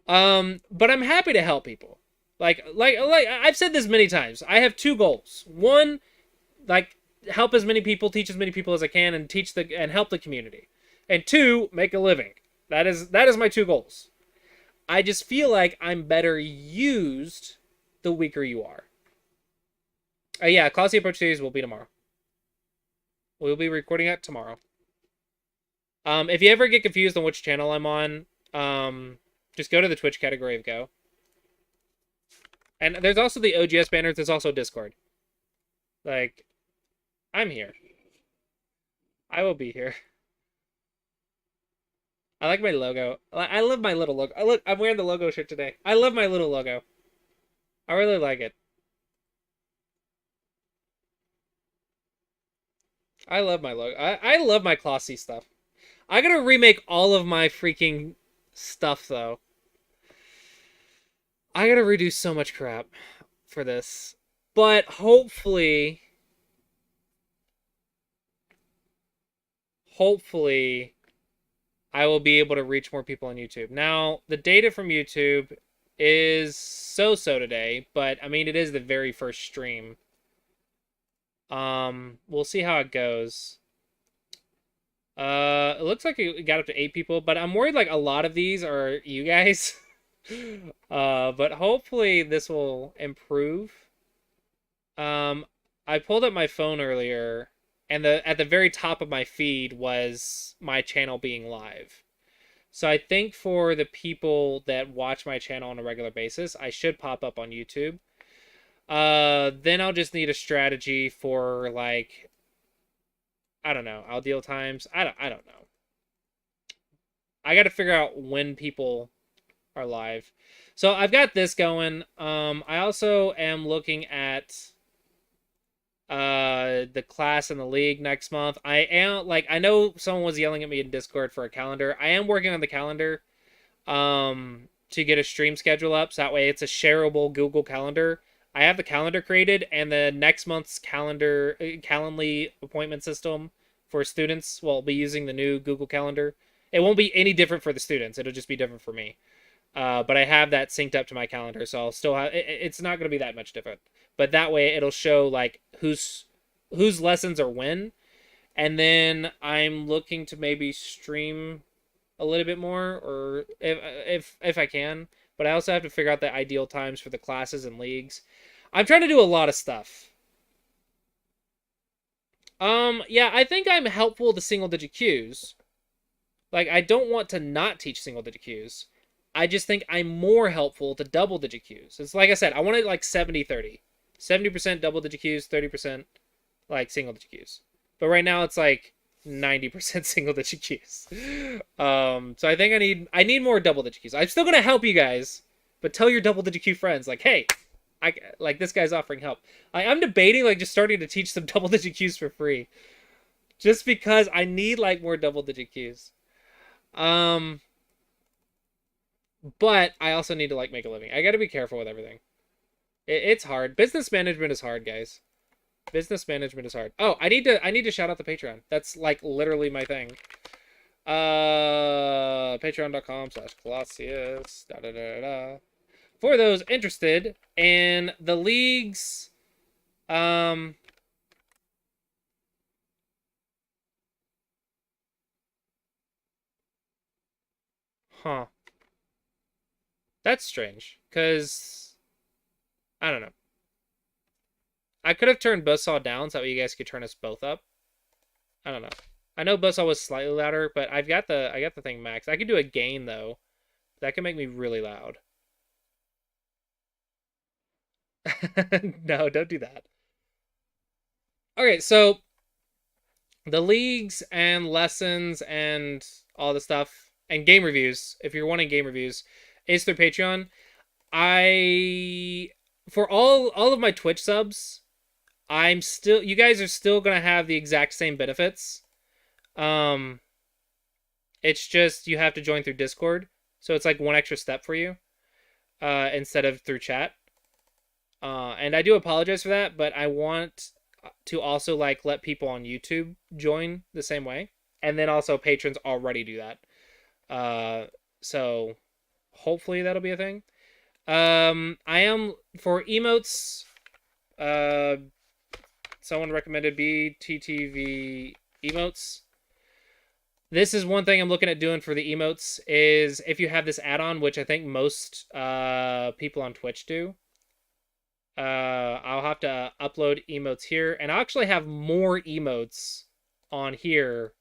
But I'm happy to help people. Like I've said this many times. I have 2 goals. One, like, help as many people, teach as many people as I can, and help the community. And 2, make a living. That is my 2 goals. I just feel like I'm better used the weaker you are. Yeah, Classy Approach Series will be tomorrow. We'll be recording it tomorrow. If you ever get confused on which channel I'm on, just go to the Twitch category of Go. And there's also the OGS banner. There's also Discord. Like, I'm here. I will be here. I like my logo. I love my little logo. Look, I'm wearing the logo shirt today. I love my little logo. I really like it. I love my logo. I love my Classy stuff. I gotta remake all of my freaking stuff, though. I gotta redo so much crap for this. But hopefully I will be able to reach more people on YouTube. Now, the data from YouTube is so-so today, but I mean, it is the very first stream. We'll see how it goes. It looks like it got up to 8 people, but I'm worried like a lot of these are you guys. But hopefully this will improve. I pulled up my phone earlier, and at the very top of my feed was my channel being live. So I think for the people that watch my channel on a regular basis, I should pop up on YouTube. Then I'll just need a strategy for, like, I don't know, ideal times. I don't know. I got to figure out when people are live. So I've got this going. I also am looking at the class and the league next month. I know someone was yelling at me in Discord for a calendar. I am working on the calendar to get a stream schedule up, so that way it's a shareable Google Calendar. I have the calendar created, and the next month's Calendly appointment system for students will be using the new Google Calendar. It won't be any different for the students. It'll just be different for me. But I have that synced up to my calendar, so I'll still have it's not going to be that much different. But that way it'll show like whose lessons are when. And then I'm looking to maybe stream a little bit more, or if I can. But I also have to figure out the ideal times for the classes and leagues. I'm trying to do a lot of stuff. Yeah, I think I'm helpful to single-digit Qs. Like, I don't want to not teach single-digit Qs. I just think I'm more helpful to double-digit Qs. It's like I said, I want it like 70-30. 70% double-digit Qs, 30% like single-digit Qs. But right now it's like 90% single-digit Qs. So I think I need more double-digit Qs. I'm still gonna help you guys, but tell your double-digit Q friends, like, hey, this guy's offering help. I'm debating like just starting to teach some double-digit Qs for free, just because I need like more double-digit Qs. Um, but I also need to like make a living. I got to be careful with everything. It's hard. Business management is hard, guys. Business management is hard. Oh, I need to shout out the Patreon. That's like literally my thing. Patreon.com/Colossus. Da, da, da, da. For those interested in the leagues, huh. That's strange, because I don't know. I could have turned Buzzsaw down so that way you guys could turn us both up. I don't know. I know Buzzsaw was slightly louder, but I got the thing maxed. I could do a gain though. That could make me really loud. No, don't do that. Okay, so the leagues and lessons and all the stuff and game reviews, if you're wanting game reviews, is through Patreon. I for all of my Twitch subs, you guys are still gonna have the exact same benefits. Um it's just you have to join through Discord. So it's like one extra step for you. Instead of through chat. And I do apologize for that, but I want to also like let people on YouTube join the same way. And then also patrons already do that. So hopefully that'll be a thing. I am for emotes. Someone recommended BTTV emotes. This is one thing I'm looking at doing for the emotes is if you have this add-on, which I think most people on Twitch do. I'll have to upload emotes here, and I'll actually have more emotes on here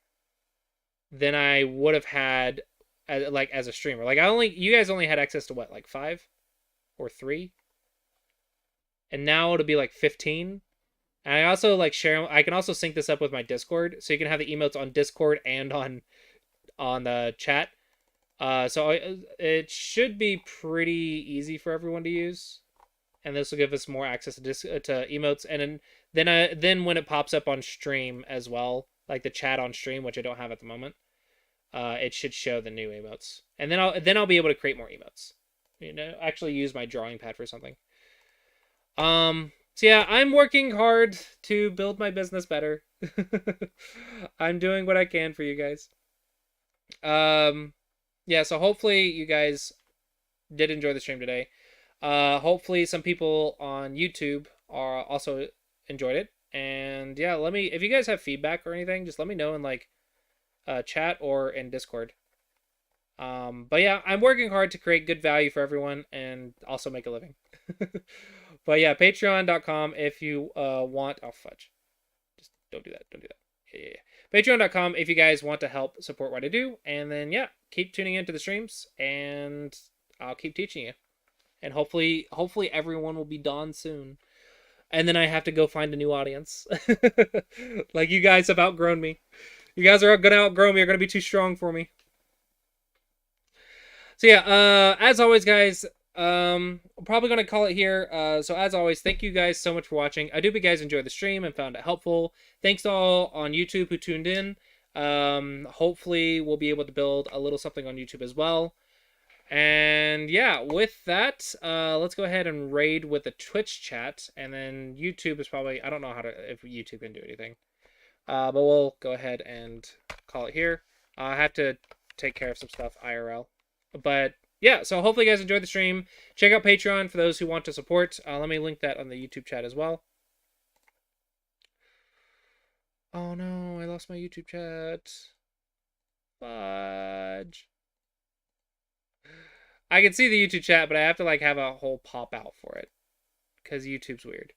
than I would have had as a streamer. Like you guys only had access to what, like 5 or 3? And now it'll be like 15. And I also like I can also sync this up with my Discord, so you can have the emotes on Discord and on the chat. So it should be pretty easy for everyone to use. And this will give us more access to emotes, and then when it pops up on stream as well, like the chat on stream, which I don't have at the moment, it should show the new emotes, and then I'll be able to create more emotes. Actually use my drawing pad for something. So yeah, I'm working hard to build my business better. I'm doing what I can for you guys. Yeah, so hopefully you guys did enjoy the stream today. Hopefully some people on YouTube are also enjoyed it. And yeah, if you guys have feedback or anything, just let me know in like chat or in Discord. But yeah, I'm working hard to create good value for everyone and also make a living. But yeah, patreon.com if you want. Oh, fudge. Just don't do that. Don't do that. Yeah. Patreon.com if you guys want to help support what I do. And then yeah, keep tuning into the streams and I'll keep teaching you. And hopefully everyone will be done soon. And then I have to go find a new audience. Like you guys have outgrown me. You guys are going to outgrow me. You're going to be too strong for me. So yeah, as always, guys, I'm probably going to call it here. So as always, thank you guys so much for watching. I do hope you guys enjoyed the stream and found it helpful. Thanks to all on YouTube who tuned in. Hopefully we'll be able to build a little something on YouTube as well. And yeah, with that, let's go ahead and raid with the Twitch chat. And then YouTube is probably, I don't know if YouTube can do anything. But we'll go ahead and call it here. I have to take care of some stuff IRL. But yeah, so hopefully you guys enjoyed the stream. Check out Patreon for those who want to support. Let me link that on the YouTube chat as well. Oh no, I lost my YouTube chat. Fudge. I can see the YouTube chat, but I have to like have a whole pop out for it. Because YouTube's weird.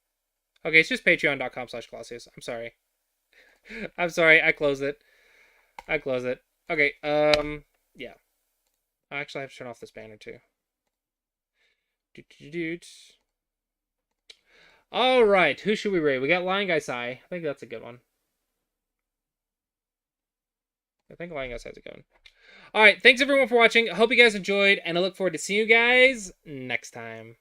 Okay, it's just patreon.com/Colossus. I'm sorry. I'm sorry, I closed it. Okay, yeah. I actually have to turn off this banner too. Alright, who should we raid? We got Lion Guy Sai. I think that's a good one. I think Lion Guy Sai is a good one. Alright, thanks everyone for watching. I hope you guys enjoyed, and I look forward to seeing you guys next time.